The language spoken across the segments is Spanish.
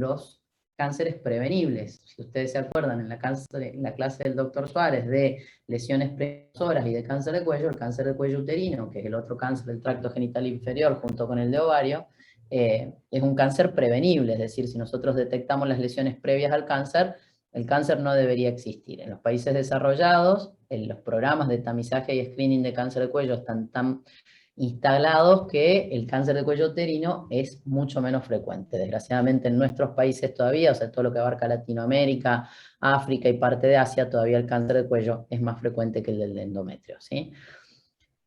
los cánceres prevenibles. Si ustedes se acuerdan en la clase del doctor Suárez de lesiones precursores y de cáncer de cuello, el cáncer de cuello uterino, que es el otro cáncer del tracto genital inferior junto con el de ovario, es un cáncer prevenible, es decir, si nosotros detectamos las lesiones previas al cáncer, el cáncer no debería existir. En los países desarrollados, en los programas de tamizaje y screening de cáncer de cuello están tan instalados que el cáncer de cuello uterino es mucho menos frecuente. Desgraciadamente en nuestros países todavía, o sea, todo lo que abarca Latinoamérica, África y parte de Asia, todavía el cáncer de cuello es más frecuente que el del endometrio, ¿sí?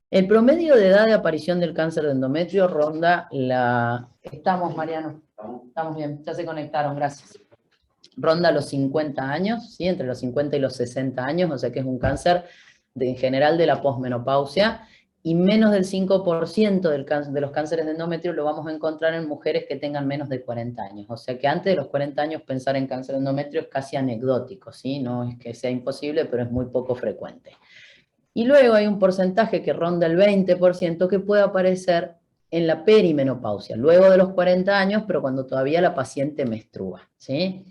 El promedio de edad de aparición del cáncer de endometrio ronda la... Estamos, Mariano, estamos bien, ya se conectaron, gracias. Ronda los 50 años, ¿sí? Entre los 50 y los 60 años, o sea que es un cáncer en general de la posmenopausia, y menos del 5% de los cánceres de endometrio lo vamos a encontrar en mujeres que tengan menos de 40 años. O sea que antes de los 40 años pensar en cáncer de endometrio es casi anecdótico, ¿sí? No es que sea imposible, pero es muy poco frecuente. Y luego hay un porcentaje que ronda el 20% que puede aparecer en la perimenopausia, luego de los 40 años, pero cuando todavía la paciente menstrua, ¿sí?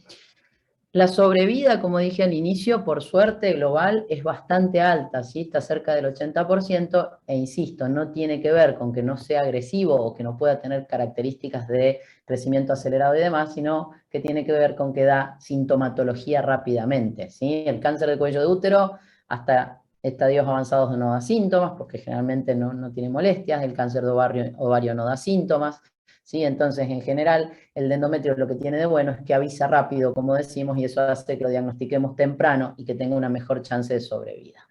La sobrevida, como dije al inicio, por suerte global, es bastante alta, ¿sí? Está cerca del 80%, e insisto, no tiene que ver con que no sea agresivo o que no pueda tener características de crecimiento acelerado y demás, sino que tiene que ver con que da sintomatología rápidamente, ¿sí? El cáncer de cuello de útero, hasta estadios avanzados no da síntomas, porque generalmente no tiene molestias, el cáncer de ovario no da síntomas, ¿sí? Entonces, en general, el de endometrio lo que tiene de bueno es que avisa rápido, como decimos, y eso hace que lo diagnostiquemos temprano y que tenga una mejor chance de sobrevida.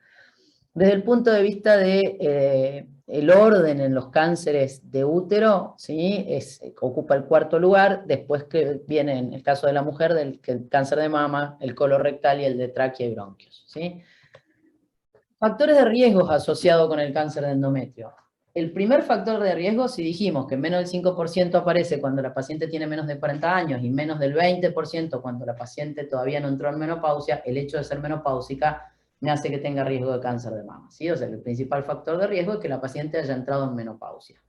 Desde el punto de vista de el orden en los cánceres de útero, ¿sí? Ocupa el cuarto lugar, después que viene, en el caso de la mujer, el cáncer de mama, el colorectal y el de tráquea y bronquios, ¿sí? Factores de riesgo asociados con el cáncer de endometrio. El primer factor de riesgo, si dijimos que menos del 5% aparece cuando la paciente tiene menos de 40 años y menos del 20% cuando la paciente todavía no entró en menopausia, el hecho de ser menopáusica me hace que tenga riesgo de cáncer de mama, ¿sí? O sea, el principal factor de riesgo es que la paciente haya entrado en menopausia.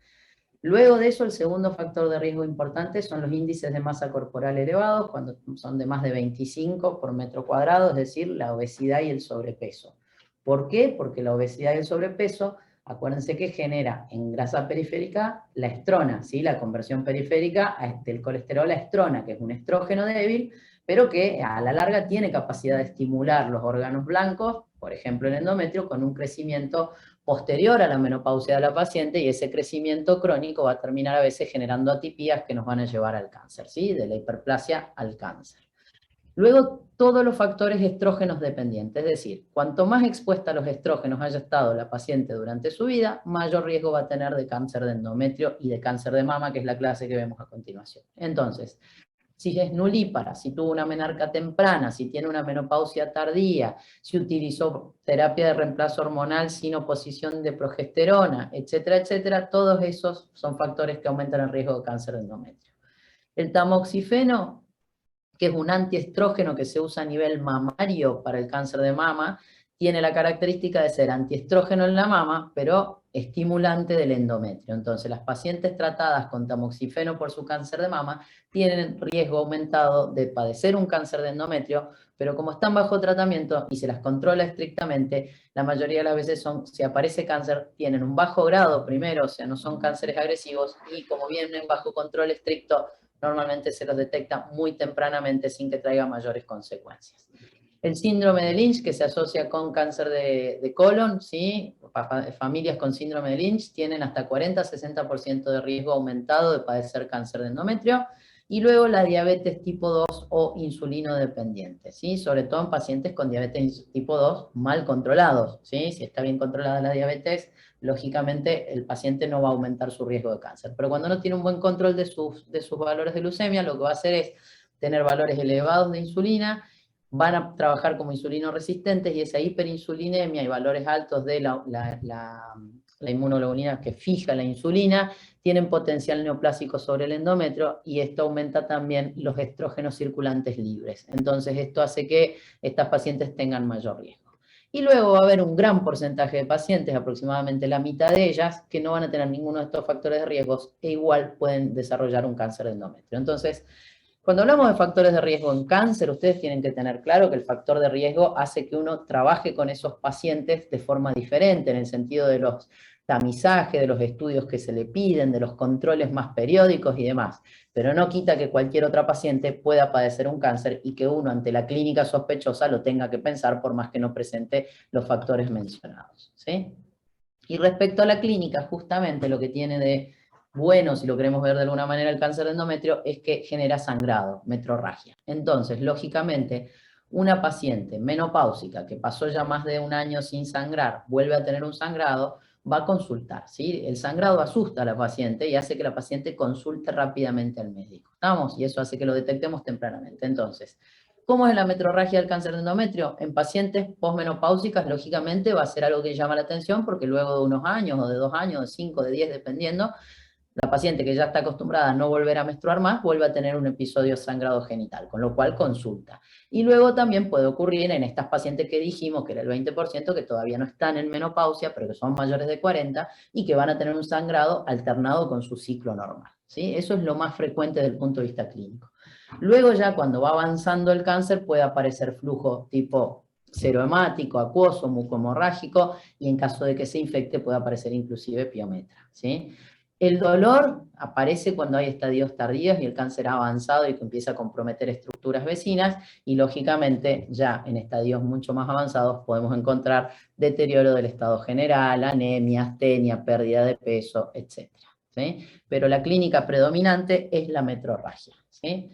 Luego de eso, el segundo factor de riesgo importante son los índices de masa corporal elevados, cuando son de más de 25 por metro cuadrado, es decir, la obesidad y el sobrepeso. ¿Por qué? Porque la obesidad y el sobrepeso, acuérdense que genera en grasa periférica la estrona, ¿sí? La conversión periférica del colesterol a estrona, que es un estrógeno débil, pero que a la larga tiene capacidad de estimular los órganos blancos, por ejemplo el endometrio, con un crecimiento posterior a la menopausia de la paciente, y ese crecimiento crónico va a terminar a veces generando atipías que nos van a llevar al cáncer, ¿sí? De la hiperplasia al cáncer. Luego, todos los factores estrógenos dependientes, es decir, cuanto más expuesta a los estrógenos haya estado la paciente durante su vida, mayor riesgo va a tener de cáncer de endometrio y de cáncer de mama, que es la clase que vemos a continuación. Entonces, si es nulípara, si tuvo una menarca temprana, si tiene una menopausia tardía, si utilizó terapia de reemplazo hormonal sin oposición de progesterona, etcétera, etcétera, todos esos son factores que aumentan el riesgo de cáncer de endometrio. El tamoxifeno, que es un antiestrógeno que se usa a nivel mamario para el cáncer de mama, tiene la característica de ser antiestrógeno en la mama, pero estimulante del endometrio. Entonces, las pacientes tratadas con tamoxifeno por su cáncer de mama tienen riesgo aumentado de padecer un cáncer de endometrio, pero como están bajo tratamiento y se las controla estrictamente, la mayoría de las veces si aparece cáncer, tienen un bajo grado primero, o sea, no son cánceres agresivos, y como vienen bajo control estricto, normalmente se los detecta muy tempranamente sin que traiga mayores consecuencias. El síndrome de Lynch, que se asocia con cáncer de colon, ¿sí? Familias con síndrome de Lynch tienen hasta 40-60% de riesgo aumentado de padecer cáncer de endometrio. Y luego la diabetes tipo 2 o insulino dependiente, ¿sí? Sobre todo en pacientes con diabetes tipo 2 mal controlados, ¿sí? Si está bien controlada la diabetes, lógicamente el paciente no va a aumentar su riesgo de cáncer. Pero cuando no tiene un buen control de sus valores de glucemia, lo que va a hacer es tener valores elevados de insulina, van a trabajar como insulino resistentes, y esa hiperinsulinemia y valores altos de la inmunoglobulina que fija la insulina tienen potencial neoplásico sobre el endometrio, y esto aumenta también los estrógenos circulantes libres. Entonces esto hace que estas pacientes tengan mayor riesgo. Y luego va a haber un gran porcentaje de pacientes, aproximadamente la mitad de ellas, que no van a tener ninguno de estos factores de riesgos e igual pueden desarrollar un cáncer de endometrio. Entonces, Cuando hablamos de factores de riesgo en cáncer, ustedes tienen que tener claro que el factor de riesgo hace que uno trabaje con esos pacientes de forma diferente, en el sentido de los tamizajes, de los estudios que se le piden, de los controles más periódicos y demás. Pero no quita que cualquier otra paciente pueda padecer un cáncer y que uno ante la clínica sospechosa lo tenga que pensar por más que no presente los factores mencionados, ¿sí? Y respecto a la clínica, justamente lo que tiene de bueno, si lo queremos ver de alguna manera, el cáncer de endometrio, es que genera sangrado, metrorragia. Entonces, lógicamente, una paciente menopáusica que pasó ya más de un año sin sangrar, vuelve a tener un sangrado, va a consultar, ¿sí? El sangrado asusta a la paciente y hace que la paciente consulte rápidamente al médico, ¿estamos? Y eso hace que lo detectemos tempranamente. Entonces, ¿cómo es la metrorragia del cáncer de endometrio? En pacientes posmenopáusicas, lógicamente, va a ser algo que llama la atención porque luego de unos años, o de 2 años, de 5, de 10, dependiendo, la paciente que ya está acostumbrada a no volver a menstruar más, vuelve a tener un episodio sangrado genital, con lo cual consulta. Y luego también puede ocurrir en estas pacientes que dijimos, que era el 20%, que todavía no están en menopausia, pero que son mayores de 40, y que van a tener un sangrado alternado con su ciclo normal, ¿sí? Eso es lo más frecuente desde el punto de vista clínico. Luego ya cuando va avanzando el cáncer puede aparecer flujo tipo serohemático, acuoso, mucohemorrágico, y en caso de que se infecte puede aparecer inclusive piometra, ¿sí? El dolor aparece cuando hay estadios tardíos y el cáncer ha avanzado y que empieza a comprometer estructuras vecinas, y lógicamente ya en estadios mucho más avanzados podemos encontrar deterioro del estado general, anemia, astenia, pérdida de peso, etc., ¿sí? Pero la clínica predominante es la metrorragia, ¿sí?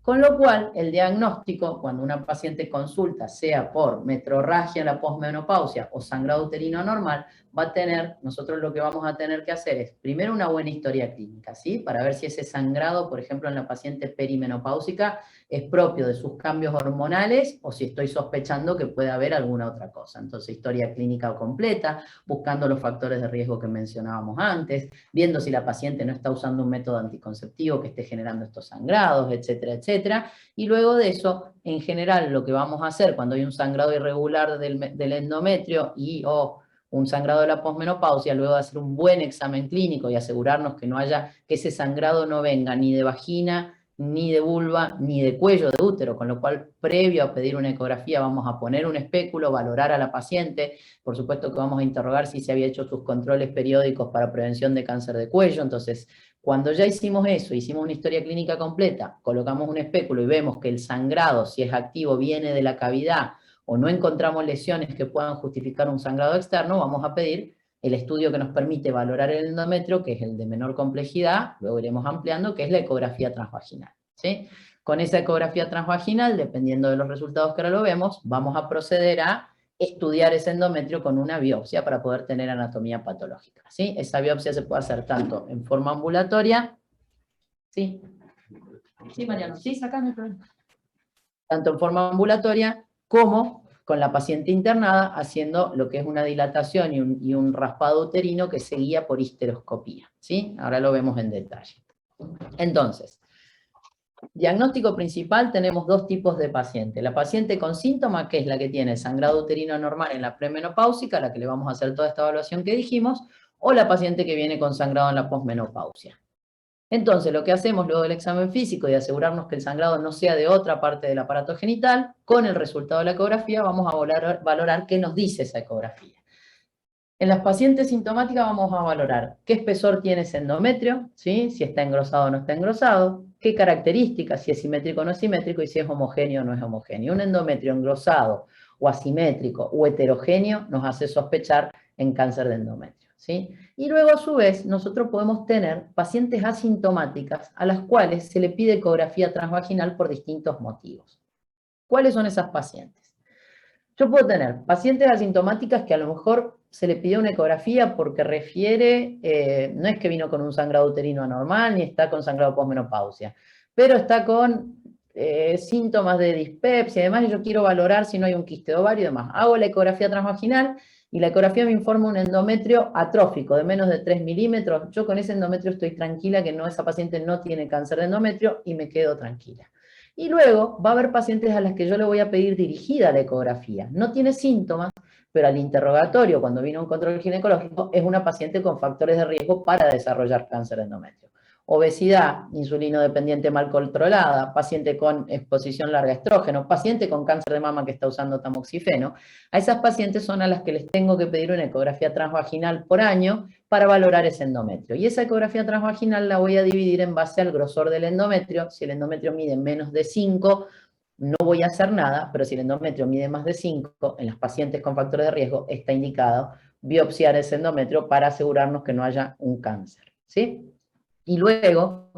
Con lo cual, el diagnóstico, cuando una paciente consulta, sea por metrorragia en la posmenopausia o sangrado uterino anormal, va a tener, nosotros lo que vamos a tener que hacer es, primero, una buena historia clínica, ¿sí? Para ver si ese sangrado, por ejemplo, en la paciente perimenopáusica, es propio de sus cambios hormonales o si estoy sospechando que puede haber alguna otra cosa. Entonces, historia clínica completa, buscando los factores de riesgo que mencionábamos antes, viendo si la paciente no está usando un método anticonceptivo que esté generando estos sangrados, etcétera, etcétera. Y luego de eso, en general, lo que vamos a hacer cuando hay un sangrado irregular del endometrio y o un sangrado de la posmenopausia, luego de hacer un buen examen clínico y asegurarnos que no haya, que ese sangrado no venga ni de vagina, ni de vulva, ni de cuello de útero, con lo cual, previo a pedir una ecografía, vamos a poner un espéculo, valorar a la paciente, por supuesto que vamos a interrogar si se había hecho sus controles periódicos para prevención de cáncer de cuello. Entonces, cuando ya hicimos eso, hicimos una historia clínica completa, colocamos un espéculo y vemos que el sangrado, si es activo, viene de la cavidad, o no encontramos lesiones que puedan justificar un sangrado externo, vamos a pedir el estudio que nos permite valorar el endometrio, que es el de menor complejidad, luego iremos ampliando, que es la ecografía transvaginal, ¿sí? Con esa ecografía transvaginal, dependiendo de los resultados que ahora lo vemos, vamos a proceder a estudiar ese endometrio con una biopsia para poder tener anatomía patológica, ¿sí? Esa biopsia se puede hacer tanto en forma ambulatoria, ¿sí? Sí, Mariano, sí, sacame el problema. Tanto en forma ambulatoria como con la paciente internada, haciendo lo que es una dilatación y un raspado uterino que se guía por histeroscopía, ¿sí? Ahora lo vemos en detalle. Entonces, diagnóstico principal, tenemos dos tipos de paciente. La paciente con síntomas, que es la que tiene sangrado uterino normal en la premenopáusica, la que le vamos a hacer toda esta evaluación que dijimos, o la paciente que viene con sangrado en la posmenopausia. Entonces, lo que hacemos luego del examen físico y asegurarnos que el sangrado no sea de otra parte del aparato genital, con el resultado de la ecografía vamos a valorar qué nos dice esa ecografía. En las pacientes sintomáticas vamos a valorar qué espesor tiene ese endometrio, ¿sí? Si está engrosado o no está engrosado, qué características, si es simétrico o no es simétrico, y si es homogéneo o no es homogéneo. Un endometrio engrosado o asimétrico o heterogéneo nos hace sospechar en cáncer de endometrio, ¿sí? Y luego, a su vez, nosotros podemos tener pacientes asintomáticas a las cuales se le pide ecografía transvaginal por distintos motivos. ¿Cuáles son esas pacientes? Yo puedo tener pacientes asintomáticas que a lo mejor se le pidió una ecografía porque refiere, no es que vino con un sangrado uterino anormal, ni está con sangrado posmenopausia, pero está con síntomas de dispepsia y demás, y yo quiero valorar si no hay un quiste de ovario y demás. Hago la ecografía transvaginal, y la ecografía me informa un endometrio atrófico de menos de 3 milímetros. Yo con ese endometrio estoy tranquila que no, esa paciente no tiene cáncer de endometrio, y me quedo tranquila. Y luego va a haber pacientes a las que yo le voy a pedir dirigida la ecografía. No tiene síntomas, pero al interrogatorio, cuando vino un control ginecológico, es una paciente con factores de riesgo para desarrollar cáncer de endometrio. obesidad, insulino dependiente mal controlada, paciente con exposición larga a estrógeno, paciente con cáncer de mama que está usando tamoxifeno, a esas pacientes son a las que les tengo que pedir una ecografía transvaginal por año para valorar ese endometrio. Y esa ecografía transvaginal la voy a dividir en base al grosor del endometrio. Si el endometrio mide menos de 5, no voy a hacer nada, pero si el endometrio mide más de 5, en las pacientes con factores de riesgo está indicado biopsiar ese endometrio para asegurarnos que no haya un cáncer, ¿sí? Y luego,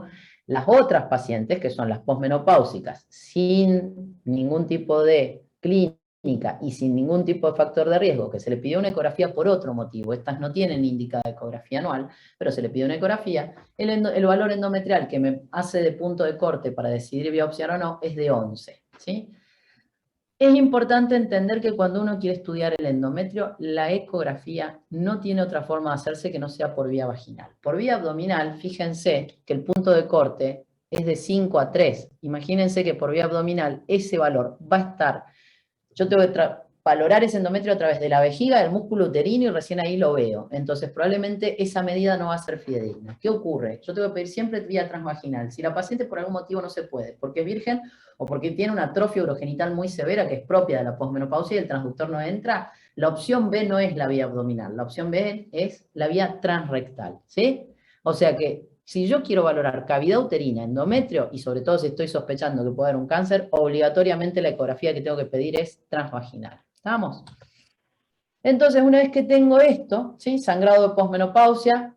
las otras pacientes, que son las posmenopáusicas, sin ningún tipo de clínica y sin ningún tipo de factor de riesgo, que se le pidió una ecografía por otro motivo, estas no tienen indicada ecografía anual, pero se le pide una ecografía, el valor endometrial que me hace de punto de corte para decidir biopsiar o no es de 11, ¿sí? Es importante entender que cuando uno quiere estudiar el endometrio, la ecografía no tiene otra forma de hacerse que no sea por vía vaginal. Por vía abdominal, fíjense que el punto de corte es de 5 a 3. Imagínense que por vía abdominal ese valor va a estar, yo tengo que valorar ese endometrio a través de la vejiga, del músculo uterino y recién ahí lo veo. Entonces probablemente esa medida no va a ser fidedigna. ¿Qué ocurre? Yo tengo que pedir siempre vía transvaginal. Si la paciente por algún motivo no se puede, porque es virgen o porque tiene una atrofia urogenital muy severa que es propia de la posmenopausia y el transductor no entra, la opción B no es la vía abdominal, la opción B es la vía transrectal, ¿sí? O sea que si yo quiero valorar cavidad uterina, endometrio, y sobre todo si estoy sospechando que puede haber un cáncer, obligatoriamente la ecografía que tengo que pedir es transvaginal. ¿Estamos? Entonces, una vez que tengo esto, ¿sí? Sangrado de posmenopausia,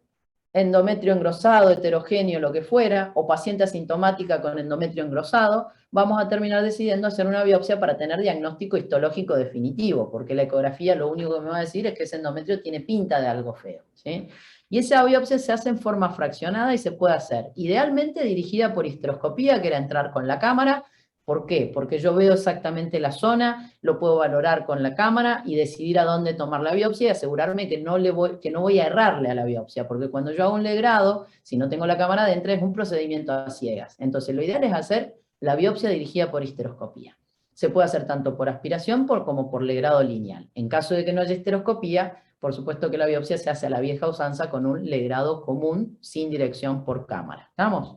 endometrio engrosado, heterogéneo, lo que fuera, o paciente asintomática con endometrio engrosado, vamos a terminar decidiendo hacer una biopsia para tener diagnóstico histológico definitivo, porque la ecografía lo único que me va a decir es que ese endometrio tiene pinta de algo feo, ¿sí? Y esa biopsia se hace en forma fraccionada y se puede hacer, idealmente dirigida por histeroscopía, que era entrar con la cámara. ¿Por qué? Porque yo veo exactamente la zona, lo puedo valorar con la cámara y decidir a dónde tomar la biopsia y asegurarme que no voy a errarle a la biopsia, porque cuando yo hago un legrado, si no tengo la cámara adentro, es un procedimiento a ciegas. Entonces lo ideal es hacer la biopsia dirigida por histeroscopía. Se puede hacer tanto por aspiración como por legrado lineal. En caso de que no haya histeroscopía, por supuesto que la biopsia se hace a la vieja usanza con un legrado común sin dirección por cámara. ¿Estamos?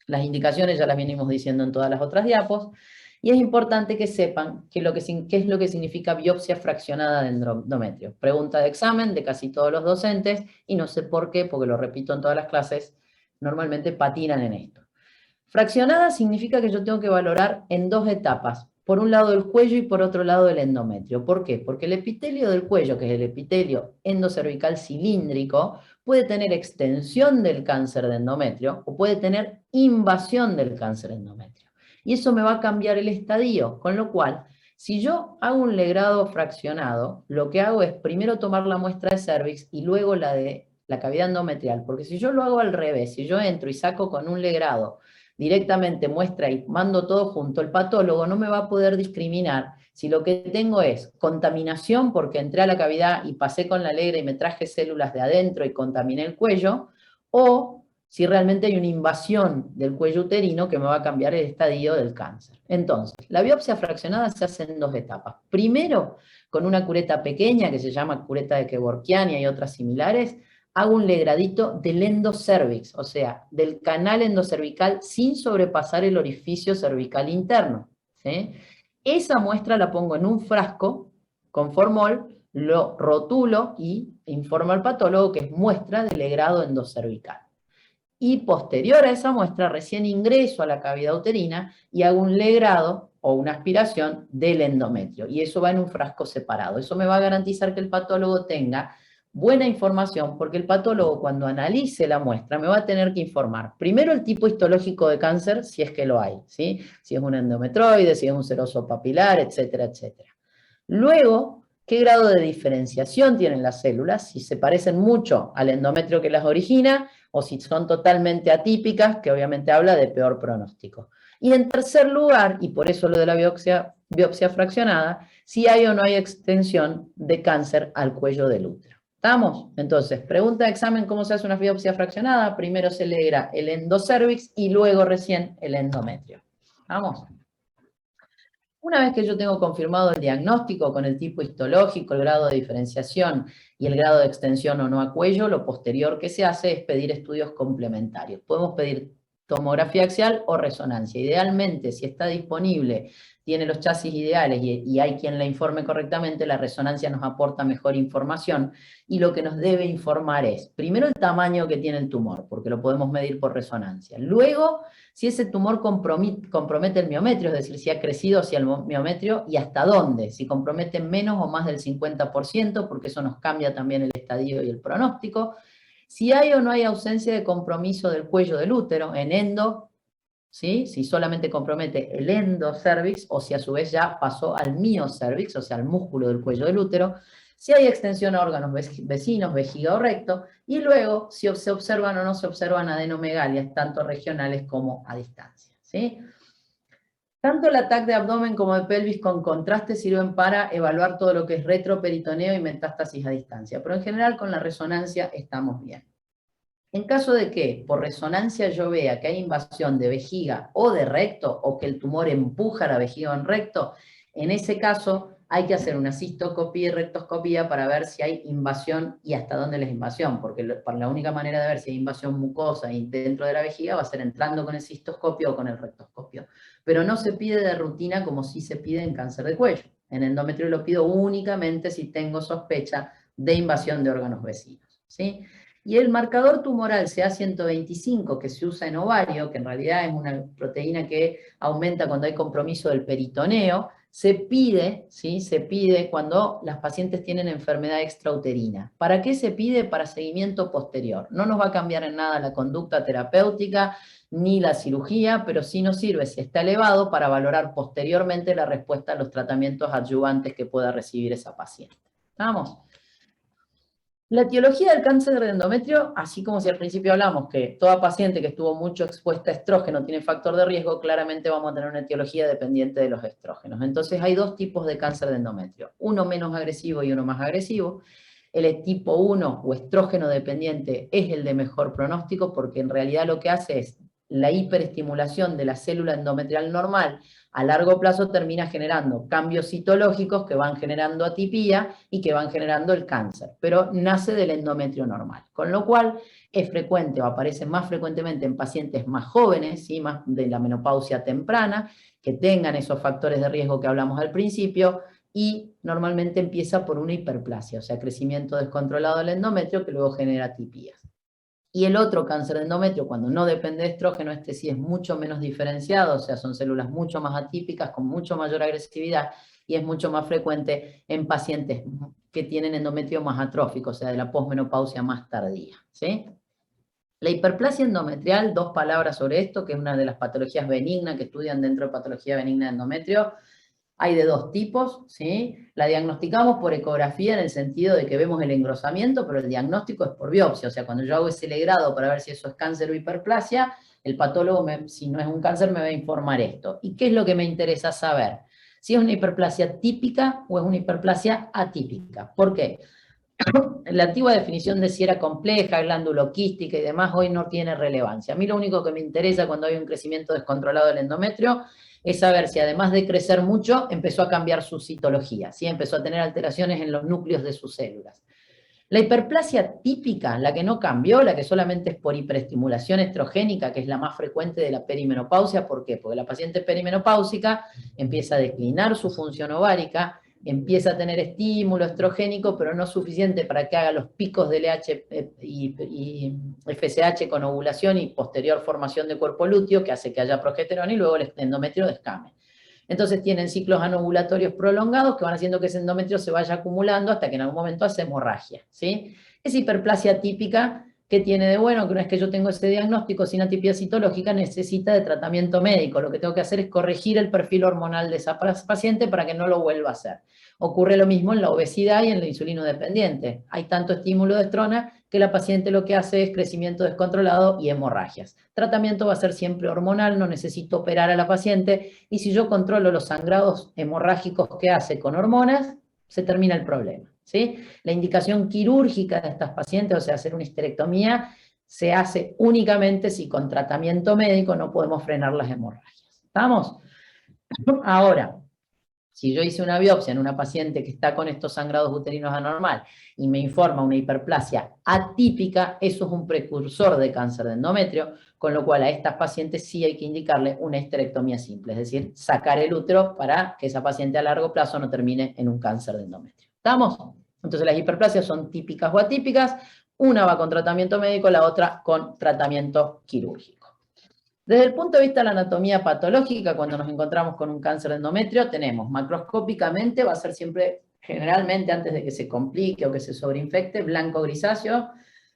Las indicaciones ya las venimos diciendo en todas las otras diapos, y es importante que sepan qué es lo que significa biopsia fraccionada de endometrio. Pregunta de examen de casi todos los docentes, y no sé por qué, porque lo repito en todas las clases, normalmente patinan en esto. Fraccionada significa que yo tengo que valorar en dos etapas, por un lado el cuello y por otro lado el endometrio. ¿Por qué? Porque el epitelio del cuello, que es el epitelio endocervical cilíndrico, puede tener extensión del cáncer de endometrio o puede tener invasión del cáncer de endometrio. Y eso me va a cambiar el estadio, con lo cual, si yo hago un legrado fraccionado, lo que hago es primero tomar la muestra de cervix y luego la de la cavidad endometrial, porque si yo lo hago al revés, si yo entro y saco con un legrado directamente muestra y mando todo junto, el patólogo no me va a poder discriminar si lo que tengo es contaminación porque entré a la cavidad y pasé con la legra y me traje células de adentro y contaminé el cuello, o si realmente hay una invasión del cuello uterino que me va a cambiar el estadio del cáncer. Entonces, la biopsia fraccionada se hace en dos etapas. Primero, con una cureta pequeña que se llama cureta de Kevorkian y hay otras similares, hago un legradito del endocervix, o sea, del canal endocervical sin sobrepasar el orificio cervical interno, ¿sí? Esa muestra la pongo en un frasco con formol, lo rotulo y informo al patólogo que es muestra de legrado endocervical. Y posterior a esa muestra, recién ingreso a la cavidad uterina y hago un legrado o una aspiración del endometrio. Y eso va en un frasco separado. Eso me va a garantizar que el patólogo tenga buena información, porque el patólogo cuando analice la muestra me va a tener que informar primero el tipo histológico de cáncer, si es que lo hay, ¿sí? Si es un endometroide, si es un seroso papilar, etcétera, etcétera. Luego, ¿qué grado de diferenciación tienen las células? Si se parecen mucho al endometrio que las origina, o si son totalmente atípicas, que obviamente habla de peor pronóstico. Y en tercer lugar, y por eso lo de la biopsia fraccionada, si hay o no hay extensión de cáncer al cuello del útero. ¿Estamos? Entonces, pregunta de examen, ¿cómo se hace una biopsia fraccionada? Primero se legra el endocervix y luego recién el endometrio. ¿Vamos? Una vez que yo tengo confirmado el diagnóstico con el tipo histológico, el grado de diferenciación y el grado de extensión o no a cuello, lo posterior que se hace es pedir estudios complementarios. Podemos pedir tomografía axial o resonancia. Idealmente, si está disponible, tiene los chasis ideales y hay quien la informe correctamente, la resonancia nos aporta mejor información y lo que nos debe informar es, primero, el tamaño que tiene el tumor, porque lo podemos medir por resonancia. Luego, si ese tumor compromete el miometrio, es decir, si ha crecido hacia el miometrio y hasta dónde, si compromete menos o más del 50%, porque eso nos cambia también el estadio y el pronóstico. Si hay o no hay ausencia de compromiso del cuello del útero en endo, ¿sí? Si solamente compromete el endocervix o si a su vez ya pasó al miocervix, o sea, al músculo del cuello del útero, si hay extensión a órganos vecinos, vejiga o recto, y luego si se observan o no se observan adenomegalias, tanto regionales como a distancia, ¿sí? Tanto el ataque de abdomen como de pelvis con contraste sirven para evaluar todo lo que es retroperitoneo y metástasis a distancia, pero en general con la resonancia estamos bien. En caso de que por resonancia yo vea que hay invasión de vejiga o de recto, o que el tumor empuja la vejiga en recto, en ese caso hay que hacer una cistoscopía y rectoscopía para ver si hay invasión y hasta dónde es la invasión, porque la única manera de ver si hay invasión mucosa dentro de la vejiga va a ser entrando con el cistoscopio o con el rectoscopio. Pero no se pide de rutina como sí se pide en cáncer de cuello. En endometrio lo pido únicamente si tengo sospecha de invasión de órganos vecinos, ¿sí? Y el marcador tumoral CA125 que se usa en ovario, que en realidad es una proteína que aumenta cuando hay compromiso del peritoneo, se pide, ¿sí? Se pide cuando las pacientes tienen enfermedad extrauterina. ¿Para qué se pide? Para seguimiento posterior. No nos va a cambiar en nada la conducta terapéutica ni la cirugía, pero sí nos sirve, si está elevado, para valorar posteriormente la respuesta a los tratamientos adyuvantes que pueda recibir esa paciente. ¿Estamos? La etiología del cáncer de endometrio, así como si al principio hablamos que toda paciente que estuvo mucho expuesta a estrógeno tiene factor de riesgo, claramente vamos a tener una etiología dependiente de los estrógenos. Entonces hay dos tipos de cáncer de endometrio, uno menos agresivo y uno más agresivo. El tipo 1 o estrógeno dependiente es el de mejor pronóstico porque en realidad lo que hace es la hiperestimulación de la célula endometrial normal, a largo plazo termina generando cambios citológicos que van generando atipía y que van generando el cáncer, pero nace del endometrio normal, con lo cual es frecuente o aparece más frecuentemente en pacientes más jóvenes, ¿sí? Más de la menopausia temprana, que tengan esos factores de riesgo que hablamos al principio, y normalmente empieza por una hiperplasia, o sea, crecimiento descontrolado del endometrio que luego genera atipías. Y el otro cáncer de endometrio, cuando no depende de estrógeno, este sí es mucho menos diferenciado, o sea, son células mucho más atípicas, con mucho mayor agresividad, y es mucho más frecuente en pacientes que tienen endometrio más atrófico, o sea, de la posmenopausia más tardía, ¿sí? La hiperplasia endometrial, dos palabras sobre esto, que es una de las patologías benignas que estudian dentro de patología benigna de endometrio. Hay de dos tipos, ¿sí? La diagnosticamos por ecografía en el sentido de que vemos el engrosamiento, pero el diagnóstico es por biopsia, o sea, cuando yo hago ese legrado para ver si eso es cáncer o hiperplasia, el patólogo, si no es un cáncer, me va a informar esto. ¿Y qué es lo que me interesa saber? Si es una hiperplasia típica o es una hiperplasia atípica. ¿Por qué? La antigua definición de si era compleja, glanduloquística y demás, hoy no tiene relevancia. A mí lo único que me interesa cuando hay un crecimiento descontrolado del endometrio es saber si además de crecer mucho, empezó a cambiar su citología, ¿sí? Empezó a tener alteraciones en los núcleos de sus células. La hiperplasia típica, la que no cambió, la que solamente es por hiperestimulación estrogénica, que es la más frecuente de la perimenopausia, ¿por qué? Porque la paciente perimenopáusica empieza a declinar su función ovárica, empieza a tener estímulo estrogénico, pero no suficiente para que haga los picos de LH y FSH con ovulación y posterior formación de cuerpo lúteo, que hace que haya progesterona y luego el endometrio descame. Entonces tienen ciclos anovulatorios prolongados que van haciendo que ese endometrio se vaya acumulando hasta que en algún momento hace hemorragia, ¿sí? Es hiperplasia típica. ¿Qué tiene de bueno? Que una vez que yo tengo ese diagnóstico sin atipia citológica, necesita de tratamiento médico. Lo que tengo que hacer es corregir el perfil hormonal de esa paciente para que no lo vuelva a hacer. Ocurre lo mismo en la obesidad y en la insulino dependiente. Hay tanto estímulo de estrona que la paciente lo que hace es crecimiento descontrolado y hemorragias. Tratamiento va a ser siempre hormonal, no necesito operar a la paciente, y si yo controlo los sangrados hemorrágicos que hace con hormonas, se termina el problema, ¿sí? La indicación quirúrgica de estas pacientes, o sea, hacer una histerectomía, se hace únicamente si con tratamiento médico no podemos frenar las hemorragias. ¿Estamos? Ahora, Si yo hice una biopsia en una paciente que está con estos sangrados uterinos anormal y me informa una hiperplasia atípica, eso es un precursor de cáncer de endometrio, con lo cual a estas pacientes sí hay que indicarle una histerectomía simple, es decir, sacar el útero para que esa paciente a largo plazo no termine en un cáncer de endometrio. ¿Estamos? Entonces las hiperplasias son típicas o atípicas, una va con tratamiento médico, la otra con tratamiento quirúrgico. Desde el punto de vista de la anatomía patológica, cuando nos encontramos con un cáncer de endometrio, tenemos macroscópicamente, va a ser siempre, generalmente antes de que se complique o que se sobreinfecte, blanco grisáceo,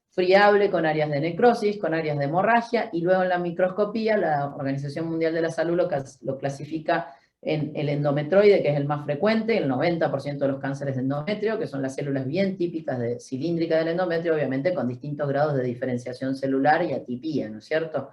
friable con áreas de necrosis, con áreas de hemorragia, y luego en la microscopía, la Organización Mundial de la Salud lo clasifica en el endometroide, que es el más frecuente, el 90% de los cánceres de endometrio, que son las células bien típicas cilíndricas del endometrio, obviamente con distintos grados de diferenciación celular y atipía, ¿no es cierto?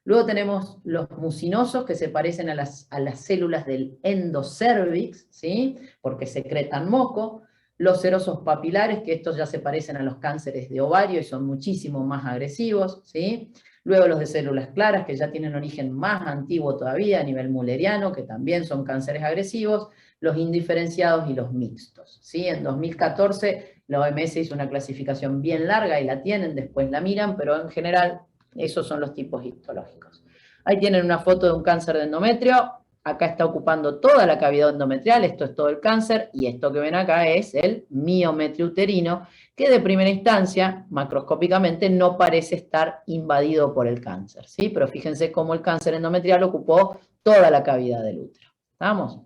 Luego tenemos los mucinosos, que se parecen a las células del endocervix, ¿sí? Porque secretan moco. Los serosos papilares, que estos ya se parecen a los cánceres de ovario y son muchísimo más agresivos, ¿sí? Luego los de células claras, que ya tienen origen más antiguo todavía, a nivel mulleriano, que también son cánceres agresivos. Los indiferenciados y los mixtos, ¿sí? En 2014 la OMS hizo una clasificación bien larga y la tienen, después la miran, pero en general esos son los tipos histológicos. Ahí tienen una foto de un cáncer de endometrio. Acá está ocupando toda la cavidad endometrial, esto es todo el cáncer, y esto que ven acá es el miometrio uterino, que de primera instancia, macroscópicamente, no parece estar invadido por el cáncer, ¿sí? Pero fíjense cómo el cáncer endometrial ocupó toda la cavidad del útero. ¿Estamos?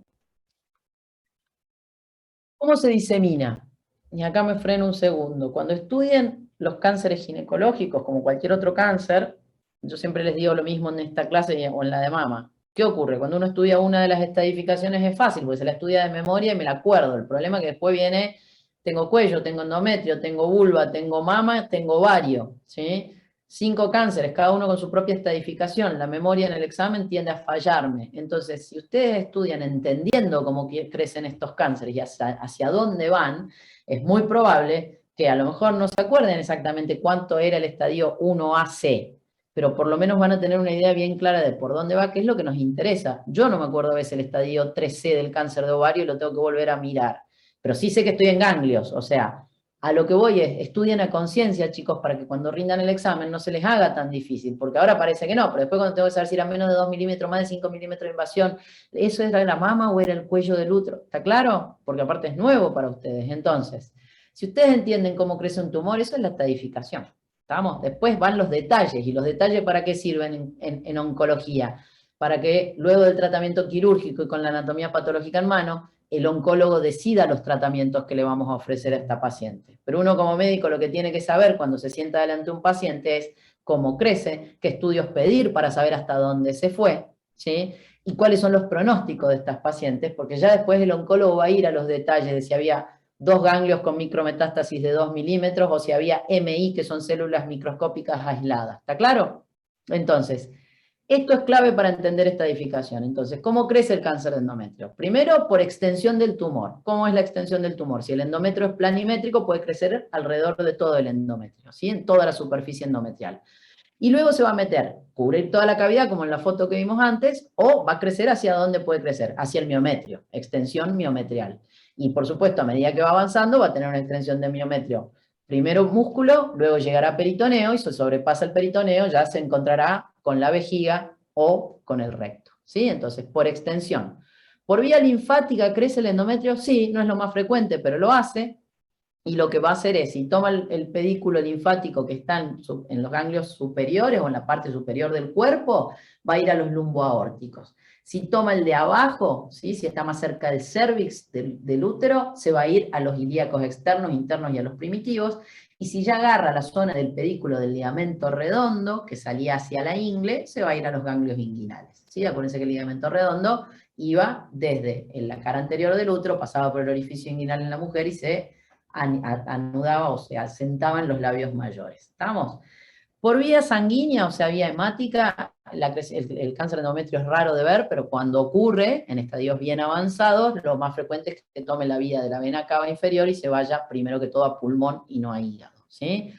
¿Cómo se disemina? Y acá me freno un segundo. Cuando estudien los cánceres ginecológicos, como cualquier otro cáncer, yo siempre les digo lo mismo en esta clase o en la de mama. ¿Qué ocurre? Cuando uno estudia una de las estadificaciones es fácil, porque se la estudia de memoria y me la acuerdo. El problema es que después viene, tengo cuello, tengo endometrio, tengo vulva, tengo mama, tengo ovario, ¿sí? 5 cánceres, cada uno con su propia estadificación. La memoria en el examen tiende a fallarme. Entonces, si ustedes estudian entendiendo cómo crecen estos cánceres y hacia dónde van, es muy probable que a lo mejor no se acuerden exactamente cuánto era el estadio 1AC, pero por lo menos van a tener una idea bien clara de por dónde va, qué es lo que nos interesa. Yo no me acuerdo a veces el estadio 3C del cáncer de ovario y lo tengo que volver a mirar, pero sí sé que estoy en ganglios, o sea, a lo que voy es, estudien a conciencia, chicos, para que cuando rindan el examen no se les haga tan difícil, porque ahora parece que no, pero después cuando tengo que saber si era menos de 2 milímetros, más de 5 milímetros de invasión, ¿eso era la mama o era el cuello del útero? ¿Está claro? Porque aparte es nuevo para ustedes. Entonces, si ustedes entienden cómo crece un tumor, eso es la estadificación. ¿Estamos? Después van los detalles, ¿y los detalles para qué sirven en oncología? Para que luego del tratamiento quirúrgico y con la anatomía patológica en mano, el oncólogo decida los tratamientos que le vamos a ofrecer a esta paciente. Pero uno como médico lo que tiene que saber cuando se sienta delante de un paciente es cómo crece, qué estudios pedir para saber hasta dónde se fue, ¿sí? Y cuáles son los pronósticos de estas pacientes, porque ya después el oncólogo va a ir a los detalles de si había 2 ganglios con micrometástasis de 2 milímetros o si había MI, que son células microscópicas aisladas. ¿Está claro? Entonces, esto es clave para entender esta edificación. Entonces, ¿cómo crece el cáncer de endometrio? Primero, por extensión del tumor. ¿Cómo es la extensión del tumor? Si el endometrio es planimétrico, puede crecer alrededor de todo el endometrio, ¿sí? En toda la superficie endometrial. Y luego se va a meter, cubrir toda la cavidad, como en la foto que vimos antes, o va a crecer hacia dónde puede crecer, hacia el miometrio, extensión miometrial. Y por supuesto, a medida que va avanzando, va a tener una extensión de miometrio. Primero músculo, luego llegará a peritoneo, y si sobrepasa el peritoneo, ya se encontrará con la vejiga o con el recto, ¿sí? Entonces, por extensión. ¿Por vía linfática crece el endometrio? Sí, no es lo más frecuente, pero lo hace. Y lo que va a hacer es, si toma el pedículo linfático que está en los ganglios superiores o en la parte superior del cuerpo, va a ir a los lumboaórticos. Si toma el de abajo, ¿sí? Si está más cerca del cérvix, del útero, se va a ir a los ilíacos externos, internos y a los primitivos. Y si ya agarra la zona del pedículo del ligamento redondo, que salía hacia la ingle, se va a ir a los ganglios inguinales, ¿sí? Acuérdense que el ligamento redondo iba desde la cara anterior del útero, pasaba por el orificio inguinal en la mujer y se anudaba, o sea, asentaban los labios mayores. ¿Estamos? Por vía sanguínea, o sea, vía hemática, el cáncer de endometrio es raro de ver, pero cuando ocurre, en estadios bien avanzados, lo más frecuente es que tome la vía de la vena cava inferior y se vaya primero que todo a pulmón y no a hígado, ¿sí?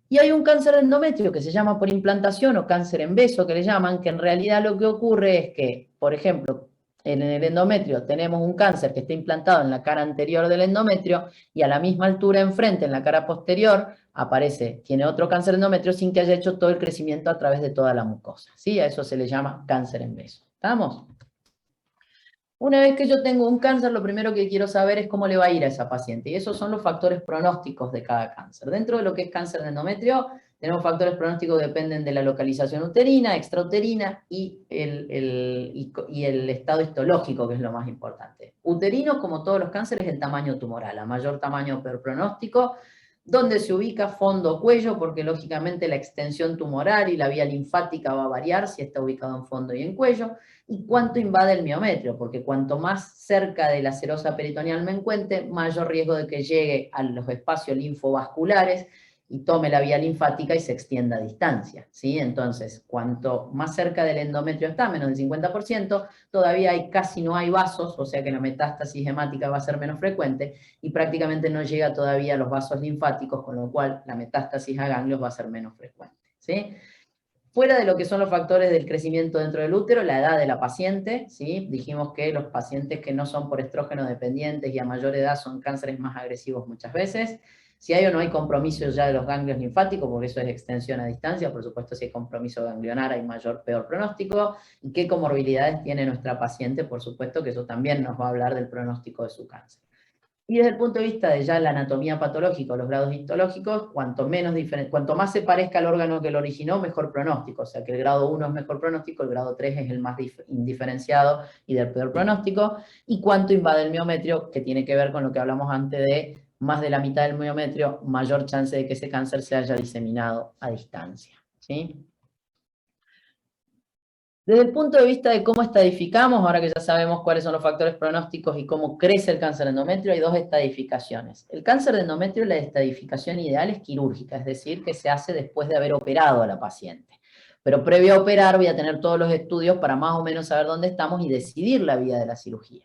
Y hay un cáncer de endometrio que se llama por implantación o cáncer en beso, que le llaman, que en realidad lo que ocurre es que, por ejemplo, en el endometrio tenemos un cáncer que está implantado en la cara anterior del endometrio y a la misma altura enfrente, en la cara posterior, tiene otro cáncer de endometrio sin que haya hecho todo el crecimiento a través de toda la mucosa. ¿Sí? A eso se le llama cáncer en beso. ¿Estamos? Una vez que yo tengo un cáncer, lo primero que quiero saber es cómo le va a ir a esa paciente. Y esos son los factores pronósticos de cada cáncer. Dentro de lo que es cáncer de endometrio, tenemos factores pronósticos que dependen de la localización uterina, extrauterina y el estado histológico, que es lo más importante. Uterino, como todos los cánceres, el tamaño tumoral. A mayor tamaño, peor pronóstico. Dónde se ubica fondo o cuello, porque lógicamente la extensión tumoral y la vía linfática va a variar si está ubicado en fondo y en cuello, y cuánto invade el miometrio, porque cuanto más cerca de la serosa peritoneal me encuentre, mayor riesgo de que llegue a los espacios linfovasculares y tome la vía linfática y se extienda a distancia, ¿sí? Entonces, cuanto más cerca del endometrio está, menos del 50%, todavía casi no hay vasos, o sea que la metástasis hemática va a ser menos frecuente, y prácticamente no llega todavía a los vasos linfáticos, con lo cual la metástasis a ganglios va a ser menos frecuente, ¿sí? Fuera de lo que son los factores del crecimiento dentro del útero, la edad de la paciente, ¿sí? Dijimos que los pacientes que no son por estrógeno dependientes y a mayor edad son cánceres más agresivos muchas veces. Si hay o no hay compromiso ya de los ganglios linfáticos, porque eso es extensión a distancia, por supuesto si hay compromiso ganglionar hay peor pronóstico, y qué comorbilidades tiene nuestra paciente, por supuesto que eso también nos va a hablar del pronóstico de su cáncer. Y desde el punto de vista de ya la anatomía patológica o los grados histológicos, cuanto más se parezca al órgano que lo originó, mejor pronóstico. O sea que el grado 1 es mejor pronóstico, el grado 3 es el más indiferenciado y del peor pronóstico. Y cuánto invade el miometrio, que tiene que ver con lo que hablamos antes de más de la mitad del miometrio, mayor chance de que ese cáncer se haya diseminado a distancia. ¿Sí? Desde el punto de vista de cómo estadificamos, ahora que ya sabemos cuáles son los factores pronósticos y cómo crece el cáncer de endometrio, hay dos estadificaciones. El cáncer de endometrio, la estadificación ideal es quirúrgica, es decir, que se hace después de haber operado a la paciente. Pero previo a operar voy a tener todos los estudios para más o menos saber dónde estamos y decidir la vía de la cirugía.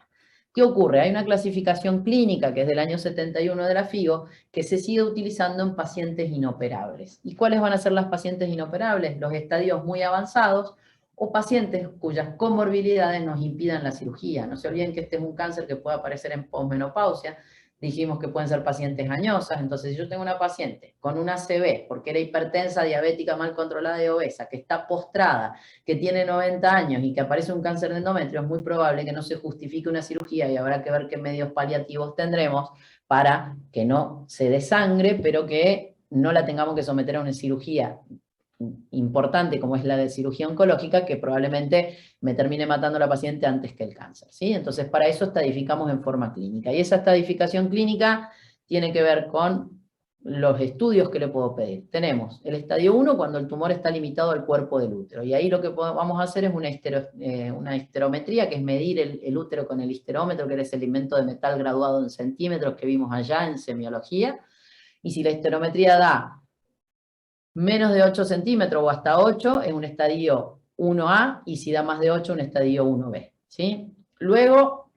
¿Qué ocurre? Hay una clasificación clínica que es del año 71 de la FIGO que se sigue utilizando en pacientes inoperables. ¿Y cuáles van a ser las pacientes inoperables? Los estadios muy avanzados, o pacientes cuyas comorbilidades nos impidan la cirugía. No se olviden que este es un cáncer que puede aparecer en posmenopausia. Dijimos que pueden ser pacientes añosas. Entonces, si yo tengo una paciente con una ACV, porque era hipertensa, diabética, mal controlada y obesa, que está postrada, que tiene 90 años y que aparece un cáncer de endometrio, es muy probable que no se justifique una cirugía y habrá que ver qué medios paliativos tendremos para que no se desangre, pero que no la tengamos que someter a una cirugía importante como es la de cirugía oncológica, que probablemente me termine matando a la paciente antes que el cáncer, ¿sí? Entonces, para eso estadificamos en forma clínica. Y esa estadificación clínica tiene que ver con los estudios que le puedo pedir. Tenemos el estadio 1 cuando el tumor está limitado al cuerpo del útero. Y ahí lo que vamos a hacer es una histerometría, que es medir el útero con el histerómetro, que es el elemento de metal graduado en centímetros que vimos allá en semiología. Y si la histerometría da menos de 8 centímetros o hasta 8 es un estadio 1A, y si da más de 8, un estadio 1B. ¿Sí? Luego,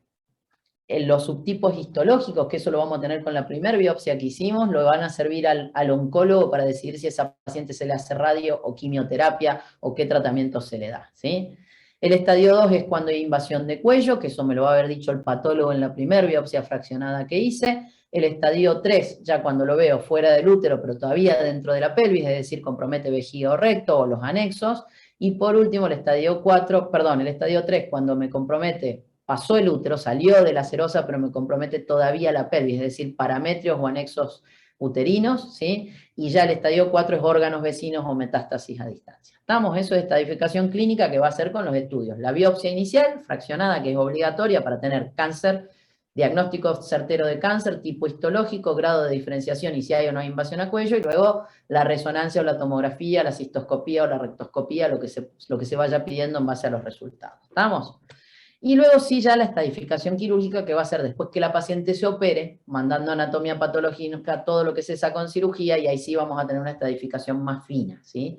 los subtipos histológicos, que eso lo vamos a tener con la primera biopsia que hicimos, lo van a servir al oncólogo para decidir si a esa paciente se le hace radio o quimioterapia o qué tratamiento se le da. ¿Sí? El estadio 2 es cuando hay invasión de cuello, que eso me lo va a haber dicho el patólogo en la primera biopsia fraccionada que hice. El estadio 3, ya cuando lo veo fuera del útero, pero todavía dentro de la pelvis, es decir, compromete vejiga o recto o los anexos. Y por último, el estadio 3, cuando me compromete, pasó el útero, salió de la serosa, pero me compromete todavía la pelvis, es decir, parametrios o anexos uterinos, ¿sí? Y ya el estadio 4 es órganos vecinos o metástasis a distancia. ¿Estamos? Eso es estadificación clínica que va a ser con los estudios. La biopsia inicial, fraccionada, que es obligatoria para tener cáncer, diagnóstico certero de cáncer, tipo histológico, grado de diferenciación y si hay o no hay invasión a cuello, y luego la resonancia o la tomografía, la cistoscopía o la rectoscopía, lo que se vaya pidiendo en base a los resultados. ¿Estamos? Y luego sí ya la estadificación quirúrgica, que va a ser después que la paciente se opere, mandando anatomía patológica, todo lo que se sacó en cirugía, y ahí sí vamos a tener una estadificación más fina, ¿sí?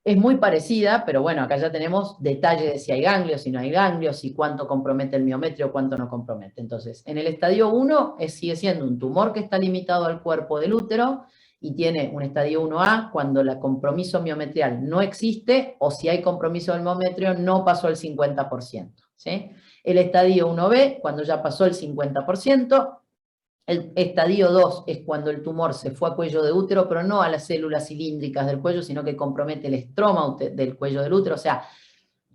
Es muy parecida, pero bueno, acá ya tenemos detalles de si hay ganglios, si no hay ganglios, si cuánto compromete el miometrio, cuánto no compromete. Entonces, en el estadio 1 sigue siendo un tumor que está limitado al cuerpo del útero y tiene un estadio 1A cuando el compromiso miometrial no existe, o si hay compromiso del miometrio no pasó el 50%. ¿Sí? El estadio 1B, cuando ya pasó el 50%. El estadio 2 es cuando el tumor se fue a cuello de útero, pero no a las células cilíndricas del cuello, sino que compromete el estroma del cuello del útero, o sea,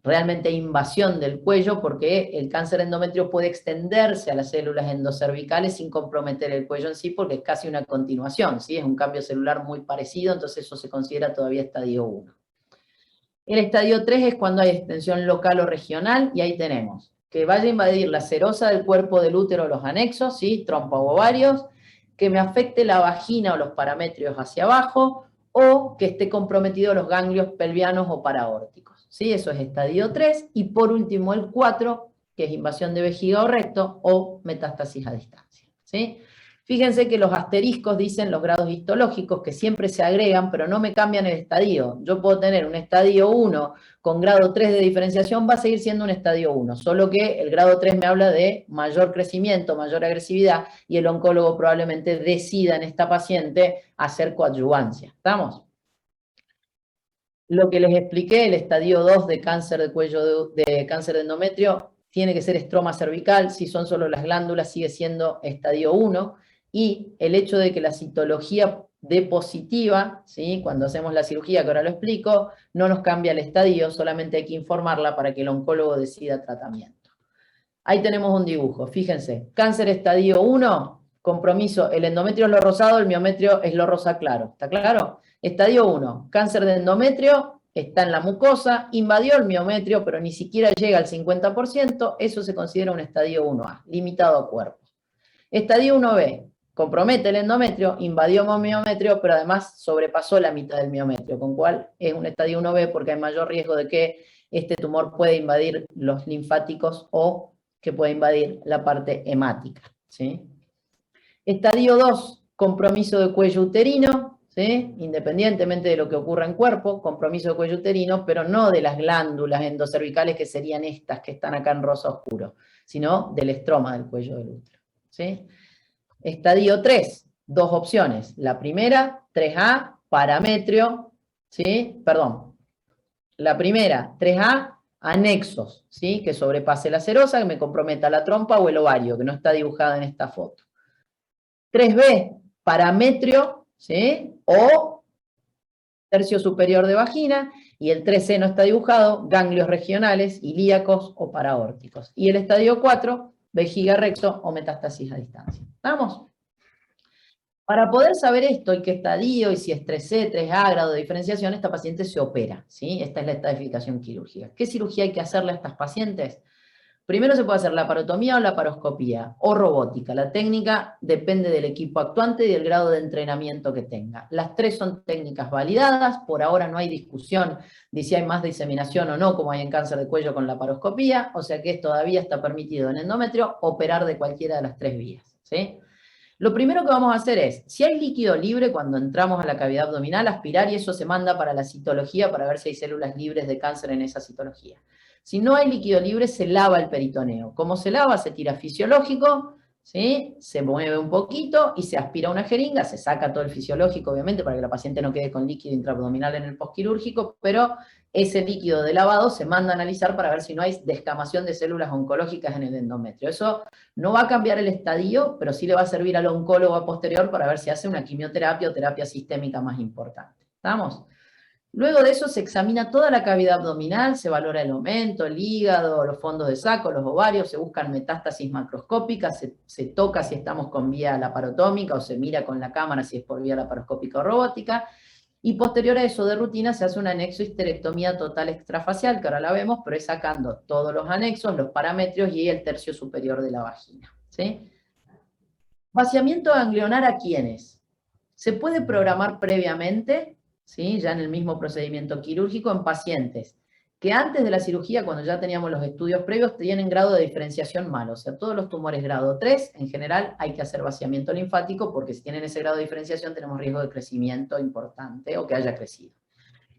realmente invasión del cuello, porque el cáncer endometrio puede extenderse a las células endocervicales sin comprometer el cuello en sí, porque es casi una continuación, ¿sí? Es un cambio celular muy parecido, entonces eso se considera todavía estadio 1. El estadio 3 es cuando hay extensión local o regional, y ahí tenemos que vaya a invadir la serosa del cuerpo del útero o los anexos, ¿sí? Trompa o ovarios, que me afecte la vagina o los paramétrios hacia abajo, o que esté comprometido los ganglios pelvianos o paraórticos, ¿sí? Eso es estadio 3, y por último el 4, que es invasión de vejiga o recto o metástasis a distancia, ¿sí? Fíjense que los asteriscos dicen los grados histológicos, que siempre se agregan, pero no me cambian el estadio. Yo puedo tener un estadio 1 con grado 3 de diferenciación, va a seguir siendo un estadio 1, solo que el grado 3 me habla de mayor crecimiento, mayor agresividad, y el oncólogo probablemente decida en esta paciente hacer coadyuvancia. ¿Estamos? Lo que les expliqué, el estadio 2 de cáncer de cuello de cáncer de endometrio, tiene que ser estroma cervical. Si son solo las glándulas, sigue siendo estadio 1. Y el hecho de que la citología dé positiva, ¿sí? Cuando hacemos la cirugía, que ahora lo explico, no nos cambia el estadio, solamente hay que informarla para que el oncólogo decida tratamiento. Ahí tenemos un dibujo, fíjense, cáncer estadio 1, compromiso, el endometrio es lo rosado, el miometrio es lo rosa claro, ¿está claro? Estadio 1, cáncer de endometrio, está en la mucosa, invadió el miometrio, pero ni siquiera llega al 50%, eso se considera un estadio 1A, limitado a cuerpo. Estadio 1B, compromete el endometrio, invadió el miometrio, pero además sobrepasó la mitad del miometrio, con cual es un estadio 1B porque hay mayor riesgo de que este tumor pueda invadir los linfáticos o que pueda invadir la parte hemática, ¿sí? Estadio 2, compromiso de cuello uterino, ¿sí? Independientemente de lo que ocurra en cuerpo, compromiso de cuello uterino, pero no de las glándulas endocervicales que serían estas que están acá en rosa oscuro, sino del estroma del cuello del útero, ¿sí? Estadio 3, dos opciones. La primera, 3A, parametrio, ¿sí? Perdón. La primera, 3A, anexos, ¿sí? Que sobrepase la serosa, que me comprometa la trompa o el ovario, que no está dibujada en esta foto. 3B, parametrio, ¿sí? O tercio superior de vagina, y el 3C no está dibujado, ganglios regionales, ilíacos o paraórticos. Y el estadio 4, vejiga recto o metástasis a distancia. ¿Vamos? Para poder saber esto, y qué estadio, y si es 3C, 3A, grado de diferenciación, esta paciente se opera, ¿sí? Esta es la estadificación quirúrgica. ¿Qué cirugía hay que hacerle a estas pacientes? Primero se puede hacer la laparotomía o laparoscopía, o robótica. La técnica depende del equipo actuante y del grado de entrenamiento que tenga. Las tres son técnicas validadas, por ahora no hay discusión de si hay más diseminación o no, como hay en cáncer de cuello con laparoscopía, o sea que todavía está permitido en endometrio operar de cualquiera de las tres vías, ¿sí? Lo primero que vamos a hacer es, si hay líquido libre cuando entramos a la cavidad abdominal, aspirar, y eso se manda para la citología para ver si hay células libres de cáncer en esa citología. Si no hay líquido libre, se lava el peritoneo. ¿Cómo se lava? Se tira fisiológico, ¿sí? Se mueve un poquito y se aspira una jeringa, se saca todo el fisiológico, obviamente, para que la paciente no quede con líquido intraabdominal en el postquirúrgico, pero ese líquido de lavado se manda a analizar para ver si no hay descamación de células oncológicas en el endometrio. Eso no va a cambiar el estadio, pero sí le va a servir al oncólogo a posterior para ver si hace una quimioterapia o terapia sistémica más importante. ¿Estamos? Luego de eso se examina toda la cavidad abdominal, se valora el aumento, el hígado, los fondos de saco, los ovarios, se buscan metástasis macroscópicas, se toca si estamos con vía laparotómica o se mira con la cámara si es por vía laparoscópica o robótica, y posterior a eso de rutina se hace una anexohisterectomía total extrafacial, que ahora la vemos, pero es sacando todos los anexos, los parametrios y el tercio superior de la vagina, ¿sí? Vaciamiento ganglionar, ¿a quiénes? Se puede programar previamente, ¿sí? Ya en el mismo procedimiento quirúrgico, en pacientes que antes de la cirugía, cuando ya teníamos los estudios previos, tienen grado de diferenciación malo. O sea, todos los tumores grado 3, en general, hay que hacer vaciamiento linfático, porque si tienen ese grado de diferenciación, tenemos riesgo de crecimiento importante o que haya crecido.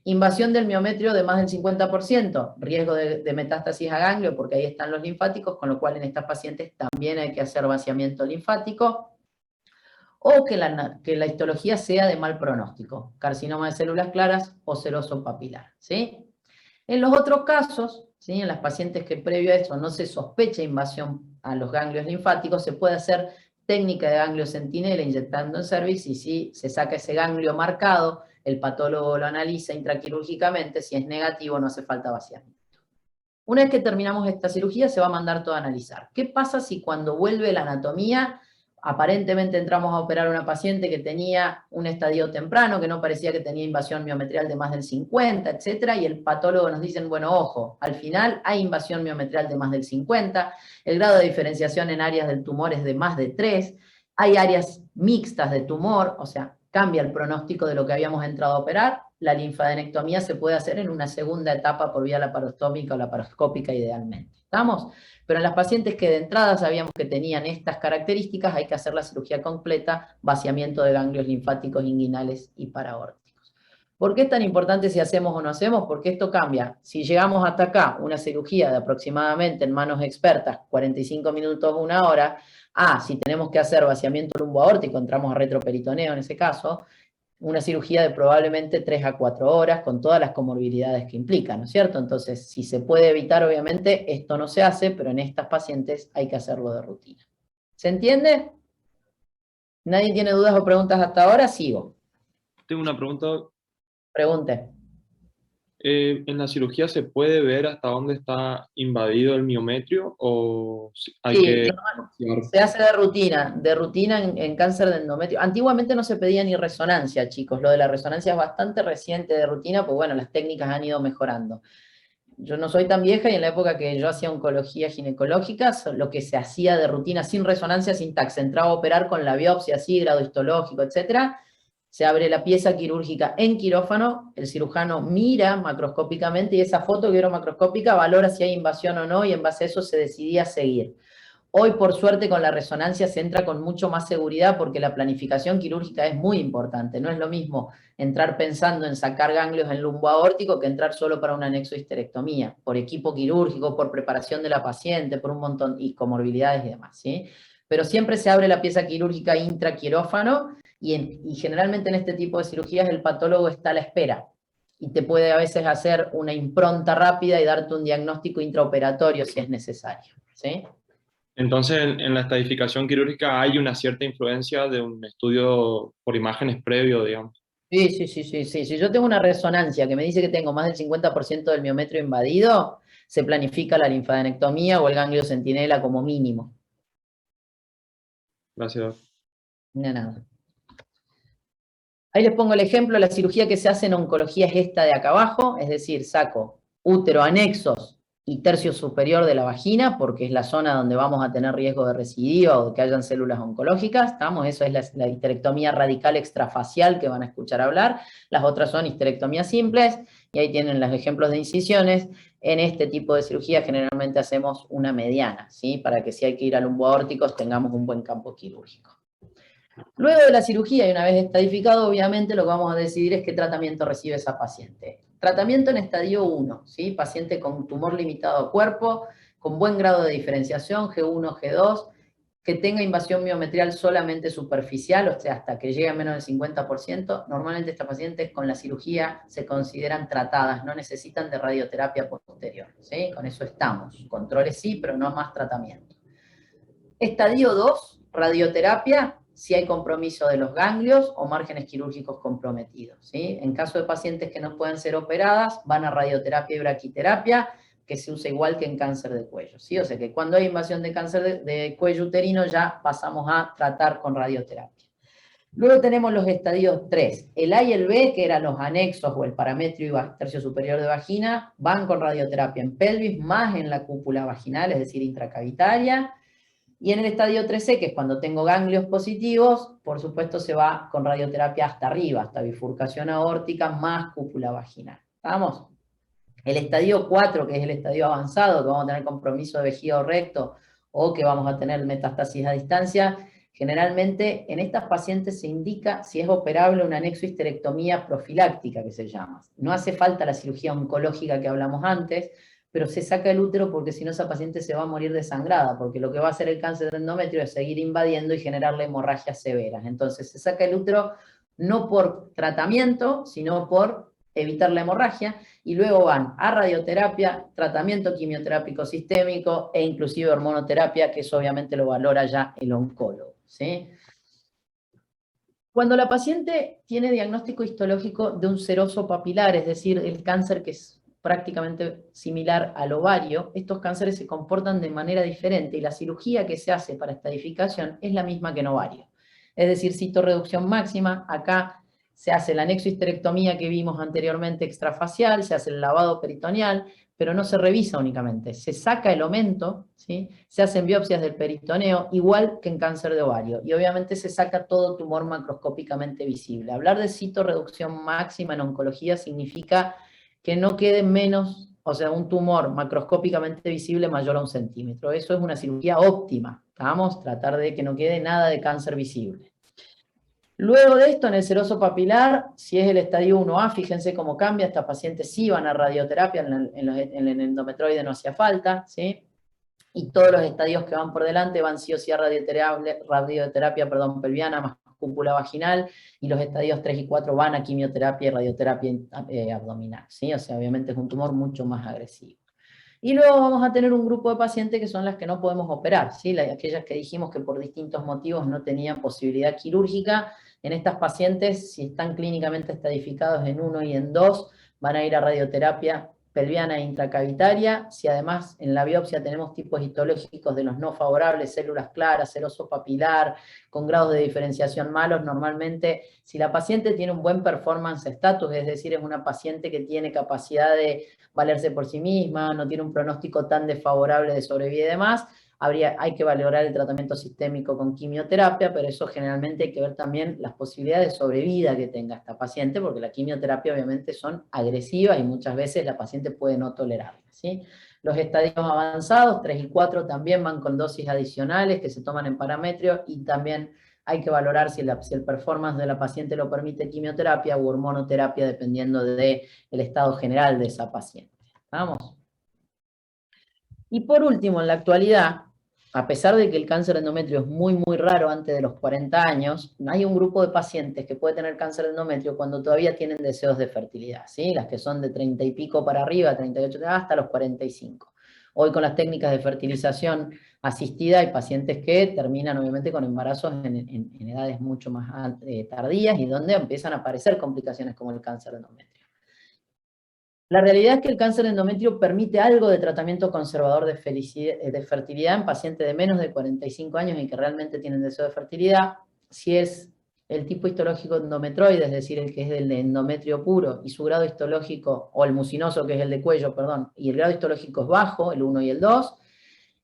Invasión del miometrio de más del 50%, riesgo de metástasis a ganglio, porque ahí están los linfáticos, con lo cual en estas pacientes también hay que hacer vaciamiento linfático. O que la histología sea de mal pronóstico, carcinoma de células claras o seroso papilar, ¿sí? En los otros casos, ¿sí? En las pacientes que previo a eso no se sospecha invasión a los ganglios linfáticos, se puede hacer técnica de ganglio centinela inyectando en cervix, y si se saca ese ganglio marcado, el patólogo lo analiza intraquirúrgicamente, si es negativo no hace falta vaciamiento. Una vez que terminamos esta cirugía se va a mandar todo a analizar. ¿Qué pasa si cuando vuelve la anatomía, aparentemente entramos a operar a una paciente que tenía un estadio temprano, que no parecía que tenía invasión miometrial de más del 50, etcétera, y el patólogo nos dice, bueno, ojo, al final hay invasión miometrial de más del 50, el grado de diferenciación en áreas del tumor es de más de 3, hay áreas mixtas de tumor, o sea, cambia el pronóstico de lo que habíamos entrado a operar. La linfadenectomía se puede hacer en una segunda etapa por vía laparostómica o laparoscópica idealmente. ¿Estamos? Pero en las pacientes que de entrada sabíamos que tenían estas características, hay que hacer la cirugía completa, vaciamiento de ganglios linfáticos inguinales y paraórticos. ¿Por qué es tan importante si hacemos o no hacemos? Porque esto cambia. Si llegamos hasta acá, una cirugía de aproximadamente en manos expertas, 45 minutos, una hora, si tenemos que hacer vaciamiento lumboaórtico, entramos a retroperitoneo en ese caso, una cirugía de probablemente 3 a 4 horas, con todas las comorbilidades que implica, ¿no es cierto? Entonces, si se puede evitar, obviamente, esto no se hace, pero en estas pacientes hay que hacerlo de rutina. ¿Se entiende? ¿Nadie tiene dudas o preguntas hasta ahora? Sigo. Tengo una pregunta. Pregunte. ¿En la cirugía se puede ver hasta dónde está invadido el miometrio o hay Sí, que... se hace de rutina en cáncer de endometrio. Antiguamente no se pedía ni resonancia, chicos. Lo de la resonancia es bastante reciente de rutina, pues bueno, las técnicas han ido mejorando. Yo no soy tan vieja y en la época que yo hacía oncología ginecológica, lo que se hacía de rutina sin resonancia, sin TAC, se entraba a operar con la biopsia así, grado histológico, etcétera. Se abre la pieza quirúrgica en quirófano, el cirujano mira macroscópicamente y esa foto macroscópica valora si hay invasión o no, y en base a eso se decidía seguir. Hoy, por suerte, con la resonancia se entra con mucho más seguridad porque la planificación quirúrgica es muy importante. No es lo mismo entrar pensando en sacar ganglios en lumbo aórtico que entrar solo para una anexohisterectomía, por equipo quirúrgico, por preparación de la paciente, por un montón, y comorbilidades y demás, ¿sí? Pero siempre se abre la pieza quirúrgica intraquirófano y generalmente en este tipo de cirugías el patólogo está a la espera y te puede a veces hacer una impronta rápida y darte un diagnóstico intraoperatorio si es necesario, ¿sí? Entonces, en la estadificación quirúrgica hay una cierta influencia de un estudio por imágenes previo, digamos. Sí. Si yo tengo una resonancia que me dice que tengo más del 50% del miometrio invadido, se planifica la linfadenectomía o el ganglio centinela como mínimo. Gracias. No, nada. Ahí les pongo el ejemplo, la cirugía que se hace en oncología es esta de acá abajo, es decir, saco útero, anexos y tercio superior de la vagina, porque es la zona donde vamos a tener riesgo de recidiva o de que hayan células oncológicas, ¿estamos? Eso es la histerectomía radical extrafacial que van a escuchar hablar, las otras son histerectomías simples, y ahí tienen los ejemplos de incisiones. En este tipo de cirugía generalmente hacemos una mediana, ¿sí? Para que si hay que ir a lumboaórticos tengamos un buen campo quirúrgico. Luego de la cirugía, y una vez estadificado, obviamente lo que vamos a decidir es qué tratamiento recibe esa paciente. Tratamiento en estadio 1, ¿sí? Paciente con tumor limitado a cuerpo, con buen grado de diferenciación, G1, G2, que tenga invasión miometrial solamente superficial, o sea, hasta que llegue a menos del 50%. Normalmente estas pacientes con la cirugía se consideran tratadas, no necesitan de radioterapia posterior, ¿sí? Con eso estamos. Controles sí, pero no más tratamiento. Estadio 2, radioterapia, si hay compromiso de los ganglios o márgenes quirúrgicos comprometidos, ¿sí? En caso de pacientes que no pueden ser operadas, van a radioterapia y braquiterapia, que se usa igual que en cáncer de cuello, ¿sí? O sea que cuando hay invasión de cáncer de cuello uterino ya pasamos a tratar con radioterapia. Luego tenemos los estadios 3. El A y el B, que eran los anexos o el parametrio y tercio superior de vagina, van con radioterapia en pelvis, más en la cúpula vaginal, es decir, intracavitaria. Y en el estadio 3C, que es cuando tengo ganglios positivos, por supuesto se va con radioterapia hasta arriba, hasta bifurcación aórtica más cúpula vaginal. ¿Estamos? El estadio 4, que es el estadio avanzado, que vamos a tener compromiso de vejiga o recto, o que vamos a tener metástasis a distancia, generalmente en estas pacientes se indica si es operable una anexohisterectomía profiláctica, que se llama. No hace falta la cirugía oncológica que hablamos antes, pero se saca el útero porque si no esa paciente se va a morir desangrada, porque lo que va a hacer el cáncer de endometrio es seguir invadiendo y generarle hemorragias severas. Entonces se saca el útero no por tratamiento, sino por evitar la hemorragia, y luego van a radioterapia, tratamiento quimioterápico sistémico e inclusive hormonoterapia, que eso obviamente lo valora ya el oncólogo, ¿sí? Cuando la paciente tiene diagnóstico histológico de un seroso papilar, es decir, el cáncer que es prácticamente similar al ovario, estos cánceres se comportan de manera diferente y la cirugía que se hace para estadificación es la misma que en ovario. Es decir, citorreducción máxima, acá se hace la nexohisterectomía que vimos anteriormente extrafacial, se hace el lavado peritoneal, pero no se revisa únicamente, se saca el aumento, ¿sí? Se hacen biopsias del peritoneo, igual que en cáncer de ovario, y obviamente se saca todo tumor macroscópicamente visible. Hablar de citorreducción máxima en oncología significa que no quede menos, o sea, un tumor macroscópicamente visible mayor a 1 centímetro. Eso es una cirugía óptima, vamos a tratar de que no quede nada de cáncer visible. Luego de esto, en el seroso papilar, si es el estadio 1A, fíjense cómo cambia, estas pacientes sí van a radioterapia, en el endometroide no hacía falta, ¿sí? Y todos los estadios que van por delante van sí o sí a radioterapia pelviana más cúpula vaginal, y los estadios 3 y 4 van a quimioterapia y radioterapia abdominal, ¿sí? O sea, obviamente es un tumor mucho más agresivo. Y luego vamos a tener un grupo de pacientes que son las que no podemos operar, ¿sí? Aquellas que dijimos que por distintos motivos no tenían posibilidad quirúrgica. En estas pacientes, si están clínicamente estadificados en 1 y en 2, van a ir a radioterapia pelviana e intracavitaria. Si además en la biopsia tenemos tipos histológicos de los no favorables, células claras, seroso papilar, con grados de diferenciación malos, normalmente si la paciente tiene un buen performance status, es decir, es una paciente que tiene capacidad de valerse por sí misma, no tiene un pronóstico tan desfavorable de sobrevida y demás, hay que valorar el tratamiento sistémico con quimioterapia, pero eso generalmente hay que ver también las posibilidades de sobrevida que tenga esta paciente, porque la quimioterapia obviamente son agresivas y muchas veces la paciente puede no tolerarlas, ¿sí? Los estadios avanzados, 3 y 4, también van con dosis adicionales que se toman en parametrio, y también hay que valorar si el performance de la paciente lo permite quimioterapia u hormonoterapia, dependiendo del estado general de esa paciente. ¿Vamos? Y por último, en la actualidad, a pesar de que el cáncer de endometrio es muy, muy raro antes de los 40 años, hay un grupo de pacientes que puede tener cáncer de endometrio cuando todavía tienen deseos de fertilidad, ¿sí? Las que son de 30 y pico para arriba, 38, hasta los 45. Hoy con las técnicas de fertilización asistida hay pacientes que terminan obviamente con embarazos en edades mucho más tardías, y donde empiezan a aparecer complicaciones como el cáncer de endometrio. La realidad es que el cáncer de endometrio permite algo de tratamiento conservador de fertilidad en pacientes de menos de 45 años y que realmente tienen deseo de fertilidad. Si es el tipo histológico endometroide, es decir, el que es del endometrio puro, y su grado histológico, o el mucinoso, que es el de cuello, perdón, y el grado histológico es bajo, el 1 y el 2,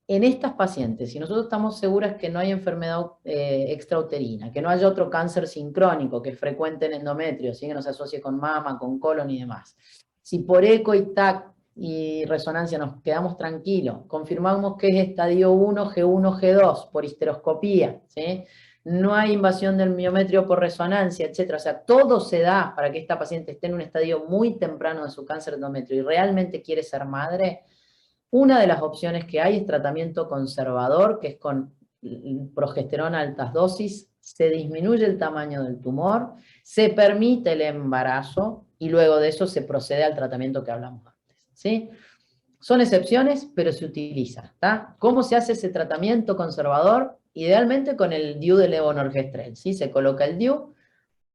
en estas pacientes, si nosotros estamos seguras que no hay enfermedad extrauterina, que no haya otro cáncer sincrónico que es frecuente en endometrio, ¿sí? Que no se asocie con mama, con colon y demás. Si por eco y TAC y resonancia nos quedamos tranquilos, confirmamos que es estadio 1, G1, G2 por histeroscopía, ¿sí? No hay invasión del miometrio por resonancia, etc. O sea, todo se da para que esta paciente esté en un estadio muy temprano de su cáncer de endometrio y realmente quiere ser madre. Una de las opciones que hay es tratamiento conservador, que es con progesterona a altas dosis, se disminuye el tamaño del tumor, se permite el embarazo, y luego de eso se procede al tratamiento que hablamos antes, ¿sí? Son excepciones, pero se utiliza, ¿está? ¿Cómo se hace ese tratamiento conservador? Idealmente con el DIU de levonorgestrel, ¿sí? Se coloca el DIU.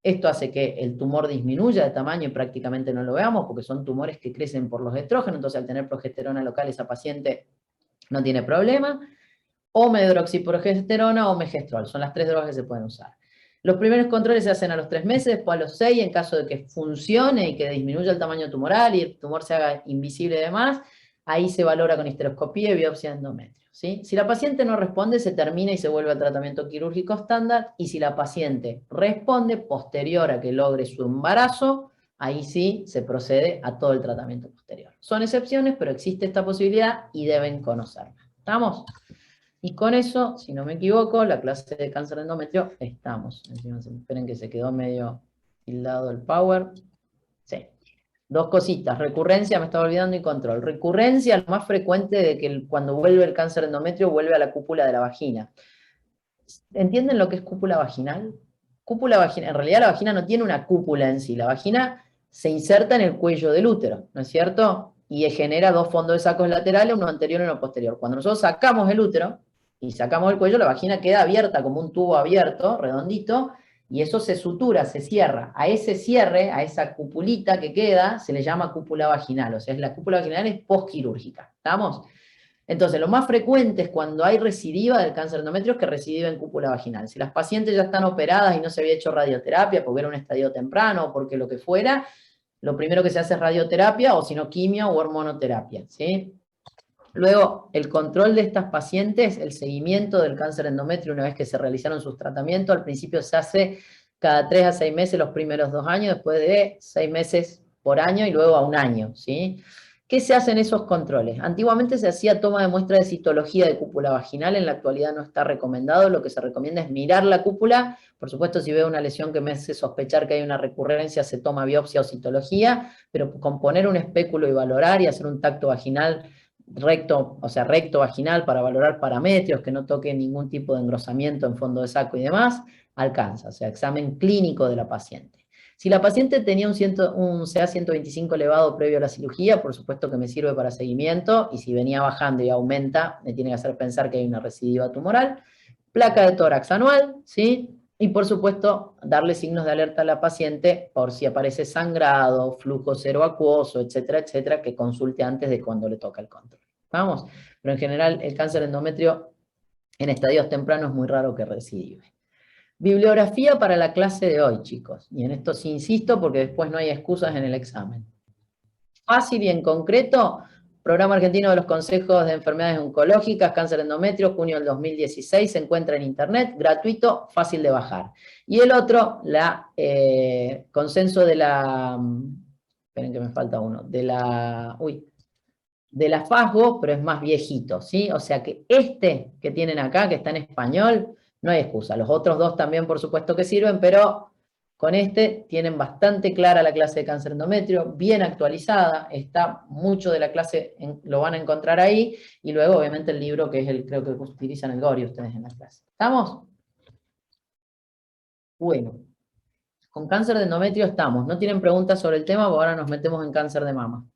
Esto hace que el tumor disminuya de tamaño y prácticamente no lo veamos, porque son tumores que crecen por los estrógenos, entonces al tener progesterona local esa paciente no tiene problema. O medroxiprogesterona o megestrol, son las 3 drogas que se pueden usar. Los primeros controles se hacen a los 3 meses, después a los 6, en caso de que funcione y que disminuya el tamaño tumoral y el tumor se haga invisible y demás, ahí se valora con histeroscopía y biopsia de endometrio, ¿sí? Si la paciente no responde, se termina y se vuelve al tratamiento quirúrgico estándar, y si la paciente responde posterior a que logre su embarazo, ahí sí se procede a todo el tratamiento posterior. Son excepciones, pero existe esta posibilidad y deben conocerla. ¿Estamos? Y con eso, si no me equivoco, la clase de cáncer de endometrio, estamos. Esperen que se quedó medio tildado el power. Sí. Dos cositas, recurrencia, me estaba olvidando, y control. Recurrencia, lo más frecuente de que cuando vuelve el cáncer de endometrio, vuelve a la cúpula de la vagina. ¿Entienden lo que es cúpula vaginal? Cúpula vaginal, en realidad la vagina no tiene una cúpula en sí, la vagina se inserta en el cuello del útero, ¿no es cierto? Y genera dos fondos de sacos laterales, uno anterior y uno posterior. Cuando nosotros sacamos el útero y sacamos el cuello, la vagina queda abierta como un tubo abierto, redondito, y eso se sutura, se cierra. A ese cierre, a esa cupulita que queda, se le llama cúpula vaginal, o sea, la cúpula vaginal es postquirúrgica, ¿estamos? Entonces, lo más frecuente es cuando hay recidiva del cáncer de endometrio, que recidiva en cúpula vaginal. Si las pacientes ya están operadas y no se había hecho radioterapia porque era un estadio temprano o porque lo que fuera, lo primero que se hace es radioterapia o si no quimio o hormonoterapia, ¿sí? Luego, el control de estas pacientes, el seguimiento del cáncer de endometrio una vez que se realizaron sus tratamientos, al principio se hace cada 3 a 6 meses los primeros 2 años, después de 6 meses por año y luego a un año, ¿sí? ¿Qué se hace en esos controles? Antiguamente se hacía toma de muestra de citología de cúpula vaginal, en la actualidad no está recomendado, lo que se recomienda es mirar la cúpula, por supuesto si veo una lesión que me hace sospechar que hay una recurrencia se toma biopsia o citología, pero con poner un espéculo y valorar y hacer un tacto vaginal recto, o sea, recto vaginal para valorar parámetros, que no toque ningún tipo de engrosamiento en fondo de saco y demás, alcanza, o sea, examen clínico de la paciente. Si la paciente tenía un CA125 elevado previo a la cirugía, por supuesto que me sirve para seguimiento, y si venía bajando y aumenta, me tiene que hacer pensar que hay una recidiva tumoral. Placa de tórax anual, ¿sí? Y por supuesto, darle signos de alerta a la paciente por si aparece sangrado, flujo cero acuoso, etcétera, etcétera, que consulte antes de cuando le toca el control. ¿Vamos? Pero en general, el cáncer de endometrio en estadios tempranos es muy raro que recidive. Bibliografía para la clase de hoy, chicos. Y en esto sí insisto porque después no hay excusas en el examen. Fácil y en concreto, Programa Argentino de los Consejos de Enfermedades Oncológicas, Cáncer de Endometrio, junio del 2016, se encuentra en internet, gratuito, fácil de bajar. Y el otro, consenso de la, esperen que me falta uno, de la FASGO, pero es más viejito, ¿sí? O sea que este que tienen acá, que está en español, no hay excusa. Los otros dos también, por supuesto, que sirven, pero con este tienen bastante clara la clase de cáncer endometrio, bien actualizada, está mucho de la clase, lo van a encontrar ahí, y luego obviamente el libro que es creo que utilizan el GORI ustedes en la clase. ¿Estamos? Bueno, con cáncer de endometrio estamos. ¿No tienen preguntas sobre el tema? Porque ahora nos metemos en cáncer de mama.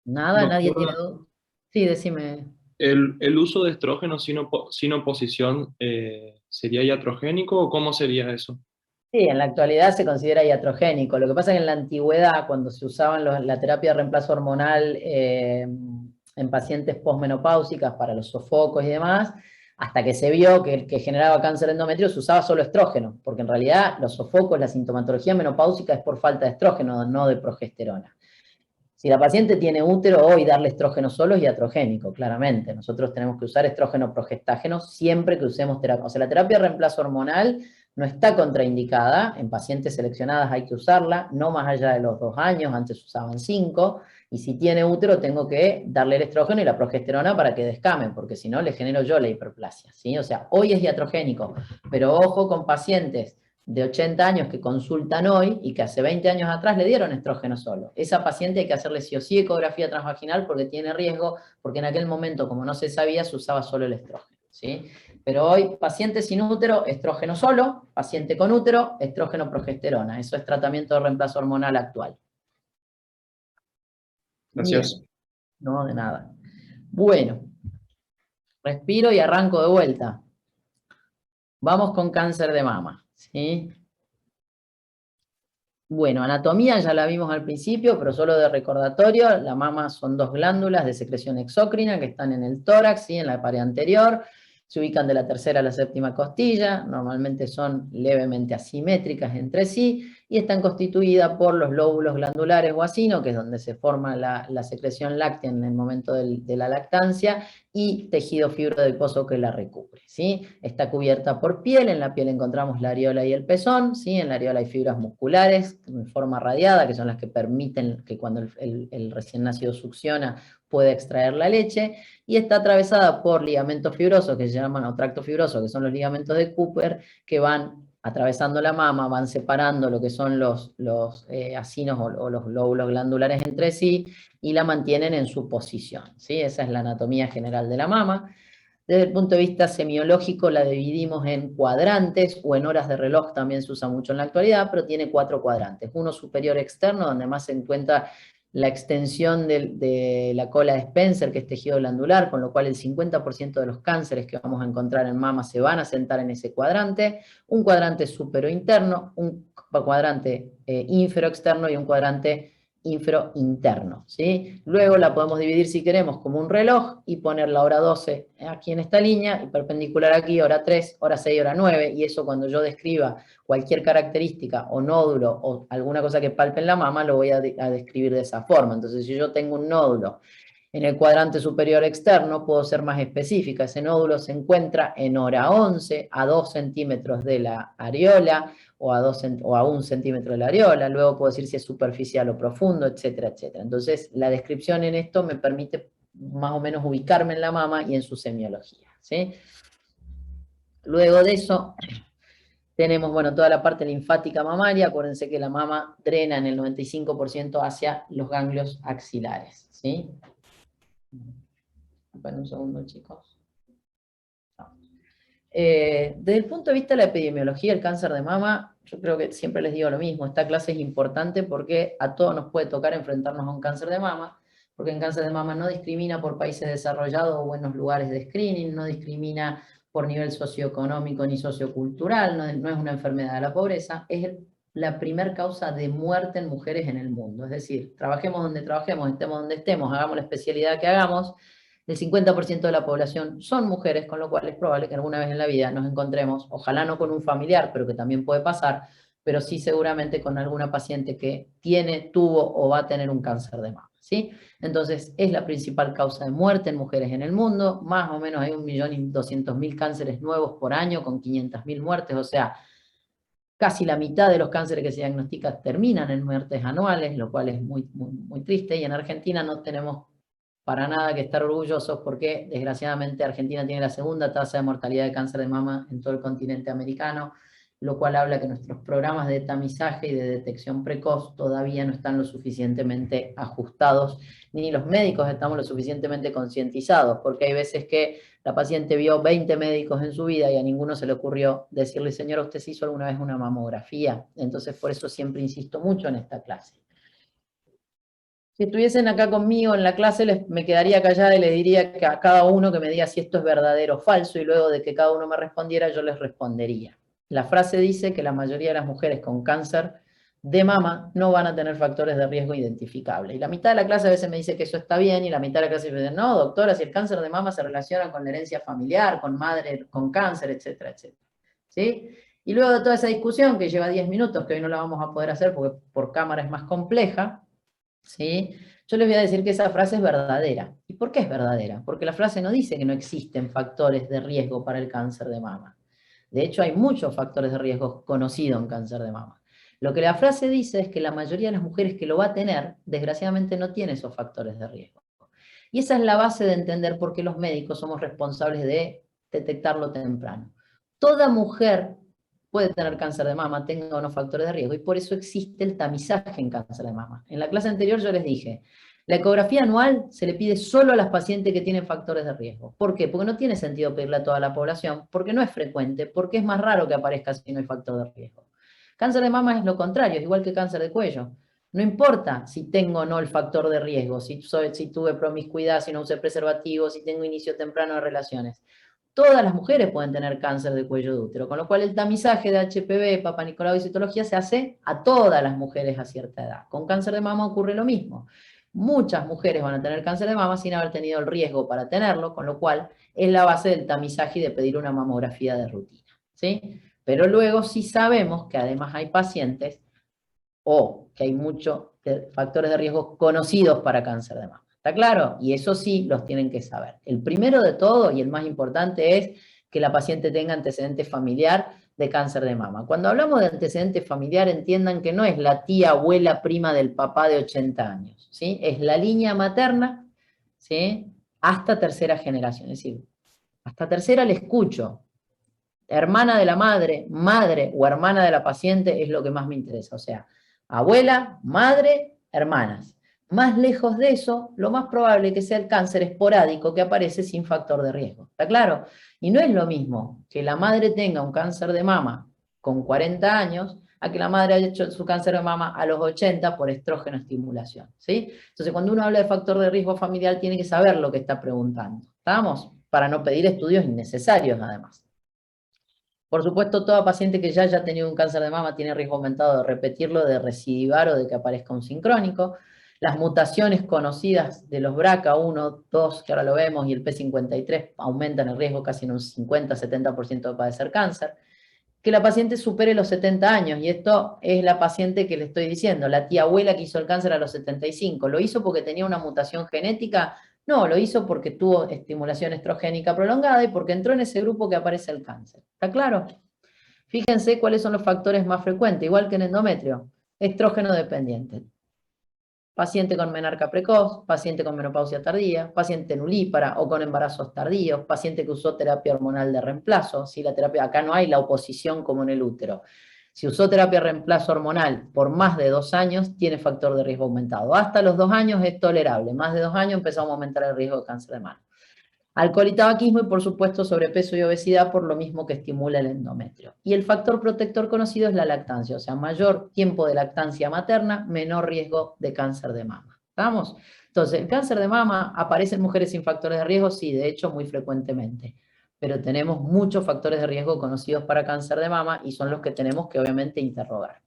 Nada, nadie tiene Doctora, duda. Sí, decime. ¿el uso de estrógeno sin oposición sería iatrogénico o cómo sería eso? Sí, en la actualidad se considera iatrogénico. Lo que pasa es que en la antigüedad, cuando se usaban la terapia de reemplazo hormonal en pacientes posmenopáusicas para los sofocos y demás, hasta que se vio que el que generaba cáncer endometrio se usaba solo estrógeno, porque en realidad los sofocos, la sintomatología menopáusica es por falta de estrógeno, no de progesterona. Si la paciente tiene útero, hoy darle estrógeno solo es iatrogénico, claramente. Nosotros tenemos que usar estrógeno progestágeno siempre que usemos terapia. O sea, la terapia de reemplazo hormonal no está contraindicada, en pacientes seleccionadas hay que usarla, no más allá de los 2 años, antes usaban 5, y si tiene útero tengo que darle el estrógeno y la progesterona para que descamen, porque si no le genero yo la hiperplasia, ¿sí? O sea, hoy es iatrogénico, pero ojo con pacientes de 80 años que consultan hoy y que hace 20 años atrás le dieron estrógeno solo. Esa paciente hay que hacerle sí o sí ecografía transvaginal porque tiene riesgo, porque en aquel momento, como no se sabía, se usaba solo el estrógeno, ¿sí? Pero hoy, paciente sin útero, estrógeno solo, paciente con útero, estrógeno progesterona. Eso es tratamiento de reemplazo hormonal actual. Gracias. Bien, no, de nada. Bueno, respiro y arranco de vuelta. Vamos con cáncer de mama, ¿sí? Bueno, anatomía ya la vimos al principio, pero solo de recordatorio, la mama son 2 glándulas de secreción exócrina que están en el tórax, ¿sí? En la pared anterior, se ubican de la tercera a la séptima costilla, normalmente son levemente asimétricas entre sí, y están constituidas por los lóbulos glandulares o acino, que es donde se forma la secreción láctea en el momento de la lactancia, y tejido fibroadiposo que la recubre, ¿sí? Está cubierta por piel, en la piel encontramos la areola y el pezón, ¿sí? En la areola hay fibras musculares en forma radiada, que son las que permiten que cuando el recién nacido succiona pueda extraer la leche, y está atravesada por ligamentos fibrosos que se llaman, o tracto fibroso, que son los ligamentos de Cooper, que van atravesando la mama, van separando lo que son los acinos o los lóbulos glandulares entre sí y la mantienen en su posición, ¿sí? Esa es la anatomía general de la mama. Desde el punto de vista semiológico la dividimos en cuadrantes o en horas de reloj, también se usa mucho en la actualidad, pero tiene 4 cuadrantes. Uno superior externo, donde más se encuentra la extensión de la cola de Spencer, que es tejido glandular, con lo cual el 50% de los cánceres que vamos a encontrar en mama se van a sentar en ese cuadrante. Un cuadrante supero-interno, un cuadrante ínfero-externo y un cuadrante ínfero-interno, ¿sí? Luego la podemos dividir, si queremos, como un reloj y poner la hora 12 aquí en esta línea, y perpendicular aquí, hora 3, hora 6, hora 9, y eso cuando yo describa cualquier característica o nódulo o alguna cosa que palpe en la mama, lo voy a describir de esa forma. Entonces, si yo tengo un nódulo en el cuadrante superior externo, puedo ser más específica. Ese nódulo se encuentra en hora 11, a 2 centímetros de la areola, o a 1 centímetro de la areola. Luego puedo decir si es superficial o profundo, etcétera, etcétera. Entonces, la descripción en esto me permite más o menos ubicarme en la mama y en su semiología, ¿sí? Luego de eso, tenemos, bueno, toda la parte linfática mamaria. Acuérdense que la mama drena en el 95% hacia los ganglios axilares, ¿sí? Esperen un segundo, chicos. Desde el punto de vista de la epidemiología del cáncer de mama, yo creo que siempre les digo lo mismo, esta clase es importante porque a todos nos puede tocar enfrentarnos a un cáncer de mama, porque en cáncer de mama no discrimina por países desarrollados o buenos lugares de screening, no discrimina por nivel socioeconómico ni sociocultural, no es una enfermedad de la pobreza, es la primer causa de muerte en mujeres en el mundo. Es decir, trabajemos donde trabajemos, estemos donde estemos, hagamos la especialidad que hagamos, el 50% de la población son mujeres, con lo cual es probable que alguna vez en la vida nos encontremos, ojalá no con un familiar, pero que también puede pasar, pero sí seguramente con alguna paciente que tiene, tuvo o va a tener un cáncer de mama, ¿sí? Entonces, es la principal causa de muerte en mujeres en el mundo, más o menos hay 1.200.000 cánceres nuevos por año, con 500.000 muertes, o sea, casi la mitad de los cánceres que se diagnostican terminan en muertes anuales, lo cual es muy, muy, muy triste, y en Argentina no tenemos para nada que estar orgullosos porque desgraciadamente Argentina tiene la segunda tasa de mortalidad de cáncer de mama en todo el continente americano, lo cual habla que nuestros programas de tamizaje y de detección precoz todavía no están lo suficientemente ajustados, ni los médicos estamos lo suficientemente concientizados, porque hay veces que la paciente vio 20 médicos en su vida y a ninguno se le ocurrió decirle, señora, ¿usted se hizo alguna vez una mamografía? Entonces, por eso siempre insisto mucho en esta clase. Si estuviesen acá conmigo en la clase, me quedaría callada y les diría que a cada uno que me diga si esto es verdadero o falso, y luego de que cada uno me respondiera, yo les respondería. La frase dice que la mayoría de las mujeres con cáncer de mama no van a tener factores de riesgo identificables. Y la mitad de la clase a veces me dice que eso está bien, y la mitad de la clase me dice, no, doctora, si el cáncer de mama se relaciona con la herencia familiar, con madre con cáncer, etcétera, etcétera. ¿Sí? Y luego de toda esa discusión, que lleva 10 minutos, que hoy no la vamos a poder hacer porque por cámara es más compleja, ¿sí? Yo les voy a decir que esa frase es verdadera. ¿Y por qué es verdadera? Porque la frase no dice que no existen factores de riesgo para el cáncer de mama. De hecho, hay muchos factores de riesgo conocidos en cáncer de mama. Lo que la frase dice es que la mayoría de las mujeres que lo va a tener, desgraciadamente no tiene esos factores de riesgo. Y esa es la base de entender por qué los médicos somos responsables de detectarlo temprano. Toda mujer puede tener cáncer de mama, tenga unos factores de riesgo, y por eso existe el tamizaje en cáncer de mama. En la clase anterior yo les dije, la ecografía anual se le pide solo a las pacientes que tienen factores de riesgo. ¿Por qué? Porque no tiene sentido pedirle a toda la población, porque no es frecuente, porque es más raro que aparezca si no hay factor de riesgo. Cáncer de mama es lo contrario, es igual que cáncer de cuello. No importa si tengo o no el factor de riesgo, si tuve promiscuidad, si no usé preservativo, si tengo inicio temprano de relaciones. Todas las mujeres pueden tener cáncer de cuello de útero, con lo cual el tamizaje de HPV, Papa Nicolau y citología se hace a todas las mujeres a cierta edad. Con cáncer de mama ocurre lo mismo. Muchas mujeres van a tener cáncer de mama sin haber tenido el riesgo para tenerlo, con lo cual es la base del tamizaje y de pedir una mamografía de rutina, ¿sí? Pero luego sí sabemos que además hay pacientes o que hay muchos factores de riesgo conocidos para cáncer de mama. ¿Está claro? Y eso sí los tienen que saber. El primero de todo y el más importante es que la paciente tenga antecedente familiar de cáncer de mama. Cuando hablamos de antecedente familiar, entiendan que no es la tía, abuela, prima del papá de 80 años, ¿sí? Es la línea materna, ¿sí? Hasta tercera generación. Es decir, hasta tercera le escucho. hermana de la madre, madre o hermana de la paciente es lo que más me interesa. O sea, abuela, madre, hermanas. Más lejos de eso, lo más probable es que sea el cáncer esporádico que aparece sin factor de riesgo. ¿Está claro? Y no es lo mismo que la madre tenga un cáncer de mama con 40 años a que la madre haya hecho su cáncer de mama a los 80 por estrógeno estimulación. ¿Sí? Entonces, cuando uno habla de factor de riesgo familiar, tiene que saber lo que está preguntando. ¿Estamos? Para no pedir estudios innecesarios, además. Por supuesto, toda paciente que ya haya tenido un cáncer de mama tiene riesgo aumentado de repetirlo, de recidivar o de que aparezca un sincrónico. Las mutaciones conocidas de los BRCA1, 2, que ahora lo vemos, y el P53 aumentan el riesgo casi en un 50-70% de padecer cáncer. Que la paciente supere los 70 años, y esto es la paciente que le estoy diciendo, la tía abuela que hizo el cáncer a los 75, ¿lo hizo porque tenía una mutación genética? No, lo hizo porque tuvo estimulación estrogénica prolongada y porque entró en ese grupo que aparece el cáncer. ¿Está claro? Fíjense cuáles son los factores más frecuentes, igual que en endometrio. Estrógeno dependiente. Paciente con menarca precoz, paciente con menopausia tardía, paciente nulípara o con embarazos tardíos, paciente que usó terapia hormonal de reemplazo. Si la terapia, acá no hay la oposición como en el útero. Si usó terapia de reemplazo hormonal por más de 2 años, tiene factor de riesgo aumentado. Hasta los 2 años es tolerable. Más de 2 años empezamos a aumentar el riesgo de cáncer de mama. Alcohol y tabaquismo y, por supuesto, sobrepeso y obesidad por lo mismo que estimula el endometrio. Y el factor protector conocido es la lactancia, o sea, mayor tiempo de lactancia materna, menor riesgo de cáncer de mama. ¿Estamos? Entonces, ¿el cáncer de mama aparece en mujeres sin factores de riesgo? Sí, de hecho, muy frecuentemente. Pero tenemos muchos factores de riesgo conocidos para cáncer de mama y son los que tenemos que, obviamente, interrogar.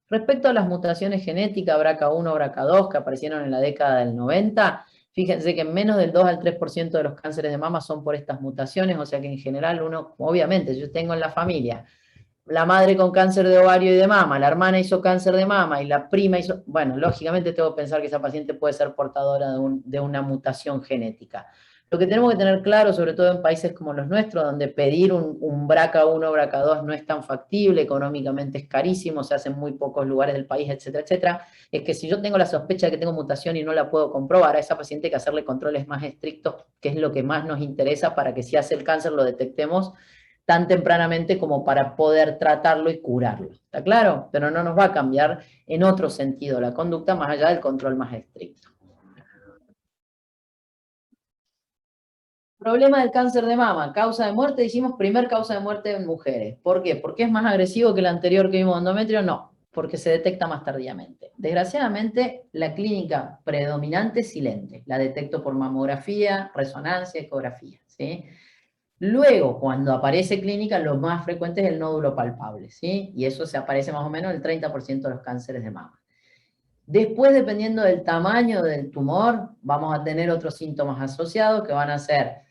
Respecto a las mutaciones genéticas, BRCA1, BRCA2, que aparecieron en la década del 90, fíjense que menos del 2 al 3% de los cánceres de mama son por estas mutaciones, o sea que en general uno, obviamente, yo tengo en la familia la madre con cáncer de ovario y de mama, la hermana hizo cáncer de mama y la prima hizo, bueno, lógicamente tengo que pensar que esa paciente puede ser portadora de una mutación genética. Lo que tenemos que tener claro, sobre todo en países como los nuestros, donde pedir un BRCA1, BRCA2 no es tan factible, económicamente es carísimo, se hace en muy pocos lugares del país, etcétera, etcétera, es que si yo tengo la sospecha de que tengo mutación y no la puedo comprobar, a esa paciente hay que hacerle controles más estrictos, que es lo que más nos interesa para que si hace el cáncer lo detectemos tan tempranamente como para poder tratarlo y curarlo. ¿Está claro? Pero no nos va a cambiar en otro sentido la conducta más allá del control más estricto. Problema del cáncer de mama, causa de muerte, dijimos primer causa de muerte en mujeres. ¿Por qué? ¿Porque es más agresivo que el anterior que vimos endometrio? No, porque se detecta más tardíamente. Desgraciadamente, la clínica predominante es silente. La detecto por mamografía, resonancia, ecografía, ¿sí? Luego, cuando aparece clínica, lo más frecuente es el nódulo palpable, ¿sí? Y eso se aparece más o menos en el 30% de los cánceres de mama. Después, dependiendo del tamaño del tumor, vamos a tener otros síntomas asociados que van a ser,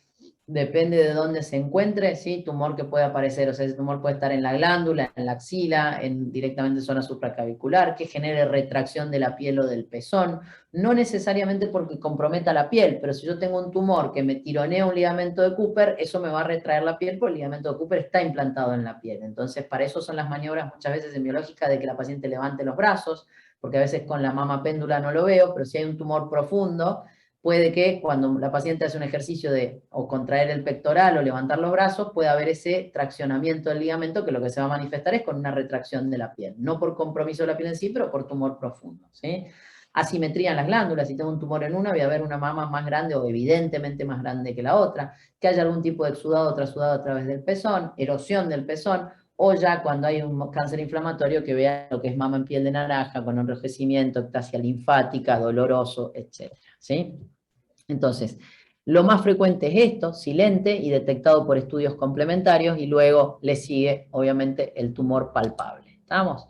depende de dónde se encuentre, ¿sí? Tumor que puede aparecer, o sea, ese tumor puede estar en la glándula, en la axila, directamente en zona supraclavicular, que genere retracción de la piel o del pezón, no necesariamente porque comprometa la piel, pero si yo tengo un tumor que me tironea un ligamento de Cooper, eso me va a retraer la piel porque el ligamento de Cooper está implantado en la piel. Entonces, para eso son las maniobras muchas veces en biológica de que la paciente levante los brazos, porque a veces con la mama péndula no lo veo, pero si hay un tumor profundo, puede que cuando la paciente hace un ejercicio de o contraer el pectoral o levantar los brazos, pueda haber ese traccionamiento del ligamento que lo que se va a manifestar es con una retracción de la piel. No por compromiso de la piel en sí, pero por tumor profundo, ¿sí? Asimetría en las glándulas, si tengo un tumor en una, voy a ver una mama más grande o evidentemente más grande que la otra, que haya algún tipo de exudado o trasudado a través del pezón, erosión del pezón, o ya cuando hay un cáncer inflamatorio que vea lo que es mama en piel de naranja, con enrojecimiento, ectasia linfática, doloroso, etc. ¿Sí? Entonces, lo más frecuente es esto, silente y detectado por estudios complementarios, y luego le sigue, obviamente, el tumor palpable. ¿Estamos?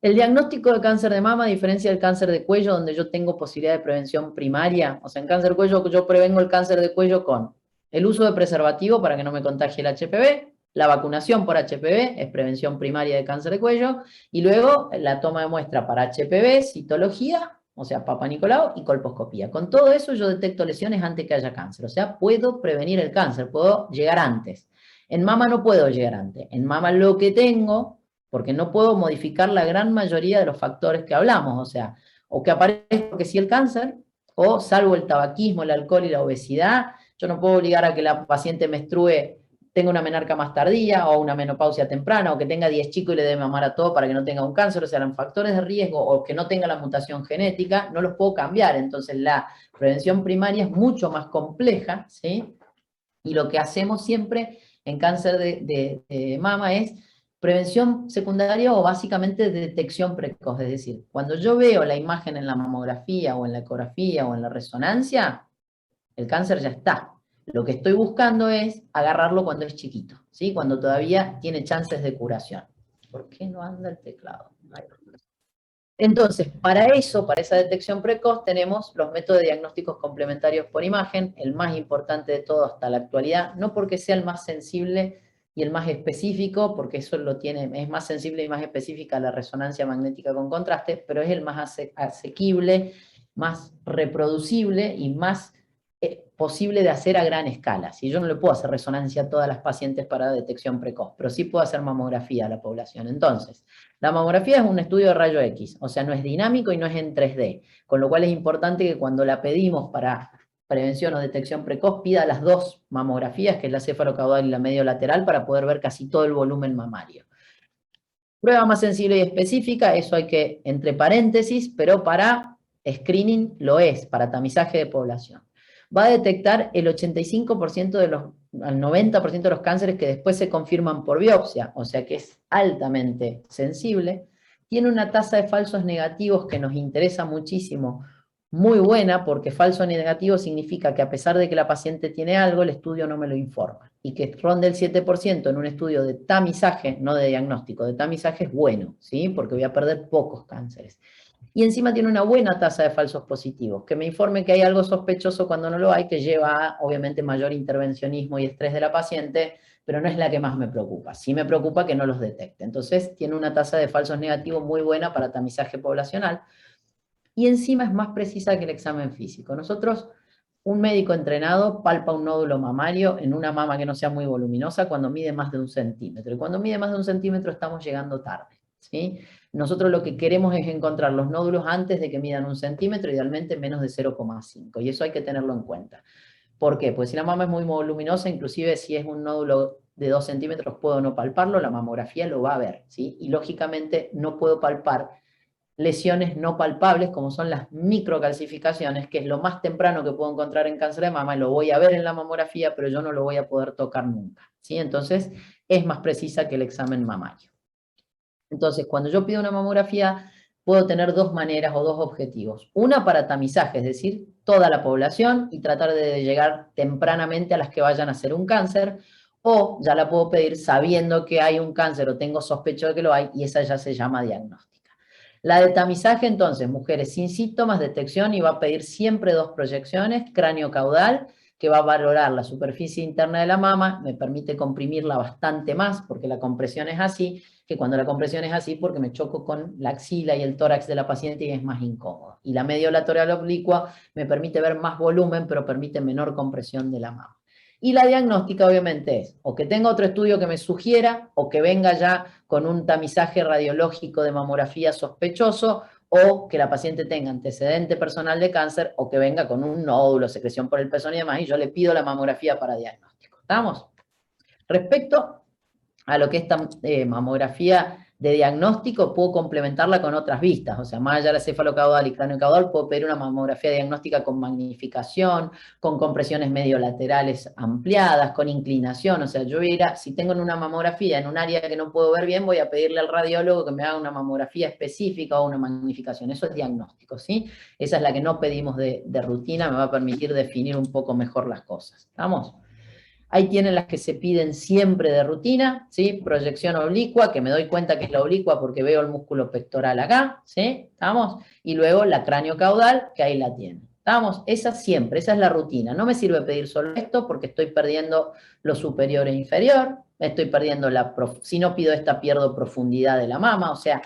El diagnóstico de cáncer de mama, a diferencia del cáncer de cuello, donde yo tengo posibilidad de prevención primaria, o sea, en cáncer de cuello yo prevengo el cáncer de cuello con el uso de preservativo para que no me contagie el HPV, la vacunación por HPV, es prevención primaria de cáncer de cuello, y luego la toma de muestra para HPV, citología, o sea, Papa Nicolau, y colposcopía. Con todo eso yo detecto lesiones antes que haya cáncer, o sea, puedo prevenir el cáncer, puedo llegar antes. En mama no puedo llegar antes, en mama lo que tengo, porque no puedo modificar la gran mayoría de los factores que hablamos, o sea, o que aparece porque sí el cáncer, o salvo el tabaquismo, el alcohol y la obesidad, yo no puedo obligar a que la paciente menstrue tenga una menarca más tardía, o una menopausia temprana, o que tenga 10 chicos y le dé mamar a todo para que no tenga un cáncer, o sea, los factores de riesgo, o que no tenga la mutación genética, no los puedo cambiar. Entonces la prevención primaria es mucho más compleja, ¿sí? Y lo que hacemos siempre en cáncer de mama es prevención secundaria o básicamente detección precoz. Es decir, cuando yo veo la imagen en la mamografía o en la ecografía o en la resonancia, el cáncer ya está. Lo que estoy buscando es agarrarlo cuando es chiquito, ¿sí? Cuando todavía tiene chances de curación. ¿Por qué no anda el teclado? Entonces, para eso, para esa detección precoz, tenemos los métodos de diagnósticos complementarios por imagen, el más importante de todo hasta la actualidad, no porque sea el más sensible y el más específico, porque eso lo tiene, es más sensible y más específica la resonancia magnética con contraste, pero es el más asequible, más reproducible y más posible de hacer a gran escala. Si yo no le puedo hacer resonancia a todas las pacientes para detección precoz, pero sí puedo hacer mamografía a la población. Entonces, la mamografía es un estudio de rayo X, o sea, no es dinámico y no es en 3D, con lo cual es importante que cuando la pedimos para prevención o detección precoz, pida las dos mamografías, que es la cefalocaudal y la medio-lateral, para poder ver casi todo el volumen mamario. Prueba más sensible y específica, eso hay que, entre paréntesis, pero para screening lo es, para tamizaje de población. Va a detectar el 85% al 90% de los cánceres que después se confirman por biopsia, o sea que es altamente sensible. Tiene una tasa de falsos negativos que nos interesa muchísimo, muy buena, porque falso negativo significa que a pesar de que la paciente tiene algo, el estudio no me lo informa. Y que ronde el 7% en un estudio de tamizaje, no de diagnóstico, de tamizaje es bueno, ¿sí? Porque voy a perder pocos cánceres. Y encima tiene una buena tasa de falsos positivos, que me informe que hay algo sospechoso cuando no lo hay, que lleva a, obviamente, mayor intervencionismo y estrés de la paciente, pero no es la que más me preocupa. Sí me preocupa que no los detecte. Entonces, tiene una tasa de falsos negativos muy buena para tamizaje poblacional, y encima es más precisa que el examen físico. Nosotros, un médico entrenado palpa un nódulo mamario en una mama que no sea muy voluminosa cuando mide más de 1 centímetro. Y cuando mide más de 1 centímetro estamos llegando tarde, ¿sí? Nosotros lo que queremos es encontrar los nódulos antes de que midan 1 centímetro, idealmente menos de 0,5. Y eso hay que tenerlo en cuenta. ¿Por qué? Pues si la mama es muy voluminosa, inclusive si es un nódulo de 2 centímetros puedo no palparlo, la mamografía lo va a ver, ¿sí? Y lógicamente no puedo palpar lesiones no palpables, como son las microcalcificaciones, que es lo más temprano que puedo encontrar en cáncer de mama, y lo voy a ver en la mamografía, pero yo no lo voy a poder tocar nunca, ¿sí? Entonces, es más precisa que el examen mamario. Entonces, cuando yo pido una mamografía, puedo tener dos maneras o dos objetivos. Una para tamizaje, es decir, toda la población, y tratar de llegar tempranamente a las que vayan a hacer un cáncer, o ya la puedo pedir sabiendo que hay un cáncer o tengo sospecho de que lo hay, y esa ya se llama diagnóstica. La de tamizaje, entonces, mujeres sin síntomas, detección, y va a pedir siempre dos proyecciones, cráneo-caudal, que va a valorar la superficie interna de la mama, me permite comprimirla bastante más, porque la compresión es así, que cuando la compresión es así, porque me choco con la axila y el tórax de la paciente y es más incómodo. Y la medio-lateral oblicua me permite ver más volumen, pero permite menor compresión de la mama. Y la diagnóstica obviamente es, o que tenga otro estudio que me sugiera, o que venga ya con un tamizaje radiológico de mamografía sospechoso, o que la paciente tenga antecedente personal de cáncer, o que venga con un nódulo, secreción por el pezón y demás, y yo le pido la mamografía para diagnóstico. ¿Estamos? Respecto a lo que es mamografía de diagnóstico, puedo complementarla con otras vistas, o sea, más allá de la cefalocaudal y craneocaudal, puedo pedir una mamografía diagnóstica con magnificación, con compresiones mediolaterales ampliadas, con inclinación, o sea, yo voy a ir si tengo una mamografía en un área que no puedo ver bien, voy a pedirle al radiólogo que me haga una mamografía específica o una magnificación, eso es diagnóstico, ¿sí? Esa es la que no pedimos de rutina, me va a permitir definir un poco mejor las cosas, ¿estamos? Ahí tienen las que se piden siempre de rutina, ¿sí? Proyección oblicua, que me doy cuenta que es la oblicua porque veo el músculo pectoral acá, ¿sí? ¿Estamos? Y luego la cráneo-caudal, que ahí la tienen. ¿Estamos? Esa siempre, esa es la rutina. No me sirve pedir solo esto porque estoy perdiendo lo superior e inferior, estoy perdiendo si no pido esta, pierdo profundidad de la mama, o sea,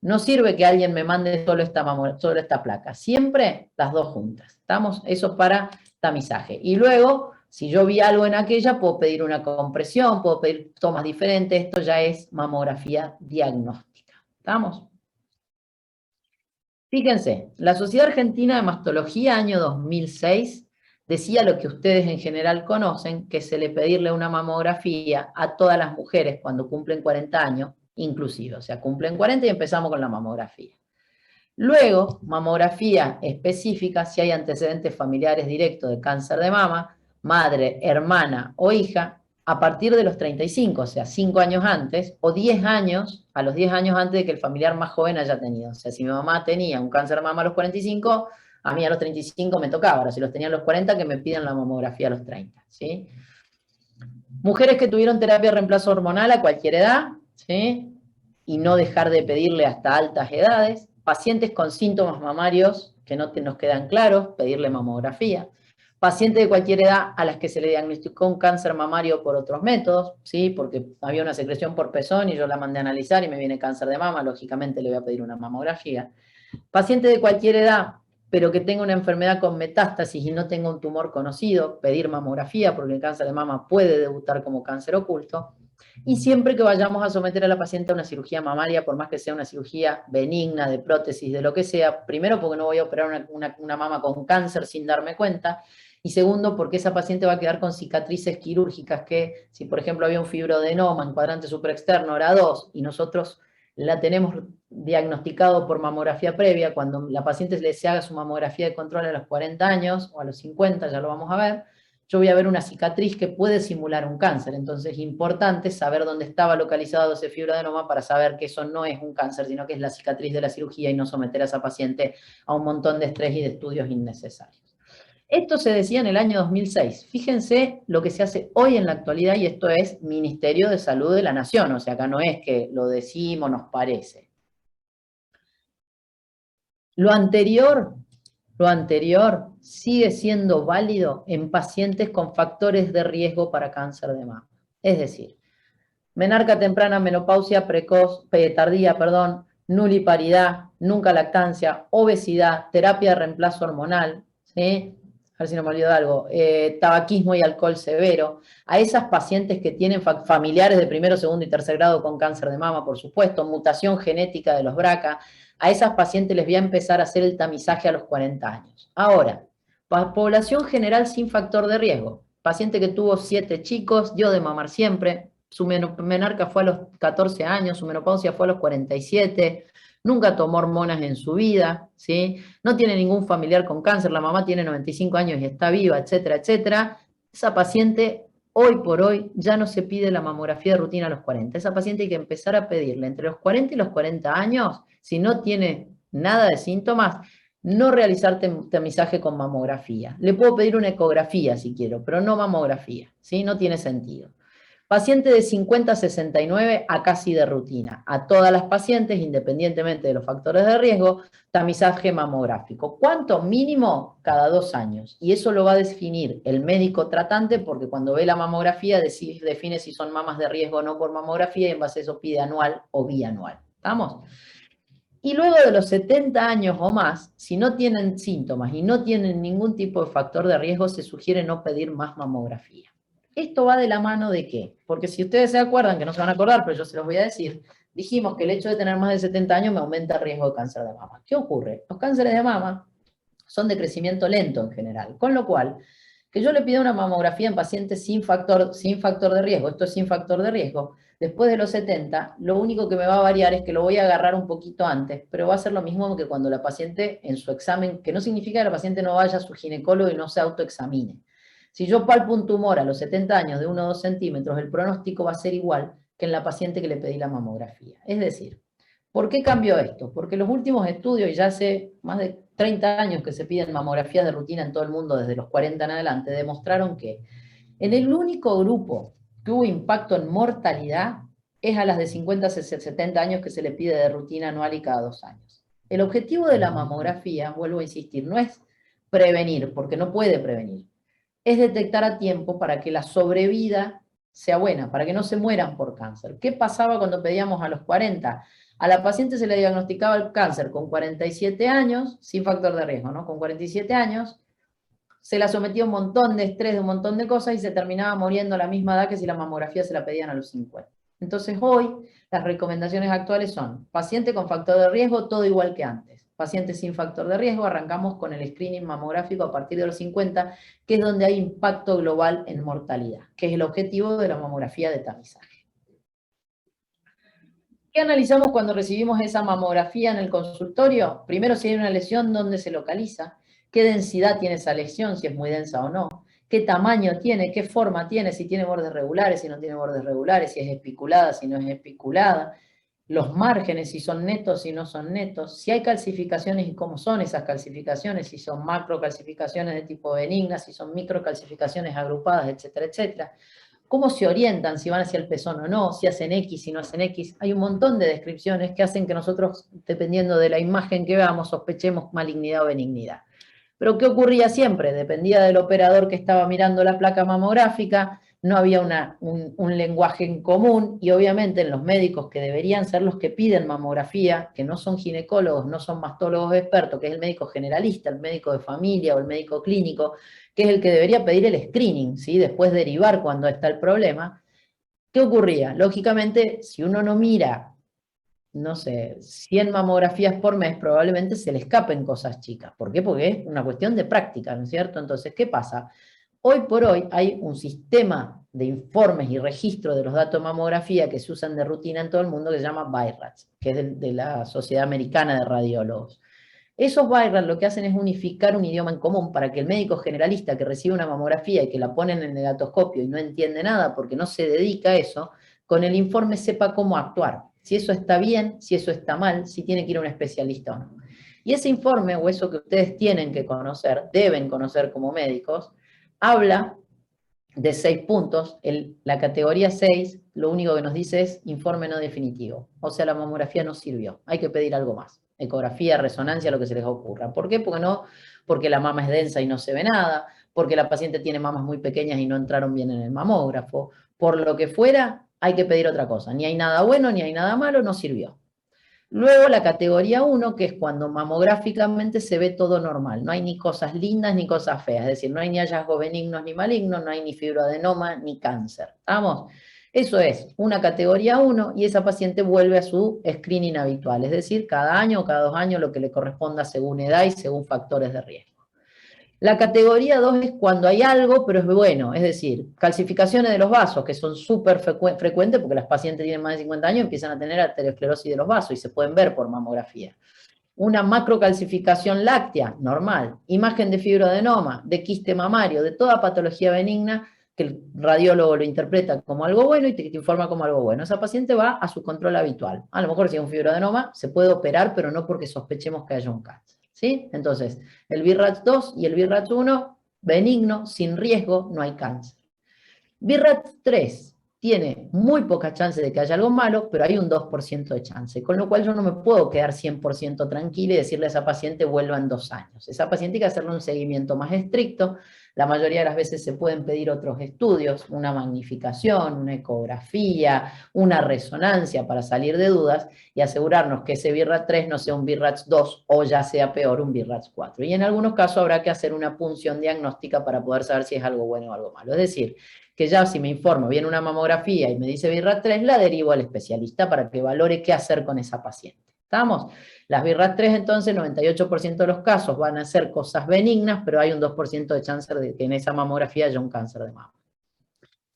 no sirve que alguien me mande solo esta placa. Siempre las dos juntas. ¿Estamos? Eso para tamizaje. Y luego, si yo vi algo en aquella, puedo pedir una compresión, puedo pedir tomas diferentes, esto ya es mamografía diagnóstica. ¿Estamos? Fíjense, la Sociedad Argentina de Mastología, año 2006, decía lo que ustedes en general conocen, que se le pedirle una mamografía a todas las mujeres cuando cumplen 40 años, inclusive, o sea, cumplen 40 y empezamos con la mamografía. Luego, mamografía específica si hay antecedentes familiares directos de cáncer de mama, madre, hermana o hija, a partir de los 35, o sea, 5 años antes, o 10 años, a los 10 años antes de que el familiar más joven haya tenido. O sea, si mi mamá tenía un cáncer de mama a los 45, a mí a los 35 me tocaba. Ahora, si los tenía a los 40, que me pidan la mamografía a los 30, ¿sí? Mujeres que tuvieron terapia de reemplazo hormonal a cualquier edad, ¿sí? Y no dejar de pedirle hasta altas edades. Pacientes con síntomas mamarios que no nos quedan claros, pedirle mamografía. Pacientes de cualquier edad a las que se le diagnosticó un cáncer mamario por otros métodos, ¿sí? Porque había una secreción por pezón y yo la mandé a analizar y me viene cáncer de mama, lógicamente le voy a pedir una mamografía. Paciente de cualquier edad, pero que tenga una enfermedad con metástasis y no tenga un tumor conocido, pedir mamografía, porque el cáncer de mama puede debutar como cáncer oculto. Y siempre que vayamos a someter a la paciente a una cirugía mamaria, por más que sea una cirugía benigna, de prótesis, de lo que sea, primero porque no voy a operar una mama con cáncer sin darme cuenta, y segundo porque esa paciente va a quedar con cicatrices quirúrgicas que, si por ejemplo había un fibroadenoma en cuadrante superexterno, era 2, y nosotros la tenemos diagnosticado por mamografía previa, cuando la paciente se haga su mamografía de control a los 40 años o a los 50, ya lo vamos a ver, yo voy a ver una cicatriz que puede simular un cáncer. Entonces es importante saber dónde estaba localizado ese fibroadenoma para saber que eso no es un cáncer, sino que es la cicatriz de la cirugía y no someter a esa paciente a un montón de estrés y de estudios innecesarios. Esto se decía en el año 2006. Fíjense lo que se hace hoy en la actualidad, y esto es Ministerio de Salud de la Nación, o sea, acá no es que lo decimos, nos parece. Lo anterior sigue siendo válido en pacientes con factores de riesgo para cáncer de mama. Es decir, menarca temprana, menopausia precoz, tardía, nuliparidad, nunca lactancia, obesidad, terapia de reemplazo hormonal, ¿sí? A ver si no me olvido de algo, tabaquismo y alcohol severo, a esas pacientes que tienen familiares de primero, segundo y tercer grado con cáncer de mama, por supuesto, mutación genética de los BRCA, a esas pacientes les voy a empezar a hacer el tamizaje a los 40 años. Ahora, población general sin factor de riesgo, paciente que tuvo 7 chicos, dio de mamar siempre, su menarca fue a los 14 años, su menopausia fue a los 47, nunca tomó hormonas en su vida, ¿sí? No tiene ningún familiar con cáncer, la mamá tiene 95 años y está viva, etcétera, etcétera. Esa paciente, hoy por hoy, ya no se pide la mamografía de rutina a los 40. Esa paciente hay que empezar a pedirle entre los 40 y los 40 años, si no tiene nada de síntomas, no realizar tamizaje con mamografía. Le puedo pedir una ecografía si quiero, pero no mamografía, ¿sí? No tiene sentido. Paciente de 50 a 69 a casi de rutina. A todas las pacientes, independientemente de los factores de riesgo, tamizaje mamográfico. ¿Cuánto? Mínimo cada 2 años. Y eso lo va a definir el médico tratante, porque cuando ve la mamografía define si son mamas de riesgo o no por mamografía, y en base a eso pide anual o bianual. ¿Estamos? Y luego de los 70 años o más, si no tienen síntomas y no tienen ningún tipo de factor de riesgo, se sugiere no pedir más mamografía. Esto va de la mano de qué? Porque si ustedes se acuerdan, que no se van a acordar, pero yo se los voy a decir, dijimos que el hecho de tener más de 70 años me aumenta el riesgo de cáncer de mama. ¿Qué ocurre? Los cánceres de mama son de crecimiento lento en general, con lo cual, que yo le pida una mamografía en pacientes sin factor de riesgo, esto es sin factor de riesgo, después de los 70, lo único que me va a variar es que lo voy a agarrar un poquito antes, pero va a ser lo mismo que cuando la paciente en su examen, que no significa que la paciente no vaya a su ginecólogo y no se autoexamine. Si yo palpo un tumor a los 70 años de 1 o 2 centímetros, el pronóstico va a ser igual que en la paciente que le pedí la mamografía. Es decir, ¿por qué cambió esto? Porque los últimos estudios, y ya hace más de 30 años que se piden mamografías de rutina en todo el mundo, desde los 40 en adelante, demostraron que en el único grupo que hubo impacto en mortalidad es a las de 50 a 70 años que se le pide de rutina anual y cada 2 años. El objetivo de la mamografía, vuelvo a insistir, no es prevenir, porque no puede prevenir, es detectar a tiempo para que la sobrevida sea buena, para que no se mueran por cáncer. ¿Qué pasaba cuando pedíamos a los 40? A la paciente se le diagnosticaba el cáncer con 47 años, sin factor de riesgo, ¿no? Con 47 años, se la sometía a un montón de estrés, de un montón de cosas, y se terminaba muriendo a la misma edad que si la mamografía se la pedían a los 50. Entonces hoy, las recomendaciones actuales son, paciente con factor de riesgo, todo igual que antes. pacientes sin factor de riesgo, arrancamos con el screening mamográfico a partir de los 50, que es donde hay impacto global en mortalidad, que es el objetivo de la mamografía de tamizaje. ¿Qué analizamos cuando recibimos esa mamografía en el consultorio? Primero, si hay una lesión, dónde se localiza, qué densidad tiene esa lesión, si es muy densa o no, qué tamaño tiene, qué forma tiene, si tiene bordes regulares, si no tiene bordes regulares, si es espiculada, si no es espiculada, los márgenes, si son netos, si no son netos, si hay calcificaciones y cómo son esas calcificaciones, si son macrocalcificaciones de tipo benigna, si son microcalcificaciones agrupadas, etcétera, etcétera. ¿Cómo se orientan, si van hacia el pezón o no, si hacen X, si no hacen X? Hay un montón de descripciones que hacen que nosotros, dependiendo de la imagen que veamos, sospechemos malignidad o benignidad. Pero ¿qué ocurría siempre? Dependía del operador que estaba mirando la placa mamográfica, no había un lenguaje en común, y obviamente en los médicos que deberían ser los que piden mamografía, que no son ginecólogos, no son mastólogos expertos, que es el médico generalista, el médico de familia o el médico clínico, que es el que debería pedir el screening, ¿sí? Después derivar cuando está el problema. ¿Qué ocurría? Lógicamente, si uno no mira, no sé, 100 mamografías por mes, probablemente se le escapen cosas chicas. ¿Por qué? Porque es una cuestión de práctica, ¿no es cierto? Entonces, ¿qué pasa? Hoy por hoy hay un sistema de informes y registro de los datos de mamografía que se usan de rutina en todo el mundo que se llama BI-RADS, que es de la Sociedad Americana de Radiólogos. Esos BI-RADS lo que hacen es unificar un idioma en común para que el médico generalista que recibe una mamografía y que la ponen en el negatoscopio y no entiende nada porque no se dedica a eso, con el informe sepa cómo actuar, si eso está bien, si eso está mal, si tiene que ir a un especialista o no. Y ese informe, o eso que ustedes tienen que conocer, deben conocer como médicos, habla de 6 puntos. La categoría 6, lo único que nos dice es informe no definitivo. O sea, la mamografía no sirvió, hay que pedir algo más. Ecografía, resonancia, lo que se les ocurra. ¿Por qué? Porque la mama es densa y no se ve nada, porque la paciente tiene mamas muy pequeñas y no entraron bien en el mamógrafo. Por lo que fuera, hay que pedir otra cosa. Ni hay nada bueno, ni hay nada malo, no sirvió. Luego la categoría 1, que es cuando mamográficamente se ve todo normal. No hay ni cosas lindas ni cosas feas. Es decir, no hay ni hallazgos benignos ni malignos, no hay ni fibroadenoma ni cáncer. ¿Estamos? Eso es una categoría 1 y esa paciente vuelve a su screening habitual. Es decir, cada año o cada 2 años lo que le corresponda según edad y según factores de riesgo. La categoría 2 es cuando hay algo, pero es bueno, es decir, calcificaciones de los vasos, que son súper frecuentes porque las pacientes tienen más de 50 años y empiezan a tener arteriosclerosis de los vasos y se pueden ver por mamografía. Una macrocalcificación láctea, normal. Imagen de fibroadenoma, de quiste mamario, de toda patología benigna, que el radiólogo lo interpreta como algo bueno y te informa como algo bueno. Esa paciente va a su control habitual. A lo mejor si hay un fibroadenoma, se puede operar, pero no porque sospechemos que haya un cáncer. ¿Sí? Entonces, el BI-RADS 2 y el BI-RADS 1, benigno, sin riesgo, no hay cáncer. BI-RADS 3 tiene muy poca chance de que haya algo malo, pero hay un 2% de chance, con lo cual yo no me puedo quedar 100% tranquila y decirle a esa paciente vuelva en 2 años. Esa paciente hay que hacerle un seguimiento más estricto. La mayoría de las veces se pueden pedir otros estudios, una magnificación, una ecografía, una resonancia para salir de dudas y asegurarnos que ese BI-RADS 3 no sea un BI-RADS 2 o ya sea peor un BI-RADS 4. Y en algunos casos habrá que hacer una punción diagnóstica para poder saber si es algo bueno o algo malo. Es decir, que ya si me informo, viene una mamografía y me dice BI-RADS 3, la derivo al especialista para que valore qué hacer con esa paciente. ¿Estamos? Las BI-RADS 3, entonces, 98% de los casos van a ser cosas benignas, pero hay un 2% de chance de que en esa mamografía haya un cáncer de mama.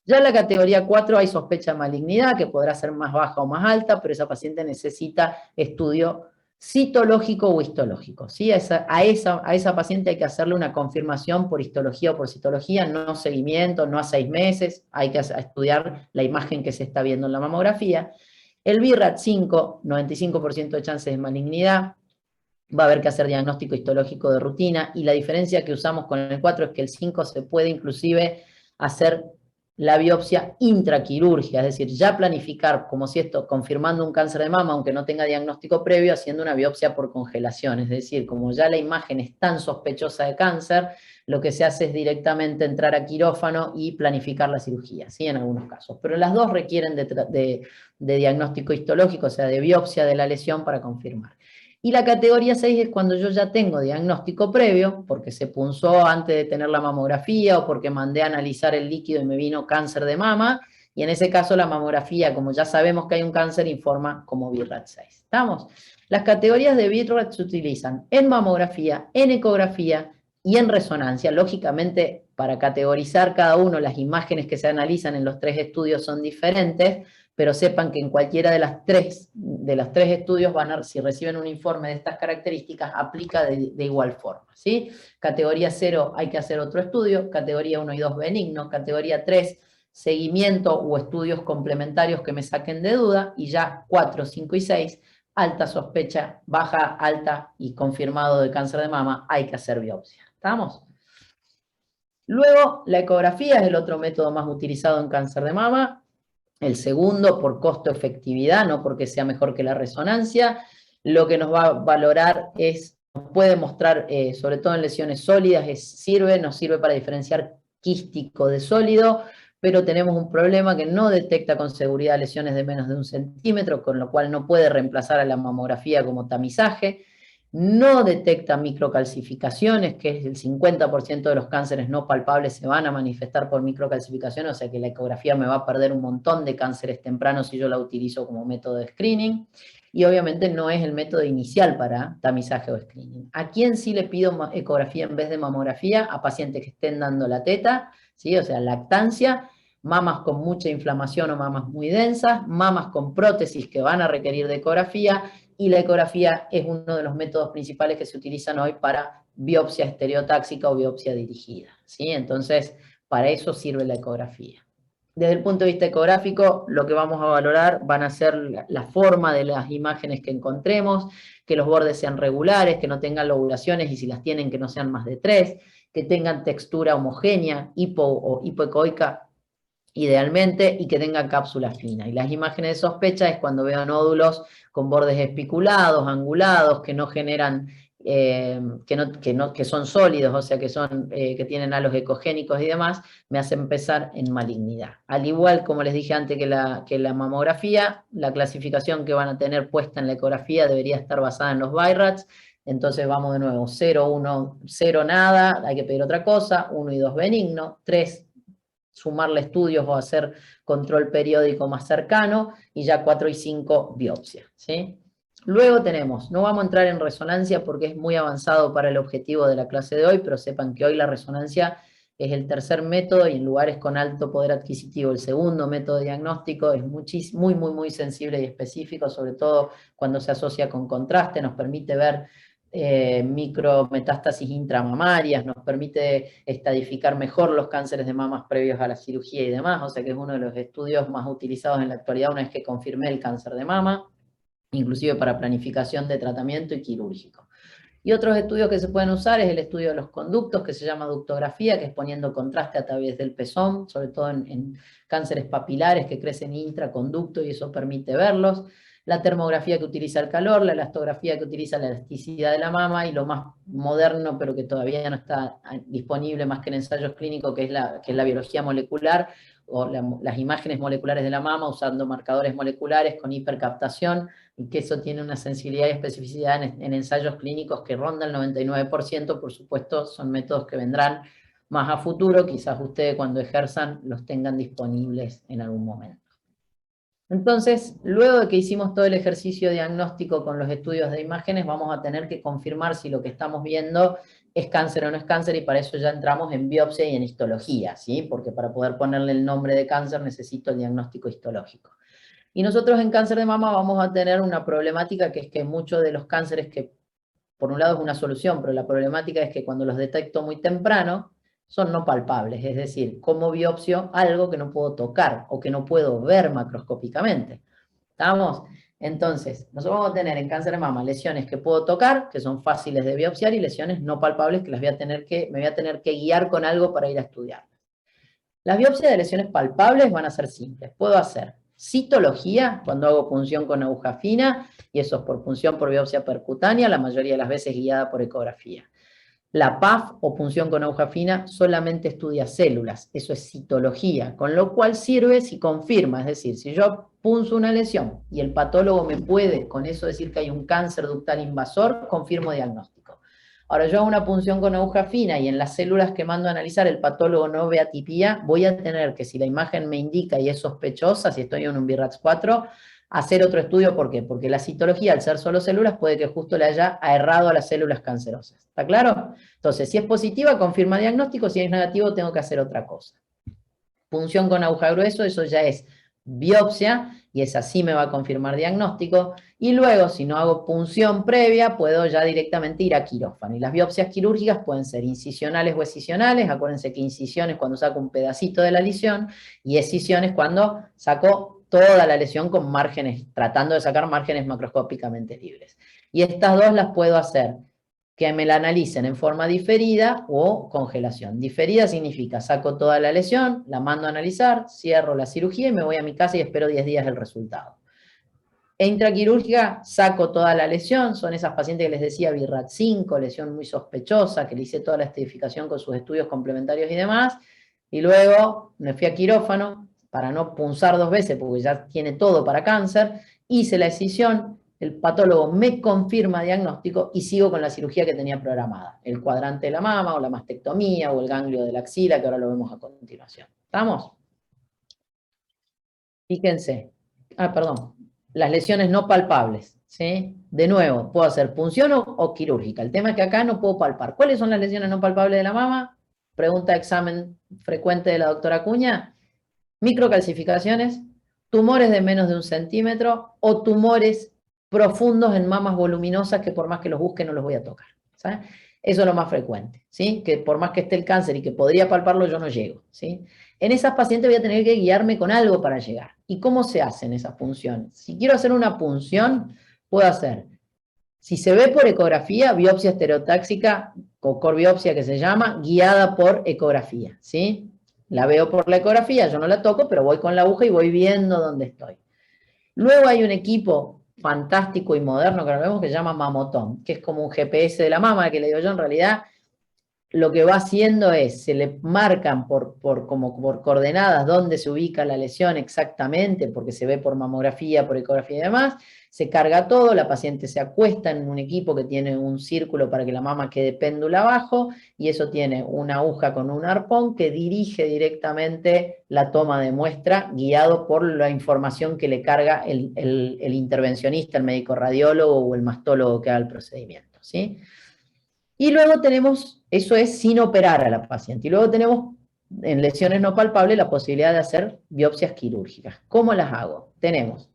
Ya en la categoría 4 hay sospecha de malignidad, que podrá ser más baja o más alta, pero esa paciente necesita estudio citológico o histológico. ¿Sí? A esa paciente hay que hacerle una confirmación por histología o por citología, no seguimiento, no a 6 meses, hay que estudiar la imagen que se está viendo en la mamografía. El BI-RADS 5, 95% de chances de malignidad, va a haber que hacer diagnóstico histológico de rutina, y la diferencia que usamos con el 4 es que el 5 se puede inclusive hacer la biopsia intraquirúrgica, es decir, ya planificar como si esto, confirmando un cáncer de mama, aunque no tenga diagnóstico previo, haciendo una biopsia por congelación, es decir, como ya la imagen es tan sospechosa de cáncer, lo que se hace es directamente entrar a quirófano y planificar la cirugía, ¿sí? En algunos casos. Pero las dos requieren de diagnóstico histológico, o sea, de biopsia de la lesión para confirmar. Y la categoría 6 es cuando yo ya tengo diagnóstico previo, porque se punzó antes de tener la mamografía o porque mandé a analizar el líquido y me vino cáncer de mama, Y en ese caso la mamografía, como ya sabemos que hay un cáncer, informa como BIRAT6. ¿Estamos? Las categorías de BIRAT se utilizan en mamografía, en ecografía y en resonancia. Lógicamente, para categorizar cada uno, las imágenes que se analizan en los 3 estudios son diferentes, pero sepan que en cualquiera de los tres estudios, si reciben un informe de estas características, aplica de igual forma, ¿sí? Categoría 0 hay que hacer otro estudio, categoría 1 y 2 benigno, categoría 3 seguimiento o estudios complementarios que me saquen de duda, y ya 4, 5 y 6, alta sospecha, baja, alta y confirmado de cáncer de mama, hay que hacer biopsia. ¿Estamos? Luego, la ecografía es el otro método más utilizado en cáncer de mama, el segundo por costo-efectividad, no porque sea mejor que la resonancia. Lo que nos va a valorar nos puede mostrar, sobre todo en lesiones sólidas, nos sirve para diferenciar quístico de sólido, pero tenemos un problema que no detecta con seguridad lesiones de menos de 1 centímetro, con lo cual no puede reemplazar a la mamografía como tamizaje. No detecta microcalcificaciones, que es el 50% de los cánceres no palpables se van a manifestar por microcalcificaciones, o sea que la ecografía me va a perder un montón de cánceres tempranos si yo la utilizo como método de screening. Y obviamente no es el método inicial para tamizaje o screening. ¿A quién sí le pido ecografía en vez de mamografía? A pacientes que estén dando la teta, ¿sí? O sea, lactancia, mamas con mucha inflamación o mamas muy densas, mamas con prótesis que van a requerir de ecografía, y la ecografía es uno de los métodos principales que se utilizan hoy para biopsia estereotáxica o biopsia dirigida, ¿sí? Entonces, para eso sirve la ecografía. Desde el punto de vista ecográfico, lo que vamos a valorar van a ser la forma de las imágenes que encontremos, que los bordes sean regulares, que no tengan lobulaciones, y si las tienen, que no sean más de 3, que tengan textura homogénea, hipo o hipoecoica idealmente, y que tengan cápsula fina. Y las imágenes de sospecha es cuando veo nódulos con bordes espiculados, angulados, que no generan, que son sólidos, o sea, que tienen halos ecogénicos y demás, me hace empezar en malignidad. Al igual, como les dije antes, que la mamografía, la clasificación que van a tener puesta en la ecografía debería estar basada en los BIRATs. Entonces vamos de nuevo, 0, 1, 0 nada, hay que pedir otra cosa, 1 y 2 benigno, 3 sumarle estudios o hacer control periódico más cercano, y ya 4 y 5 biopsia, ¿sí? Luego tenemos, no vamos a entrar en resonancia porque es muy avanzado para el objetivo de la clase de hoy, pero sepan que hoy la resonancia es el tercer método, y en lugares con alto poder adquisitivo el segundo método diagnóstico. Es muy sensible y específico, sobre todo cuando se asocia con contraste, nos permite ver micrometástasis intramamarias, nos permite estadificar mejor los cánceres de mamas previos a la cirugía y demás, o sea que es uno de los estudios más utilizados en la actualidad una vez que confirmé el cáncer de mama, inclusive para planificación de tratamiento y quirúrgico. Y otros estudios que se pueden usar es el estudio de los conductos, que se llama ductografía, que es poniendo contraste a través del pezón, sobre todo en cánceres papilares que crecen intraconducto, y eso permite verlos. La termografía, que utiliza el calor, la elastografía, que utiliza la elasticidad de la mama, y lo más moderno, pero que todavía no está disponible más que en ensayos clínicos, que es la biología molecular, o las imágenes moleculares de la mama usando marcadores moleculares con hipercaptación, y que eso tiene una sensibilidad y especificidad en ensayos clínicos que ronda el 99%, por supuesto son métodos que vendrán más a futuro, quizás ustedes cuando ejerzan los tengan disponibles en algún momento. Entonces, luego de que hicimos todo el ejercicio diagnóstico con los estudios de imágenes, vamos a tener que confirmar si lo que estamos viendo es cáncer o no es cáncer, y para eso ya entramos en biopsia y en histología, ¿sí? Porque para poder ponerle el nombre de cáncer necesito el diagnóstico histológico. Y nosotros en cáncer de mama vamos a tener una problemática, que es que muchos de los cánceres, que por un lado es una solución, pero la problemática es que cuando los detecto muy temprano, son no palpables, es decir, como biopsio algo que no puedo tocar o que no puedo ver macroscópicamente. ¿Estamos? Entonces, nosotros vamos a tener en cáncer de mama lesiones que puedo tocar, que son fáciles de biopsiar, y lesiones no palpables que me voy a tener que guiar con algo para ir a estudiarlas. Las biopsias de lesiones palpables van a ser simples. Puedo hacer citología cuando hago punción con aguja fina, y eso es por punción por biopsia percutánea, la mayoría de las veces guiada por ecografía. La PAF o punción con aguja fina solamente estudia células, eso es citología, con lo cual sirve si confirma, es decir, si yo punzo una lesión y el patólogo me puede con eso decir que hay un cáncer ductal invasor, confirmo diagnóstico. Ahora yo hago una punción con aguja fina y en las células que mando a analizar el patólogo no ve atipía, voy a tener que, si la imagen me indica y es sospechosa, si estoy en un BIRATS 4, hacer otro estudio. ¿Por qué? Porque la citología, al ser solo células, puede que justo le haya errado a las células cancerosas. ¿Está claro? Entonces, si es positiva, confirma diagnóstico; si es negativo, tengo que hacer otra cosa. Punción con aguja grueso, eso ya es biopsia, y esa sí me va a confirmar diagnóstico. Y luego, si no hago punción previa, puedo ya directamente ir a quirófano. Y las biopsias quirúrgicas pueden ser incisionales o excisionales. Acuérdense que incisión es cuando saco un pedacito de la lesión, y excisión es cuando saco toda la lesión con márgenes, tratando de sacar márgenes macroscópicamente libres. Y estas dos las puedo hacer que me la analicen en forma diferida o congelación. Diferida significa saco toda la lesión, la mando a analizar, cierro la cirugía y me voy a mi casa y espero 10 días el resultado. Intraquirúrgica, saco toda la lesión, son esas pacientes que les decía BIRAT 5, lesión muy sospechosa, que le hice toda la estratificación con sus estudios complementarios y demás, y luego me fui a quirófano para no punzar 2 veces, porque ya tiene todo para cáncer, hice la excisión, el patólogo me confirma diagnóstico y sigo con la cirugía que tenía programada, el cuadrante de la mama o la mastectomía o el ganglio de la axila, que ahora lo vemos a continuación. ¿Estamos? Fíjense. Perdón. Las lesiones no palpables, ¿sí? De nuevo, puedo hacer punción o quirúrgica. El tema es que acá no puedo palpar. ¿Cuáles son las lesiones no palpables de la mama? Pregunta de examen frecuente de la doctora Acuña. Microcalcificaciones, tumores de menos de 1 centímetro o tumores profundos en mamas voluminosas que por más que los busque no los voy a tocar. ¿Sabes? Eso es lo más frecuente, ¿sí? Que por más que esté el cáncer y que podría palparlo, yo no llego, ¿sí? En esas pacientes voy a tener que guiarme con algo para llegar. ¿Y cómo se hacen esas punciones? Si quiero hacer una punción, puedo hacer, si se ve por ecografía, biopsia estereotáxica, o corbiopsia que se llama, guiada por ecografía, ¿sí? La veo por la ecografía, yo no la toco, pero voy con la aguja y voy viendo dónde estoy. Luego hay un equipo fantástico y moderno que ahora vemos que se llama Mamotón, que es como un GPS de la mama, que le digo yo, en realidad lo que va haciendo es, se le marcan por coordenadas dónde se ubica la lesión exactamente, porque se ve por mamografía, por ecografía y demás, se carga todo, la paciente se acuesta en un equipo que tiene un círculo para que la mama quede péndula abajo, y eso tiene una aguja con un arpón que dirige directamente la toma de muestra, guiado por la información que le carga el intervencionista, el médico radiólogo o el mastólogo que haga el procedimiento, ¿sí? Y luego tenemos, eso es sin operar a la paciente, y luego tenemos en lesiones no palpables la posibilidad de hacer biopsias quirúrgicas. ¿Cómo las hago? Tenemos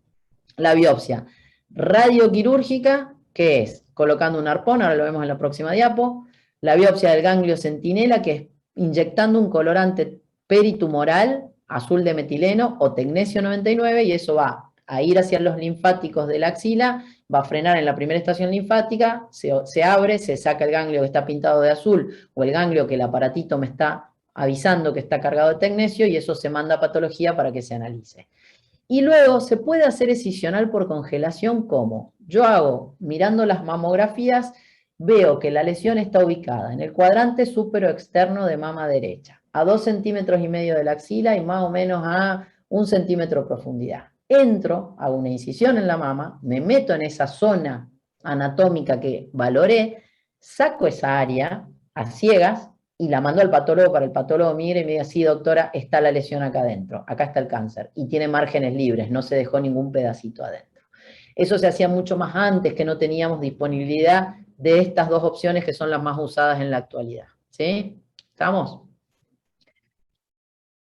la biopsia radioquirúrgica, que es colocando un arpón, ahora lo vemos en la próxima diapo, la biopsia del ganglio centinela, que es inyectando un colorante peritumoral, azul de metileno o tecnesio 99, y eso va a ir hacia los linfáticos de la axila, va a frenar en la primera estación linfática, se abre, se saca el ganglio que está pintado de azul, o el ganglio que el aparatito me está avisando que está cargado de tecnesio, y eso se manda a patología para que se analice. Y luego se puede hacer excisional por congelación, ¿cómo? Yo hago, mirando las mamografías, veo que la lesión está ubicada en el cuadrante súpero-externo de mama derecha, a 2,5 centímetros de la axila y más o menos a 1 centímetro de profundidad. Entro, hago una incisión en la mama, me meto en esa zona anatómica que valoré, saco esa área a ciegas y la mando al patólogo para el patólogo mire y me diga, sí, doctora, está la lesión acá adentro, acá está el cáncer, y tiene márgenes libres, no se dejó ningún pedacito adentro. Eso se hacía mucho más antes, que no teníamos disponibilidad de estas dos opciones que son las más usadas en la actualidad. ¿Sí? ¿Estamos?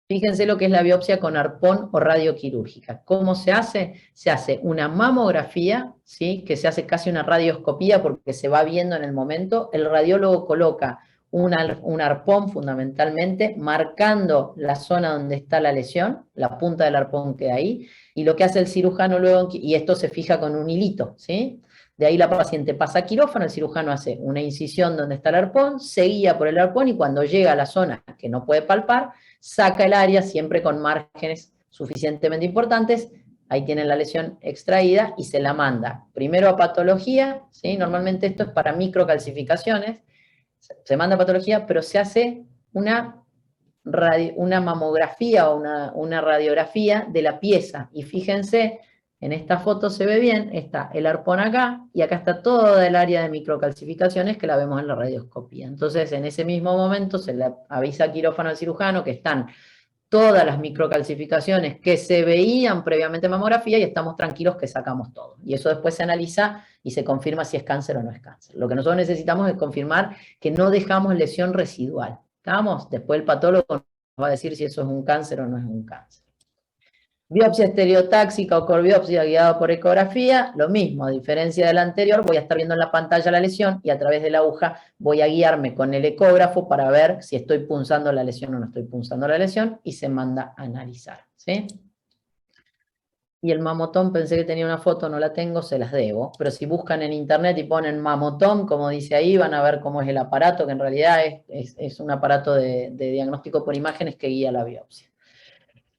Fíjense lo que es la biopsia con arpón o radioquirúrgica. ¿Cómo se hace? Se hace una mamografía, ¿sí? Que se hace casi una radioscopía porque se va viendo en el momento. El radiólogo coloca un arpón fundamentalmente, marcando la zona donde está la lesión, la punta del arpón queda ahí, y lo que hace el cirujano luego, y esto se fija con un hilito, ¿sí? De ahí la paciente pasa a quirófano, el cirujano hace una incisión donde está el arpón, se guía por el arpón y cuando llega a la zona que no puede palpar, saca el área siempre con márgenes suficientemente importantes, ahí tienen la lesión extraída y se la manda primero a patología, ¿sí? Normalmente esto es para microcalcificaciones, se manda a patología, pero se hace una mamografía o una radiografía de la pieza, y fíjense En esta foto se ve bien, está el arpón acá, y acá está toda el área de microcalcificaciones que la vemos en la radioscopía. Entonces, en ese mismo momento se le avisa a quirófano al cirujano que están todas las microcalcificaciones que se veían previamente en mamografía y estamos tranquilos que sacamos todo. Y eso después se analiza y se confirma si es cáncer o no es cáncer. Lo que nosotros necesitamos es confirmar que no dejamos lesión residual. ¿Estamos? Después el patólogo nos va a decir si eso es un cáncer o no es un cáncer. Biopsia estereotáxica o corbiopsia guiada por ecografía, lo mismo, a diferencia de la anterior, voy a estar viendo en la pantalla la lesión y a través de la aguja voy a guiarme con el ecógrafo para ver si estoy punzando la lesión o no estoy punzando la lesión y se manda a analizar, ¿sí? Y el mamotón, pensé que tenía una foto, no la tengo, se las debo, pero si buscan en internet y ponen mamotón, como dice ahí, van a ver cómo es el aparato, que en realidad es un aparato de diagnóstico por imágenes que guía la biopsia.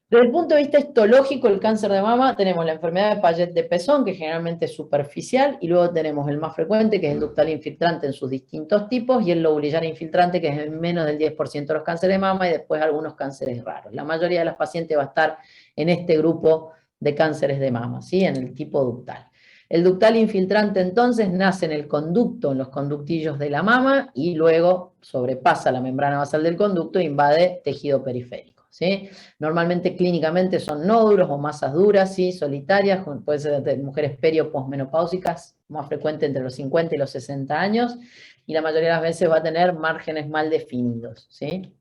Desde el punto de vista histológico, el cáncer de mama, tenemos la enfermedad de Payet de pezón, que generalmente es superficial, y luego tenemos el más frecuente, que es el ductal infiltrante en sus distintos tipos, y el lobulillar infiltrante, que es en menos del 10% de los cánceres de mama, y después algunos cánceres raros. La mayoría de las pacientes va a estar en este grupo de cánceres de mama, ¿sí? En el tipo ductal. El ductal infiltrante, entonces, nace en el conducto, en los conductillos de la mama, y luego sobrepasa la membrana basal del conducto e invade tejido periférico. ¿Sí? Normalmente clínicamente son nódulos o masas duras, ¿sí? Solitarias, puede ser de mujeres perio posmenopáusicas, más frecuente entre los 50 y los 60 años, y la mayoría de las veces va a tener márgenes mal definidos, ¿sí?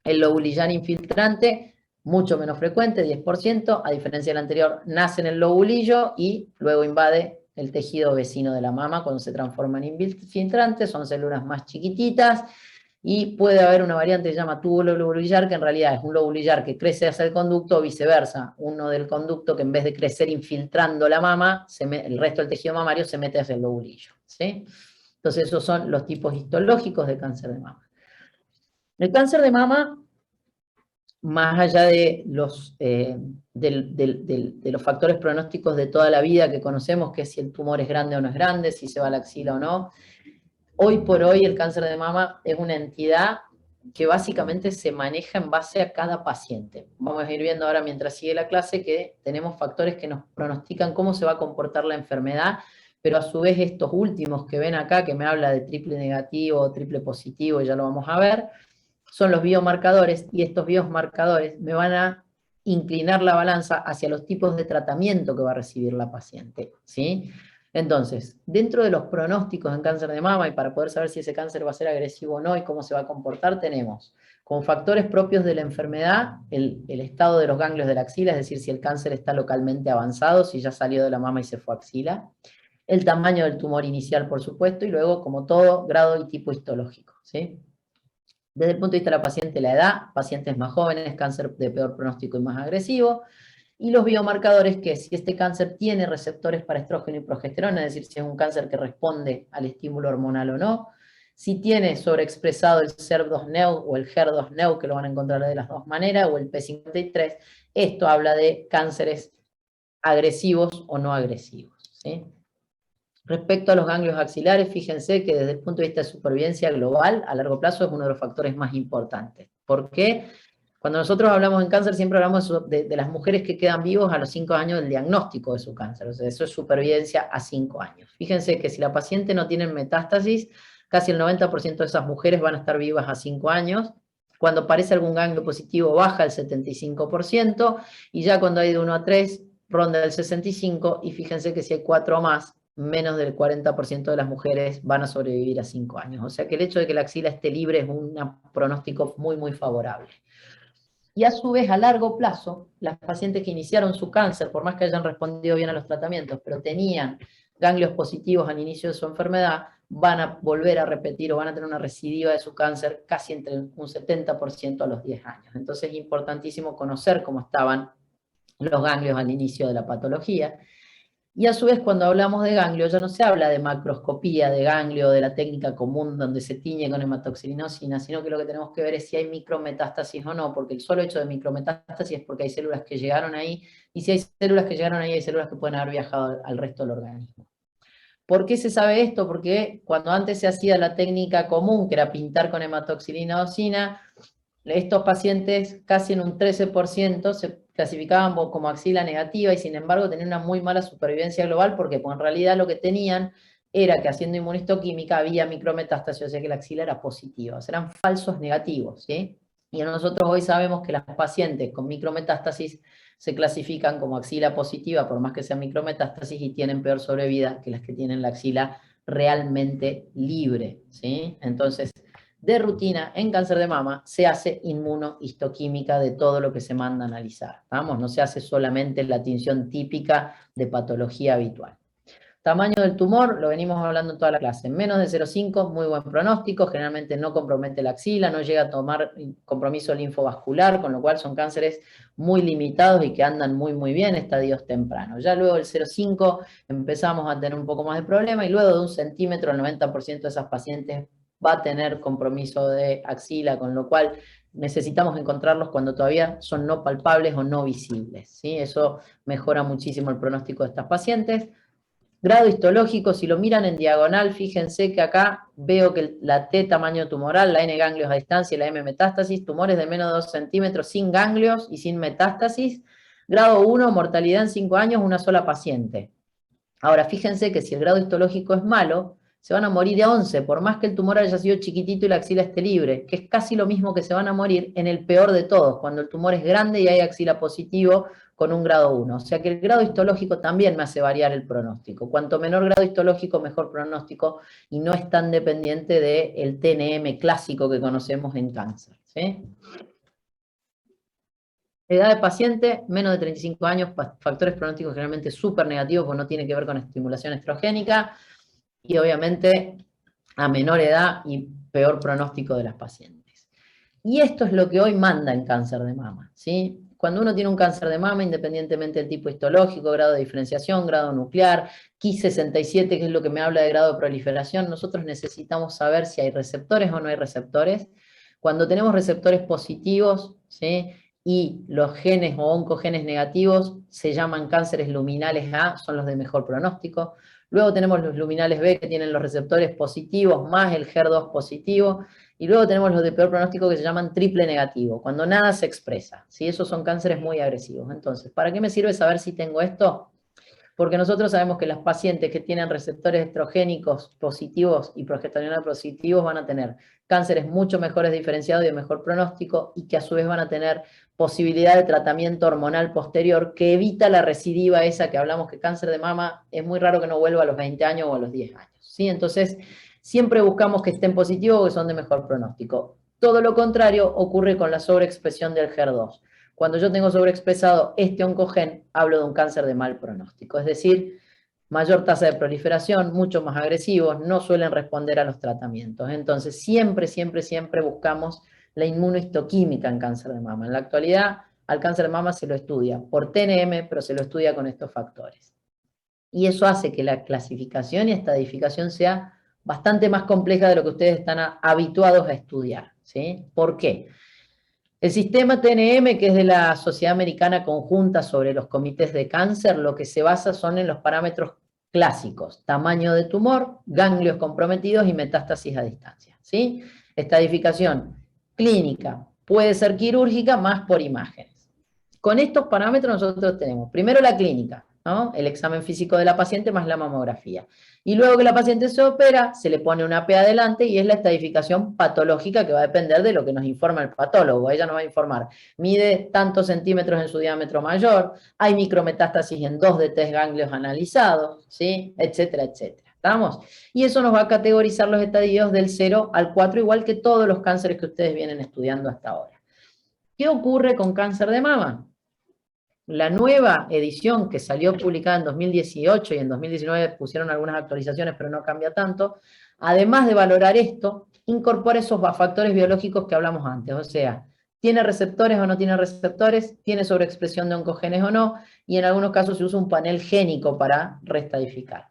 El lobulillar infiltrante, mucho menos frecuente, 10%, a diferencia del anterior, nace en el lobulillo y luego invade el tejido vecino de la mama cuando se transforma en infiltrante, son células más chiquititas, y puede haber una variante que se llama túbulo lobulillar, que en realidad es un lobulillar que crece hacia el conducto, o viceversa, uno del conducto que en vez de crecer infiltrando la mama, el resto del tejido mamario se mete hacia el lobulillo, ¿sí? Entonces esos son los tipos histológicos de cáncer de mama. El cáncer de mama, más allá de los factores pronósticos de toda la vida que conocemos, que es si el tumor es grande o no es grande, si se va a la axila o no, hoy por hoy el cáncer de mama es una entidad que básicamente se maneja en base a cada paciente. Vamos a ir viendo ahora mientras sigue la clase que tenemos factores que nos pronostican cómo se va a comportar la enfermedad, pero a su vez estos últimos que ven acá, que me habla de triple negativo o triple positivo, ya lo vamos a ver, son los biomarcadores, y estos biomarcadores me van a inclinar la balanza hacia los tipos de tratamiento que va a recibir la paciente, ¿sí? Entonces, dentro de los pronósticos en cáncer de mama, y para poder saber si ese cáncer va a ser agresivo o no y cómo se va a comportar, tenemos como factores propios de la enfermedad el estado de los ganglios de la axila, es decir, si el cáncer está localmente avanzado, si ya salió de la mama y se fue a axila, el tamaño del tumor inicial, por supuesto, y luego, como todo, grado y tipo histológico, ¿sí? Desde el punto de vista de la paciente, la edad, pacientes más jóvenes, cáncer de peor pronóstico y más agresivo, y los biomarcadores, que si este cáncer tiene receptores para estrógeno y progesterona, es decir, si es un cáncer que responde al estímulo hormonal o no, si tiene sobreexpresado el SERP2-NEU o el HER2-NEU, que lo van a encontrar de las dos maneras, o el P53, esto habla de cánceres agresivos o no agresivos, ¿sí? Respecto a los ganglios axilares, fíjense que desde el punto de vista de supervivencia global, a largo plazo es uno de los factores más importantes. ¿Por qué? Cuando nosotros hablamos en cáncer, siempre hablamos de las mujeres que quedan vivos a los 5 años del diagnóstico de su cáncer. O sea, eso es supervivencia a 5 años. Fíjense que si la paciente no tiene metástasis, casi el 90% de esas mujeres van a estar vivas a 5 años. Cuando aparece algún ganglio positivo, baja el 75%, y ya cuando hay de 1 a 3, ronda el 65%, y fíjense que si hay 4 o más, menos del 40% de las mujeres van a sobrevivir a 5 años. O sea que el hecho de que la axila esté libre es un pronóstico muy, muy favorable. Y a su vez, a largo plazo, las pacientes que iniciaron su cáncer, por más que hayan respondido bien a los tratamientos, pero tenían ganglios positivos al inicio de su enfermedad, van a volver a repetir o van a tener una recidiva de su cáncer casi entre un 70% a los 10 años. Entonces es importantísimo conocer cómo estaban los ganglios al inicio de la patología. Y a su vez, cuando hablamos de ganglio, ya no se habla de macroscopía de ganglio, de la técnica común donde se tiñe con hematoxilinosina, sino que lo que tenemos que ver es si hay micrometástasis o no, porque el solo hecho de micrometástasis es porque hay células que llegaron ahí, y si hay células que llegaron ahí, hay células que pueden haber viajado al resto del organismo. ¿Por qué se sabe esto? Porque cuando antes se hacía la técnica común, que era pintar con hematoxilinosina, estos pacientes, casi en un 13%, clasificaban como axila negativa y sin embargo tenían una muy mala supervivencia global porque en realidad lo que tenían era que haciendo inmunistoquímica había micrometástasis, o sea que la axila era positiva, o sea, eran falsos negativos, ¿sí? Y nosotros hoy sabemos que las pacientes con micrometástasis se clasifican como axila positiva, por más que sean micrometástasis, y tienen peor sobrevida que las que tienen la axila realmente libre, ¿sí? Entonces, de rutina, en cáncer de mama, se hace inmunohistoquímica de todo lo que se manda a analizar, ¿vamos? No se hace solamente la tinción típica de patología habitual. Tamaño del tumor, lo venimos hablando en toda la clase, menos de 0,5, muy buen pronóstico, generalmente no compromete la axila, no llega a tomar compromiso linfovascular, con lo cual son cánceres muy limitados y que andan muy bien, estadios tempranos. Ya luego del 0,5 empezamos a tener un poco más de problema y luego de 1 centímetro el 90% de esas pacientes va a tener compromiso de axila, con lo cual necesitamos encontrarlos cuando todavía son no palpables o no visibles, ¿sí? Eso mejora muchísimo el pronóstico de estas pacientes. Grado histológico, si lo miran en diagonal, fíjense que acá veo que la T tamaño tumoral, la N ganglios a distancia y la M metástasis, tumores de menos de 2 centímetros sin ganglios y sin metástasis. Grado 1, mortalidad en 5 años, una sola paciente. Ahora, fíjense que si el grado histológico es malo, se van a morir de 11, por más que el tumor haya sido chiquitito y la axila esté libre, que es casi lo mismo que se van a morir en el peor de todos, cuando el tumor es grande y hay axila positivo con un grado 1. O sea que el grado histológico también me hace variar el pronóstico. Cuanto menor grado histológico, mejor pronóstico, y no es tan dependiente del TNM clásico que conocemos en cáncer, ¿sí? Edad de paciente, menos de 35 años, factores pronósticos generalmente súper negativos, porque no tiene que ver con estimulación estrogénica, y obviamente a menor edad y peor pronóstico de las pacientes. Y esto es lo que hoy manda en cáncer de mama, ¿sí? Cuando uno tiene un cáncer de mama, independientemente del tipo histológico, grado de diferenciación, grado nuclear, Ki67, que es lo que me habla de grado de proliferación, nosotros necesitamos saber si hay receptores o no hay receptores. Cuando tenemos receptores positivos, ¿sí?, y los genes o oncogenes negativos se llaman cánceres luminales A, son los de mejor pronóstico. Luego tenemos los luminales B, que tienen los receptores positivos más el HER2 positivo, y luego tenemos los de peor pronóstico que se llaman triple negativo, cuando nada se expresa, ¿sí? Esos son cánceres muy agresivos. Entonces, ¿para qué me sirve saber si tengo esto? Porque nosotros sabemos que las pacientes que tienen receptores estrogénicos positivos y progesterona positivos van a tener cánceres mucho mejores diferenciados y de mejor pronóstico, y que a su vez van a tener posibilidad de tratamiento hormonal posterior que evita la recidiva esa que hablamos, que cáncer de mama es muy raro que no vuelva a los 20 años o a los 10 años, ¿sí? Entonces, siempre buscamos que estén positivos o que son de mejor pronóstico. Todo lo contrario ocurre con la sobreexpresión del HER2. Cuando yo tengo sobreexpresado este oncogen, hablo de un cáncer de mal pronóstico, es decir, mayor tasa de proliferación, mucho más agresivos, no suelen responder a los tratamientos. Entonces, siempre buscamos la inmunohistoquímica en cáncer de mama. En la actualidad, al cáncer de mama se lo estudia por TNM, pero se lo estudia con estos factores. Y eso hace que la clasificación y estadificación sea bastante más compleja de lo que ustedes están habituados a estudiar, ¿sí? ¿Por qué? El sistema TNM, que es de la Sociedad Americana Conjunta sobre los Comités de Cáncer, lo que se basa son en los parámetros clásicos: tamaño de tumor, ganglios comprometidos y metástasis a distancia, ¿sí? Estadificación clínica, puede ser quirúrgica, más por imágenes. Con estos parámetros nosotros tenemos primero la clínica, ¿no?, el examen físico de la paciente más la mamografía. Y luego que la paciente se opera, se le pone una P adelante y es la estadificación patológica, que va a depender de lo que nos informa el patólogo. Ella nos va a informar, mide tantos centímetros en su diámetro mayor, hay micrometástasis en 2 de 3 ganglios analizados, ¿sí?, etcétera, etcétera. ¿Estamos? Y eso nos va a categorizar los estadios del 0 al 4, igual que todos los cánceres que ustedes vienen estudiando hasta ahora. ¿Qué ocurre con cáncer de mama? La nueva edición que salió publicada en 2018 y en 2019 pusieron algunas actualizaciones, pero no cambia tanto, además de valorar esto, incorpora esos factores biológicos que hablamos antes, o sea, ¿tiene receptores o no tiene receptores? ¿Tiene sobreexpresión de oncogenes o no? Y en algunos casos se usa un panel génico para reestadificar.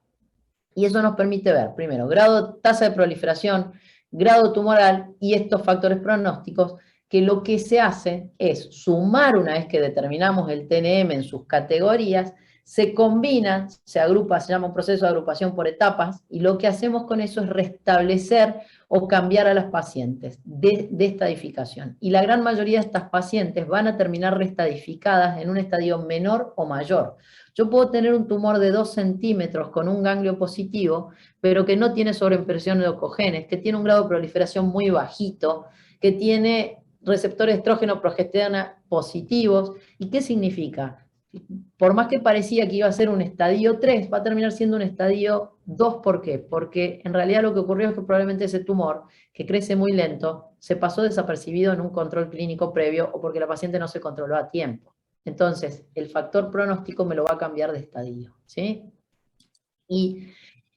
Y eso nos permite ver, primero, grado, tasa de proliferación, grado tumoral y estos factores pronósticos, que lo que se hace es sumar, una vez que determinamos el TNM en sus categorías, se combinan, se agrupa, se llama un proceso de agrupación por etapas, y lo que hacemos con eso es restablecer o cambiar a las pacientes de estadificación. Y la gran mayoría de estas pacientes van a terminar restadificadas en un estadio menor o mayor. Yo puedo tener un tumor de 2 centímetros con un ganglio positivo, pero que no tiene sobreimpresión de oncogenes, que tiene un grado de proliferación muy bajito, que tiene receptores estrógeno, progesterona positivos. ¿Y qué significa? Por más que parecía que iba a ser un estadio 3, va a terminar siendo un estadio 2. ¿Por qué? Porque en realidad lo que ocurrió es que probablemente ese tumor, que crece muy lento, se pasó desapercibido en un control clínico previo o porque la paciente no se controló a tiempo. Entonces, el factor pronóstico me lo va a cambiar de estadio, ¿sí? Y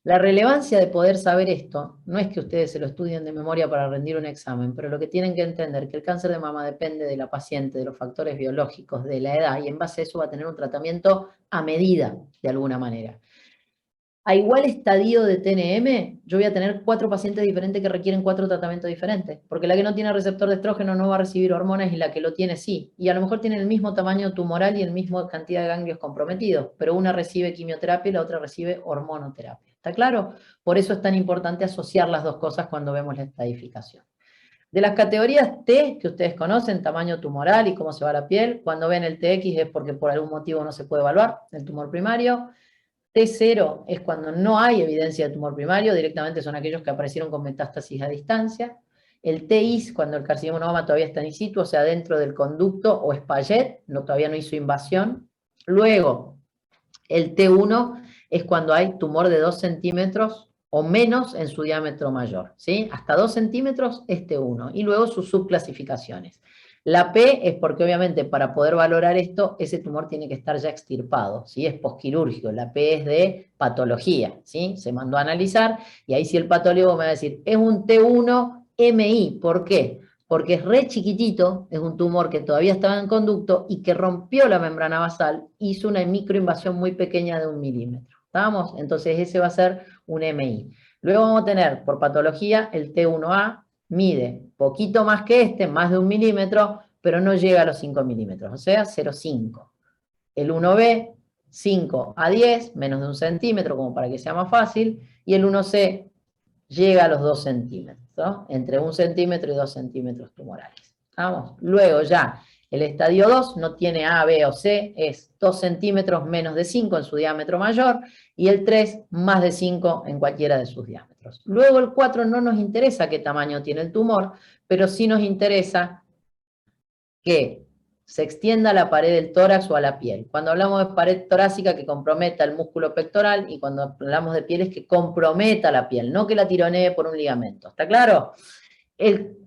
la relevancia de poder saber esto no es que ustedes se lo estudien de memoria para rendir un examen, pero lo que tienen que entender es que el cáncer de mama depende de la paciente, de los factores biológicos, de la edad, y en base a eso va a tener un tratamiento a medida, de alguna manera. A igual estadio de TNM, yo voy a tener 4 pacientes diferentes que requieren 4 tratamientos diferentes, porque la que no tiene receptor de estrógeno no va a recibir hormonas y la que lo tiene sí, y a lo mejor tiene el mismo tamaño tumoral y el mismo cantidad de ganglios comprometidos, pero una recibe quimioterapia y la otra recibe hormonoterapia. ¿Está claro? Por eso es tan importante asociar las dos cosas cuando vemos la estadificación. De las categorías T, que ustedes conocen, tamaño tumoral y cómo se va la piel, cuando ven el TX es porque por algún motivo no se puede evaluar el tumor primario. T0 es cuando no hay evidencia de tumor primario, directamente son aquellos que aparecieron con metástasis a distancia. El TIS, cuando el carcinoma de mama todavía está in situ, o sea, dentro del conducto, o Spallet, todavía no hizo invasión. Luego, el T1 es cuando hay tumor de 2 centímetros o menos en su diámetro mayor, ¿sí? Hasta 2 centímetros es T1, y luego sus subclasificaciones. La P es porque obviamente para poder valorar esto, ese tumor tiene que estar ya extirpado, ¿sí? Es posquirúrgico, la P es de patología, ¿sí? Se mandó a analizar, y ahí sí el patólogo me va a decir, es un T1 MI, ¿por qué? Porque es re chiquitito, es un tumor que todavía estaba en conducto y que rompió la membrana basal, hizo una microinvasión muy pequeña de 1 milímetro. ¿Estamos? Entonces ese va a ser un MI. Luego vamos a tener por patología el T1A, mide poquito más que este, más de 1 milímetro, pero no llega a los 5 milímetros, o sea, 0,5. El 1B, 5 a 10, menos de 1 centímetro, como para que sea más fácil, y el 1C llega a los 2 centímetros, ¿no? Entre 1 centímetro y 2 centímetros tumorales. ¿Vamos? Luego ya, el estadio 2 no tiene A, B o C, es 2 centímetros menos de 5 en su diámetro mayor, y el 3 más de 5 en cualquiera de sus diámetros. Luego el 4 no nos interesa qué tamaño tiene el tumor, pero sí nos interesa que se extienda a la pared del tórax o a la piel. Cuando hablamos de pared torácica, que comprometa el músculo pectoral, y cuando hablamos de piel es que comprometa la piel, no que la tironee por un ligamento. ¿Está claro?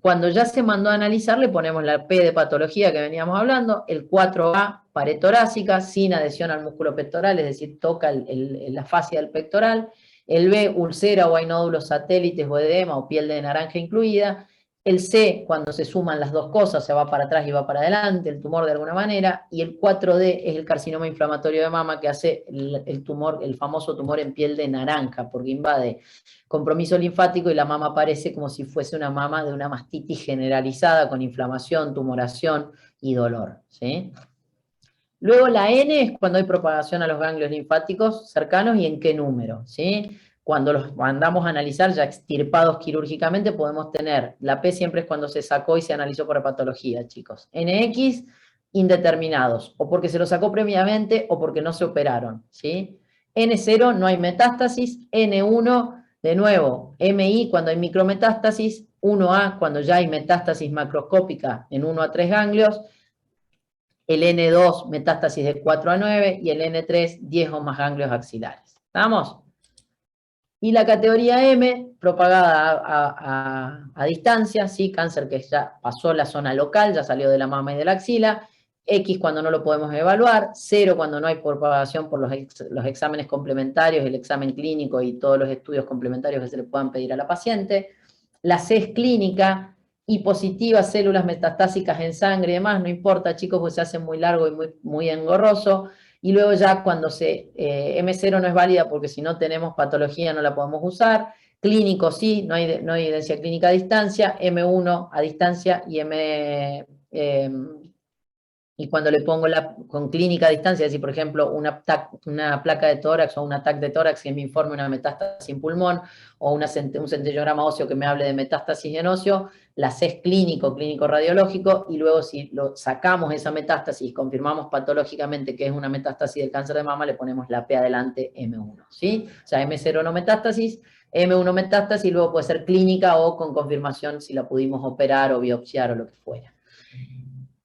Cuando ya se mandó a analizar, le ponemos la P de patología que veníamos hablando, el 4A, pared torácica, sin adhesión al músculo pectoral, es decir, toca la fascia del pectoral. El B, úlcera o hay nódulos satélites o edema o piel de naranja incluida. El C, cuando se suman las dos cosas, se va para atrás y va para adelante, el tumor de alguna manera. Y el 4D es el carcinoma inflamatorio de mama, que hace el tumor, el famoso tumor en piel de naranja, porque invade compromiso linfático y la mama aparece como si fuese una mama de una mastitis generalizada con inflamación, tumoración y dolor, ¿sí? Luego la N es cuando hay propagación a los ganglios linfáticos cercanos y en qué número, ¿sí? Cuando los mandamos a analizar ya extirpados quirúrgicamente podemos tener, la P siempre es cuando se sacó y se analizó por patología, chicos. NX, indeterminados, o porque se lo sacó previamente o porque no se operaron, ¿sí? N0, no hay metástasis. N1, de nuevo, MI cuando hay micrometástasis. 1A cuando ya hay metástasis macroscópica en 1 a 3 ganglios. El N2, metástasis de 4 a 9, y el N3, 10 o más ganglios axilares. ¿Estamos? Y la categoría M, propagada a distancia, ¿sí? Cáncer que ya pasó la zona local, ya salió de la mama y de la axila. X cuando no lo podemos evaluar, 0 cuando no hay propagación por los exámenes complementarios, el examen clínico y todos los estudios complementarios que se le puedan pedir a la paciente. La C es clínica, y positivas, células metastásicas en sangre y demás, no importa, chicos, pues se hace muy largo y muy engorroso. Y luego ya cuando M0 no es válida porque si no tenemos patología no la podemos usar. Clínico sí, no hay evidencia clínica a distancia. M1 a distancia y Y cuando le pongo con clínica a distancia, es decir, por ejemplo, una placa de tórax o un TAC de tórax que me informe una metástasis en pulmón, o un centellograma óseo que me hable de metástasis en óseo, la CES clínico radiológico, y luego si sacamos esa metástasis y confirmamos patológicamente que es una metástasis del cáncer de mama, le ponemos la P adelante M1, ¿sí? O sea, M0 no metástasis, M1 metástasis, y luego puede ser clínica o con confirmación si la pudimos operar o biopsiar o lo que fuera.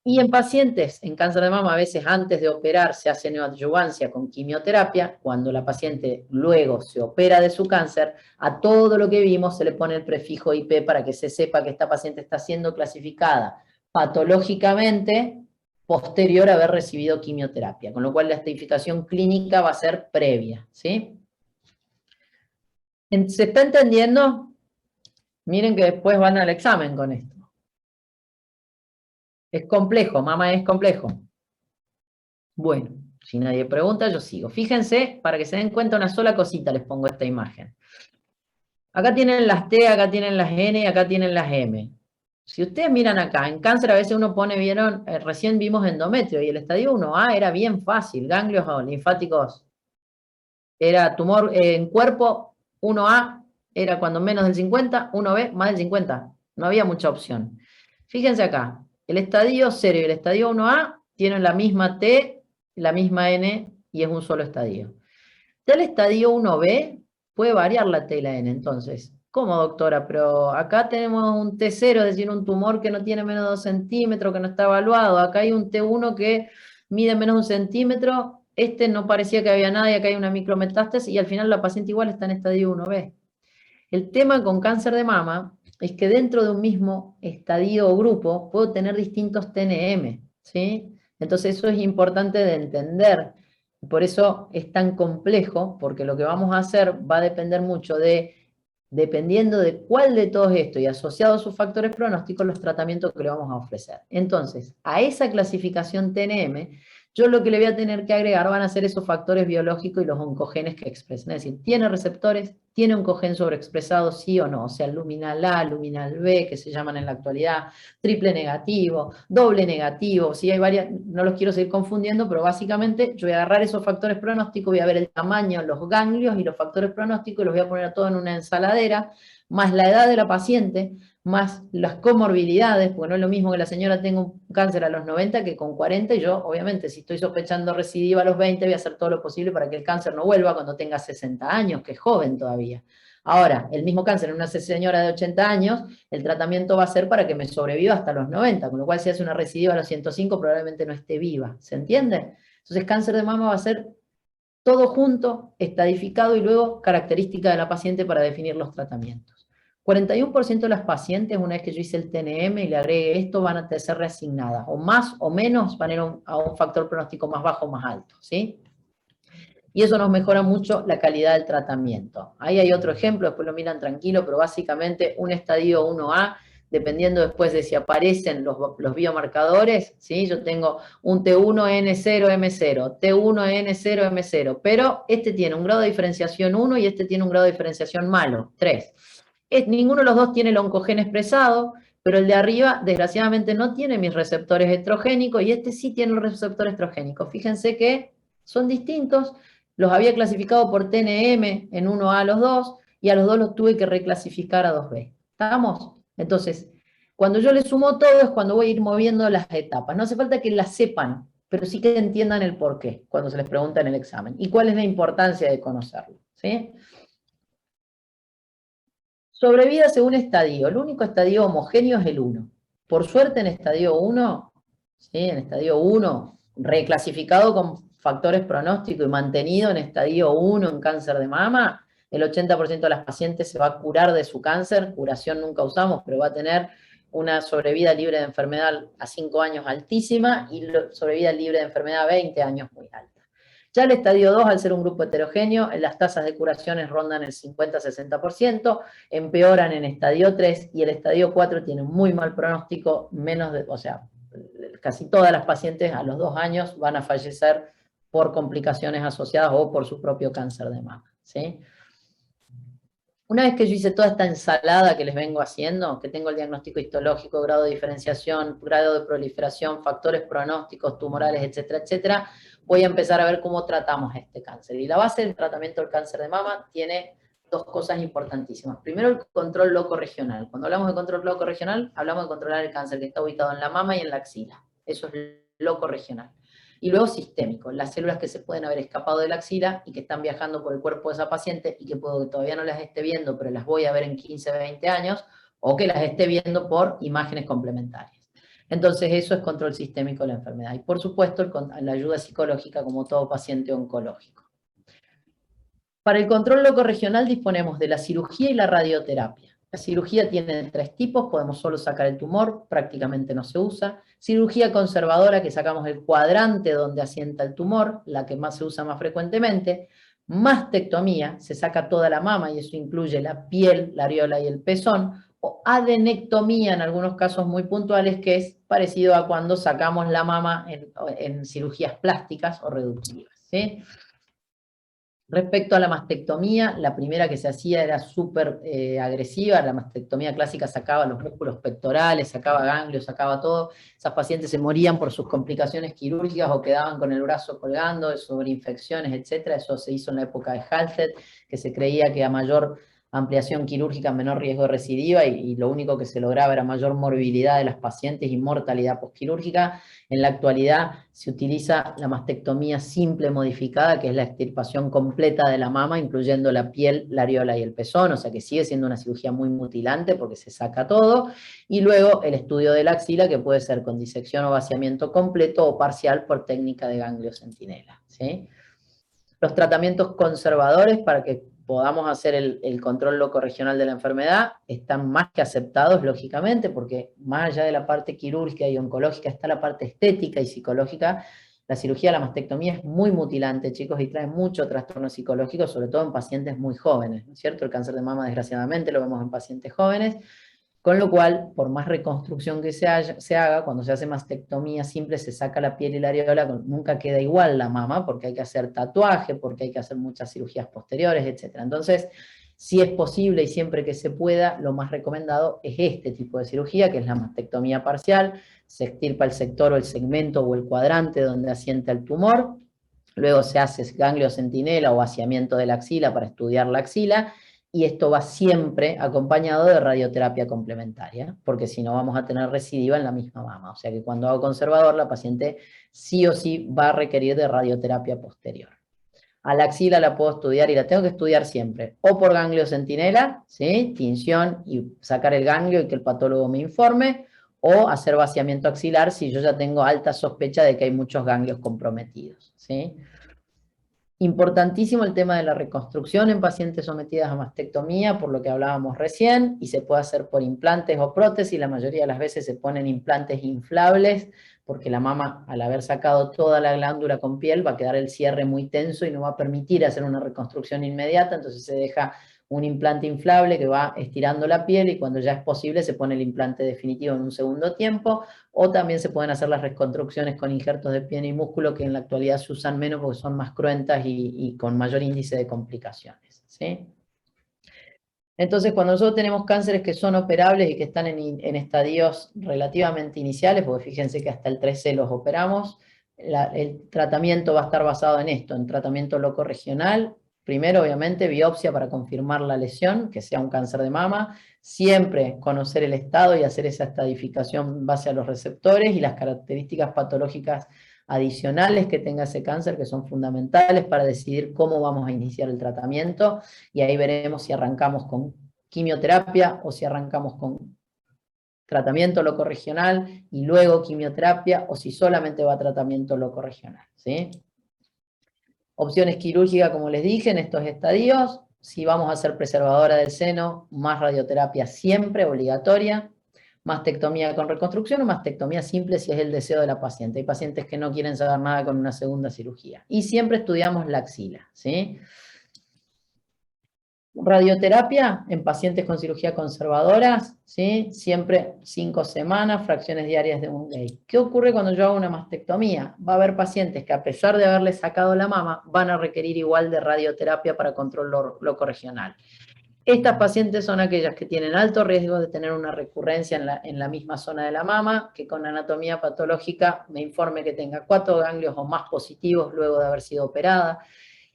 Y en pacientes en cáncer de mama, a veces antes de operar se hace neoadjuvancia con quimioterapia. Cuando la paciente luego se opera de su cáncer, a todo lo que vimos se le pone el prefijo IP para que se sepa que esta paciente está siendo clasificada patológicamente posterior a haber recibido quimioterapia, con lo cual la estratificación clínica va a ser previa, ¿sí? ¿Se está entendiendo? Miren que después van al examen con esto. Es complejo, mama, es complejo. Bueno, si nadie pregunta, yo sigo. Fíjense, para que se den cuenta una sola cosita, les pongo esta imagen. Acá tienen las T, acá tienen las N y acá tienen las M. Si ustedes miran acá, en cáncer a veces uno pone, vieron, recién vimos endometrio, y el estadio 1A era bien fácil, ganglios linfáticos. Era tumor en cuerpo, 1A era cuando menos del 50, 1B más del 50. No había mucha opción. Fíjense acá, el estadio 0 y el estadio 1A tienen la misma T, la misma N, y es un solo estadio. Del estadio 1B puede variar la T y la N, entonces. ¿Cómo, doctora? Pero acá tenemos un T0, es decir, un tumor que no tiene menos de 2 centímetros, que no está evaluado. Acá hay un T1 que mide menos de 1 centímetro. Este no parecía que había nada y acá hay una micrometástasis, y al final la paciente igual está en estadio 1B. El tema con cáncer de mama es que dentro de un mismo estadio o grupo puedo tener distintos TNM, ¿sí? Entonces eso es importante de entender. Por eso es tan complejo, porque lo que vamos a hacer va a depender mucho dependiendo de cuál de todos estos y asociado a sus factores pronósticos, los tratamientos que le vamos a ofrecer. Entonces, a esa clasificación TNM, yo lo que le voy a tener que agregar van a ser esos factores biológicos y los oncogenes que expresan. Es decir, ¿tiene receptores? ¿Tiene oncogen sobreexpresado? Sí o no. O sea, luminal A, luminal B, que se llaman en la actualidad, triple negativo, doble negativo. Sí, hay varias, no los quiero seguir confundiendo, pero básicamente yo voy a agarrar esos factores pronósticos, voy a ver el tamaño, los ganglios y los factores pronósticos, y los voy a poner todo en una ensaladera, más la edad de la paciente, más las comorbilidades, porque no es lo mismo que la señora tenga un cáncer a los 90 que con 40, y yo, obviamente, si estoy sospechando recidiva a los 20, voy a hacer todo lo posible para que el cáncer no vuelva cuando tenga 60 años, que es joven todavía. Ahora, el mismo cáncer en una señora de 80 años, el tratamiento va a ser para que me sobreviva hasta los 90, con lo cual si hace una recidiva a los 105 probablemente no esté viva, ¿se entiende? Entonces cáncer de mama va a ser todo junto, estadificado y luego característica de la paciente para definir los tratamientos. 41% de las pacientes, una vez que yo hice el TNM y le agregué esto, van a ser reasignadas, o más o menos van a ir a un factor pronóstico más bajo o más alto, ¿sí? Y eso nos mejora mucho la calidad del tratamiento. Ahí hay otro ejemplo, después lo miran tranquilo, pero básicamente un estadio 1A, dependiendo después de si aparecen los biomarcadores, ¿sí? Yo tengo un T1N0M0, T1N0M0, pero este tiene un grado de diferenciación 1 y este tiene un grado de diferenciación malo, 3. Ninguno de los dos tiene el oncogen expresado, pero el de arriba, desgraciadamente, no tiene mis receptores estrogénicos, y este sí tiene el receptor estrogénico. Fíjense que son distintos. Los había clasificado por TNM en 1A a los dos, y a los dos los tuve que reclasificar a 2B. ¿Estamos? Entonces, cuando yo le sumo todo es cuando voy a ir moviendo las etapas. No hace falta que las sepan, pero sí que entiendan el porqué cuando se les pregunta en el examen. ¿Y cuál es la importancia de conocerlo? ¿Sí? Sobrevida según estadio. El único estadio homogéneo es el 1. Por suerte en estadio 1, ¿sí? En estadio 1, reclasificado con factores pronósticos y mantenido en estadio 1 en cáncer de mama, el 80% de las pacientes se va a curar de su cáncer. Curación nunca usamos, pero va a tener una sobrevida libre de enfermedad a 5 años altísima y sobrevida libre de enfermedad a 20 años muy alta. Ya el estadio 2, al ser un grupo heterogéneo, las tasas de curaciones rondan el 50-60%, empeoran en estadio 3, y el estadio 4 tiene un muy mal pronóstico, o sea, casi todas las pacientes a los 2 años van a fallecer por complicaciones asociadas o por su propio cáncer de mama, ¿sí? Una vez que yo hice toda esta ensalada que les vengo haciendo, que tengo el diagnóstico histológico, grado de diferenciación, grado de proliferación, factores pronósticos, tumorales, etcétera, etcétera, voy a empezar a ver cómo tratamos este cáncer. Y la base del tratamiento del cáncer de mama tiene dos cosas importantísimas. Primero, el control loco regional. Cuando hablamos de control loco regional, hablamos de controlar el cáncer que está ubicado en la mama y en la axila. Eso es loco regional. Y luego sistémico, las células que se pueden haber escapado de la axila y que están viajando por el cuerpo de esa paciente y que puedo que todavía no las esté viendo, pero las voy a ver en 15, 20 años, o que las esté viendo por imágenes complementarias. Entonces eso es control sistémico de la enfermedad. Y por supuesto la ayuda psicológica como todo paciente oncológico. Para el control locorregional disponemos de la cirugía y la radioterapia. La cirugía tiene 3 tipos, podemos solo sacar el tumor, prácticamente no se usa. Cirugía conservadora, que sacamos el cuadrante donde asienta el tumor, la que más se usa más frecuentemente. Mastectomía, se saca toda la mama y eso incluye la piel, la areola y el pezón. O adenectomía en algunos casos muy puntuales, que es parecido a cuando sacamos la mama en cirugías plásticas o reductivas, ¿sí? Respecto a la mastectomía, la primera que se hacía era súper agresiva. La mastectomía clásica sacaba los músculos pectorales, sacaba ganglios, sacaba todo. Esas pacientes se morían por sus complicaciones quirúrgicas o quedaban con el brazo colgando, sobre infecciones, etc. Eso se hizo en la época de Halsted, que se creía que a mayor ampliación quirúrgica, menor riesgo de recidiva, y lo único que se lograba era mayor morbilidad de las pacientes y mortalidad posquirúrgica. En la actualidad se utiliza la mastectomía simple modificada, que es la extirpación completa de la mama, incluyendo la piel, la areola y el pezón, o sea que sigue siendo una cirugía muy mutilante porque se saca todo, y luego el estudio de la axila, que puede ser con disección o vaciamiento completo o parcial por técnica de ganglio centinela, ¿sí? Los tratamientos conservadores para que podamos hacer el control locorregional de la enfermedad están más que aceptados, lógicamente, porque más allá de la parte quirúrgica y oncológica está la parte estética y psicológica. La cirugía, la mastectomía es muy mutilante, chicos, y trae mucho trastorno psicológico, sobre todo en pacientes muy jóvenes, ¿no es cierto? El cáncer de mama, desgraciadamente, lo vemos en pacientes jóvenes. Con lo cual, por más reconstrucción que se haga, cuando se hace mastectomía simple, se saca la piel y la areola, nunca queda igual la mama, porque hay que hacer tatuaje, porque hay que hacer muchas cirugías posteriores, etc. Entonces, si es posible y siempre que se pueda, lo más recomendado es este tipo de cirugía, que es la mastectomía parcial. Se extirpa el sector o el segmento o el cuadrante donde asienta el tumor. Luego se hace ganglio centinela o vaciamiento de la axila para estudiar la axila, y esto va siempre acompañado de radioterapia complementaria, porque si no vamos a tener recidiva en la misma mama. O sea que cuando hago conservador, la paciente sí o sí va a requerir de radioterapia posterior. A la axila la puedo estudiar y la tengo que estudiar siempre, o por ganglio centinela, ¿sí? Tinción y sacar el ganglio y que el patólogo me informe, o hacer vaciamiento axilar si yo ya tengo alta sospecha de que hay muchos ganglios comprometidos, ¿sí? Importantísimo el tema de la reconstrucción en pacientes sometidas a mastectomía, por lo que hablábamos recién, y se puede hacer por implantes o prótesis. La mayoría de las veces se ponen implantes inflables, porque la mama, al haber sacado toda la glándula con piel, va a quedar el cierre muy tenso y no va a permitir hacer una reconstrucción inmediata, entonces se deja un implante inflable que va estirando la piel, y cuando ya es posible se pone el implante definitivo en un segundo tiempo. O también se pueden hacer las reconstrucciones con injertos de piel y músculo, que en la actualidad se usan menos porque son más cruentas y con mayor índice de complicaciones, ¿sí? Entonces, cuando nosotros tenemos cánceres que son operables y que están en estadios relativamente iniciales, porque fíjense que hasta el 3C los operamos, el tratamiento va a estar basado en esto, en tratamiento locorregional. Primero, obviamente, biopsia para confirmar la lesión, que sea un cáncer de mama. Siempre conocer el estado y hacer esa estadificación en base a los receptores y las características patológicas adicionales que tenga ese cáncer, que son fundamentales para decidir cómo vamos a iniciar el tratamiento, y ahí veremos si arrancamos con quimioterapia o si arrancamos con tratamiento locorregional y luego quimioterapia, o si solamente va a tratamiento locorregional, ¿sí? Opciones quirúrgicas, como les dije, en estos estadios. Si vamos a hacer preservadora del seno, más radioterapia siempre, obligatoria. Mastectomía con reconstrucción o mastectomía simple si es el deseo de la paciente. Hay pacientes que no quieren saber nada con una segunda cirugía. Y siempre estudiamos la axila, ¿sí? Radioterapia en pacientes con cirugía conservadoras, ¿sí? Siempre 5 semanas, fracciones diarias de 1 day. ¿Qué ocurre cuando yo hago una mastectomía? Va a haber pacientes que, a pesar de haberle sacado la mama, van a requerir igual de radioterapia para control locorregional. Estas pacientes son aquellas que tienen alto riesgo de tener una recurrencia en la misma zona de la mama, que con anatomía patológica me informe que tenga 4 ganglios o más positivos luego de haber sido operada,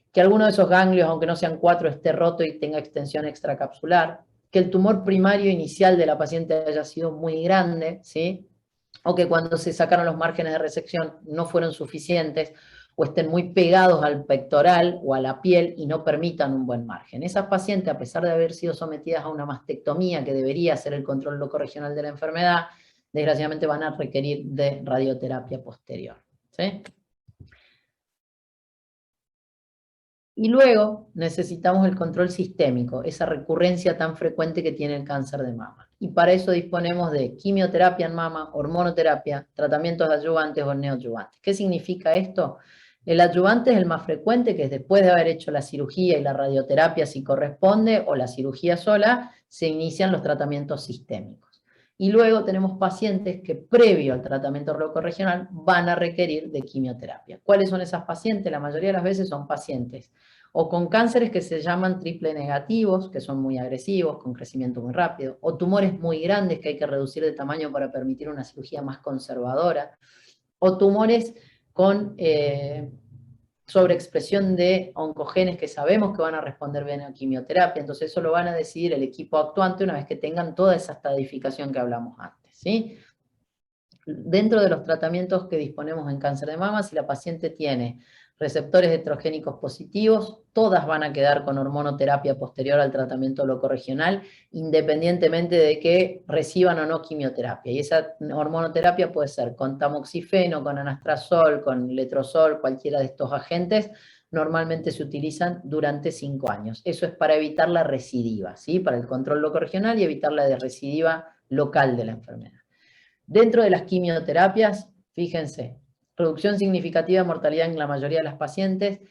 que alguno de esos ganglios, aunque no sean 4, esté roto y tenga extensión extracapsular, que el tumor primario inicial de la paciente haya sido muy grande, ¿sí? O que cuando se sacaron los márgenes de resección no fueron suficientes, o estén muy pegados al pectoral o a la piel y no permitan un buen margen. Esas pacientes, a pesar de haber sido sometidas a una mastectomía, que debería ser el control locorregional de la enfermedad, desgraciadamente van a requerir de radioterapia posterior, ¿sí? Y luego necesitamos el control sistémico, esa recurrencia tan frecuente que tiene el cáncer de mama. Y para eso disponemos de quimioterapia en mama, hormonoterapia, tratamientos adyuvantes o neoadyuvantes. ¿Qué significa esto? El adyuvante es el más frecuente, que es después de haber hecho la cirugía y la radioterapia si corresponde, o la cirugía sola, se inician los tratamientos sistémicos. Y luego tenemos pacientes que previo al tratamiento locorregional van a requerir de quimioterapia. ¿Cuáles son esas pacientes? La mayoría de las veces son pacientes o con cánceres que se llaman triple negativos, que son muy agresivos, con crecimiento muy rápido, o tumores muy grandes que hay que reducir de tamaño para permitir una cirugía más conservadora, o tumores con sobreexpresión de oncogenes que sabemos que van a responder bien a quimioterapia, entonces eso lo van a decidir el equipo actuante una vez que tengan toda esa estadificación que hablamos antes, ¿sí? Dentro de los tratamientos que disponemos en cáncer de mama, si la paciente tiene receptores heterogénicos positivos, todas van a quedar con hormonoterapia posterior al tratamiento locorregional, independientemente de que reciban o no quimioterapia. Y esa hormonoterapia puede ser con tamoxifeno, con anastrozol, con letrozol, cualquiera de estos agentes, normalmente se utilizan durante 5 años. Eso es para evitar la recidiva, ¿sí? Para el control locorregional y evitar la recidiva local de la enfermedad. Dentro de las quimioterapias, fíjense, reducción significativa de mortalidad en la mayoría de las pacientes,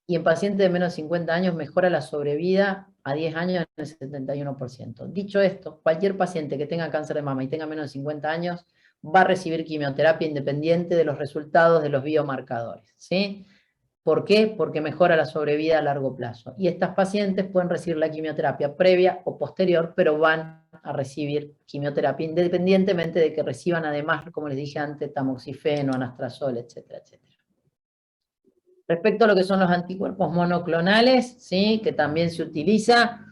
y en pacientes de menos de 50 años mejora la sobrevida a 10 años en el 71%. Dicho esto, cualquier paciente que tenga cáncer de mama y tenga menos de 50 años va a recibir quimioterapia independiente de los resultados de los biomarcadores, ¿sí? ¿Por qué? Porque mejora la sobrevida a largo plazo. Y estas pacientes pueden recibir la quimioterapia previa o posterior, pero van a recibir quimioterapia independientemente de que reciban además, como les dije antes, tamoxifeno, anastrozol, etcétera, etcétera. Respecto a lo que son los anticuerpos monoclonales, ¿sí? Que también se utilizan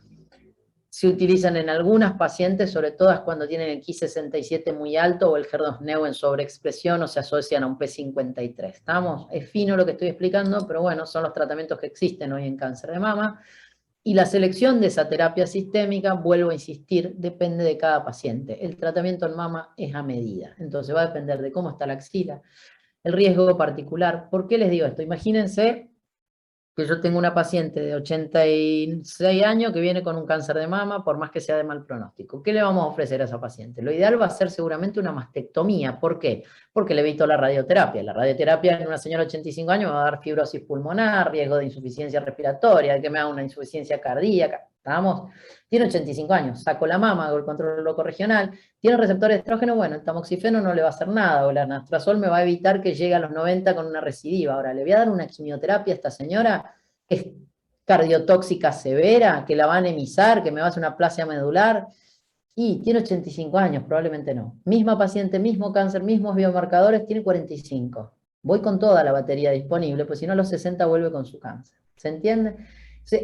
en algunas pacientes, sobre todo cuando tienen el Ki67 muy alto o el HER2-neu en sobreexpresión o se asocian a un P53. ¿Estamos? Es fino lo que estoy explicando, pero bueno, son los tratamientos que existen hoy en cáncer de mama. Y la selección de esa terapia sistémica, vuelvo a insistir, depende de cada paciente. El tratamiento en mama es a medida, entonces va a depender de cómo está la axila, el riesgo particular. ¿Por qué les digo esto? Imagínense que yo tengo una paciente de 86 años que viene con un cáncer de mama, por más que sea de mal pronóstico. ¿Qué le vamos a ofrecer a esa paciente? Lo ideal va a ser seguramente una mastectomía. ¿Por qué? Porque le evito la radioterapia. La radioterapia en una señora de 85 años me va a dar fibrosis pulmonar, riesgo de insuficiencia respiratoria, de que me haga una insuficiencia cardíaca. ¿Estamos? Tiene 85 años, saco la mama, hago el control locorregional, tiene receptor de estrógeno, bueno, el tamoxifeno no le va a hacer nada, o el anastrozol me va a evitar que llegue a los 90 con una recidiva. Ahora, le voy a dar una quimioterapia a esta señora que es cardiotóxica severa, que la va a anemizar, que me va a hacer una aplasia medular, y tiene 85 años, probablemente no. Misma paciente, mismo cáncer, mismos biomarcadores, tiene 45. Voy con toda la batería disponible, pues si no a los 60 vuelve con su cáncer. ¿Se entiende?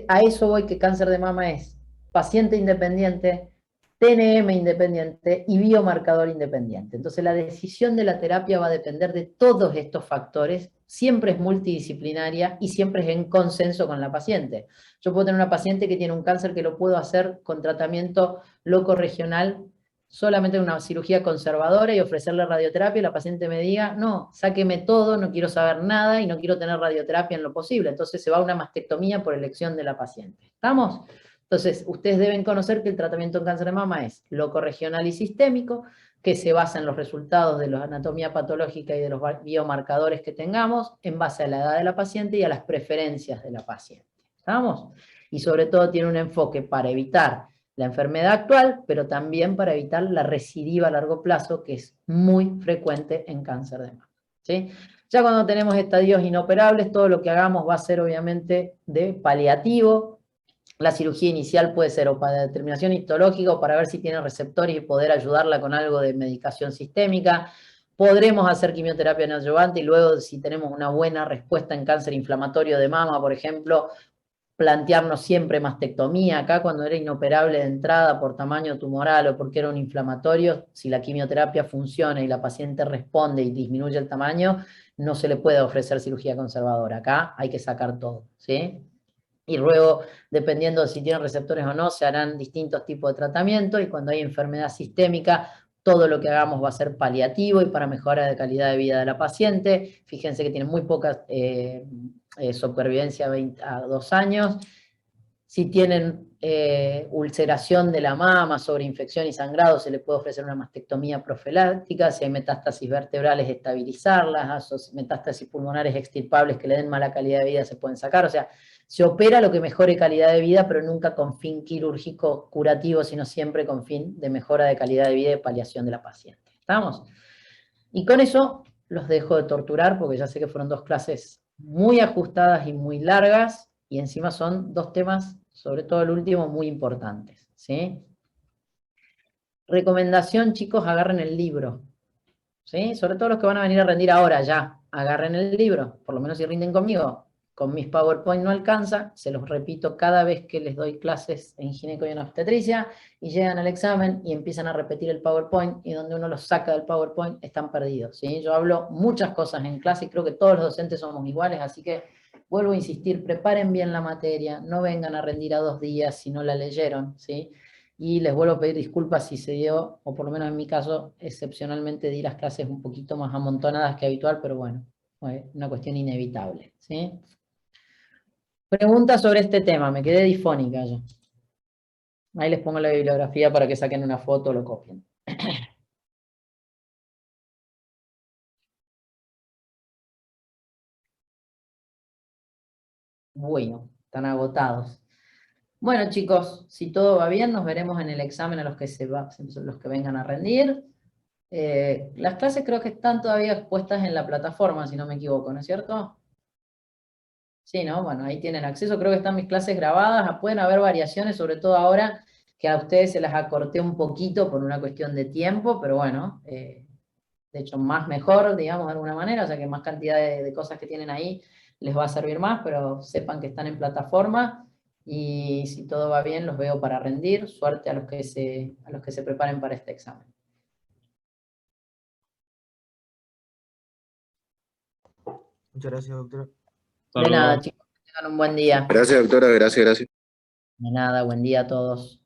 A eso voy, que cáncer de mama es paciente independiente, TNM independiente y biomarcador independiente. Entonces la decisión de la terapia va a depender de todos estos factores, siempre es multidisciplinaria y siempre es en consenso con la paciente. Yo puedo tener una paciente que tiene un cáncer que lo puedo hacer con tratamiento locorregional, solamente una cirugía conservadora y ofrecerle radioterapia, y la paciente me diga, no, sáqueme todo, no quiero saber nada y no quiero tener radioterapia en lo posible. Entonces se va a una mastectomía por elección de la paciente. ¿Estamos? Entonces, ustedes deben conocer que el tratamiento en cáncer de mama es locorregional y sistémico, que se basa en los resultados de la anatomía patológica y de los biomarcadores que tengamos, en base a la edad de la paciente y a las preferencias de la paciente. ¿Estamos? Y sobre todo tiene un enfoque para evitar la enfermedad actual, pero también para evitar la recidiva a largo plazo, que es muy frecuente en cáncer de mama, ¿sí? Ya cuando tenemos estadios inoperables, todo lo que hagamos va a ser obviamente de paliativo, La cirugía inicial puede ser o para determinación histológica o para ver si tiene receptores y poder ayudarla con algo de medicación sistémica. Podremos hacer quimioterapia neoadyuvante y luego, si tenemos una buena respuesta en cáncer inflamatorio de mama, por ejemplo, plantearnos siempre mastectomía. Acá, cuando era inoperable de entrada por tamaño tumoral o porque era un inflamatorio, si la quimioterapia funciona y la paciente responde y disminuye el tamaño, no se le puede ofrecer cirugía conservadora. Acá hay que sacar todo, ¿sí? Y luego, dependiendo de si tienen receptores o no, se harán distintos tipos de tratamiento, y cuando hay enfermedad sistémica, todo lo que hagamos va a ser paliativo y para mejorar la calidad de vida de la paciente. Fíjense que tienen muy poca supervivencia a 2 años. Si tienen ulceración de la mama, sobreinfección y sangrado, se le puede ofrecer una mastectomía profiláctica. Si hay metástasis vertebrales, estabilizarlas. Metástasis pulmonares extirpables que le den mala calidad de vida, se pueden sacar. O sea, se opera lo que mejore calidad de vida, pero nunca con fin quirúrgico curativo, sino siempre con fin de mejora de calidad de vida y paliación de la paciente. ¿Estamos? Y con eso los dejo de torturar, porque ya sé que fueron 2 clases muy ajustadas y muy largas, y encima son 2 temas, sobre todo el último, muy importantes, ¿sí? Recomendación, chicos, agarren el libro, ¿sí? Sobre todo los que van a venir a rendir ahora ya, agarren el libro, por lo menos si rinden conmigo. Con mis PowerPoint no alcanza, se los repito cada vez que les doy clases en gineco y en obstetricia, y llegan al examen y empiezan a repetir el PowerPoint, y donde uno los saca del PowerPoint están perdidos, ¿sí? Yo hablo muchas cosas en clase y creo que todos los docentes somos iguales, así que vuelvo a insistir, preparen bien la materia, no vengan a rendir a 2 días si no la leyeron, ¿sí? Y les vuelvo a pedir disculpas si se dio, o por lo menos en mi caso, excepcionalmente di las clases un poquito más amontonadas que habitual, pero bueno, fue una cuestión inevitable, ¿sí? Preguntas sobre este tema, me quedé difónica yo. Ahí les pongo la bibliografía para que saquen una foto o lo copien. Bueno, están agotados. Bueno, chicos, si todo va bien, nos veremos en el examen a los que, los que vengan a rendir. Las clases creo que están todavía puestas en la plataforma, si no me equivoco, ¿no es cierto? Sí, ¿no? Bueno, ahí tienen acceso, creo que están mis clases grabadas, pueden haber variaciones, sobre todo ahora que a ustedes se las acorté un poquito por una cuestión de tiempo, pero bueno, de hecho más mejor, digamos, de alguna manera, o sea que más cantidad de cosas que tienen ahí les va a servir más, pero sepan que están en plataforma, y si todo va bien los veo para rendir. Suerte a los que se preparen para este examen. Muchas gracias, doctora. De nada, chicos, que tengan un buen día. Gracias, doctora, gracias, gracias. De nada, buen día a todos.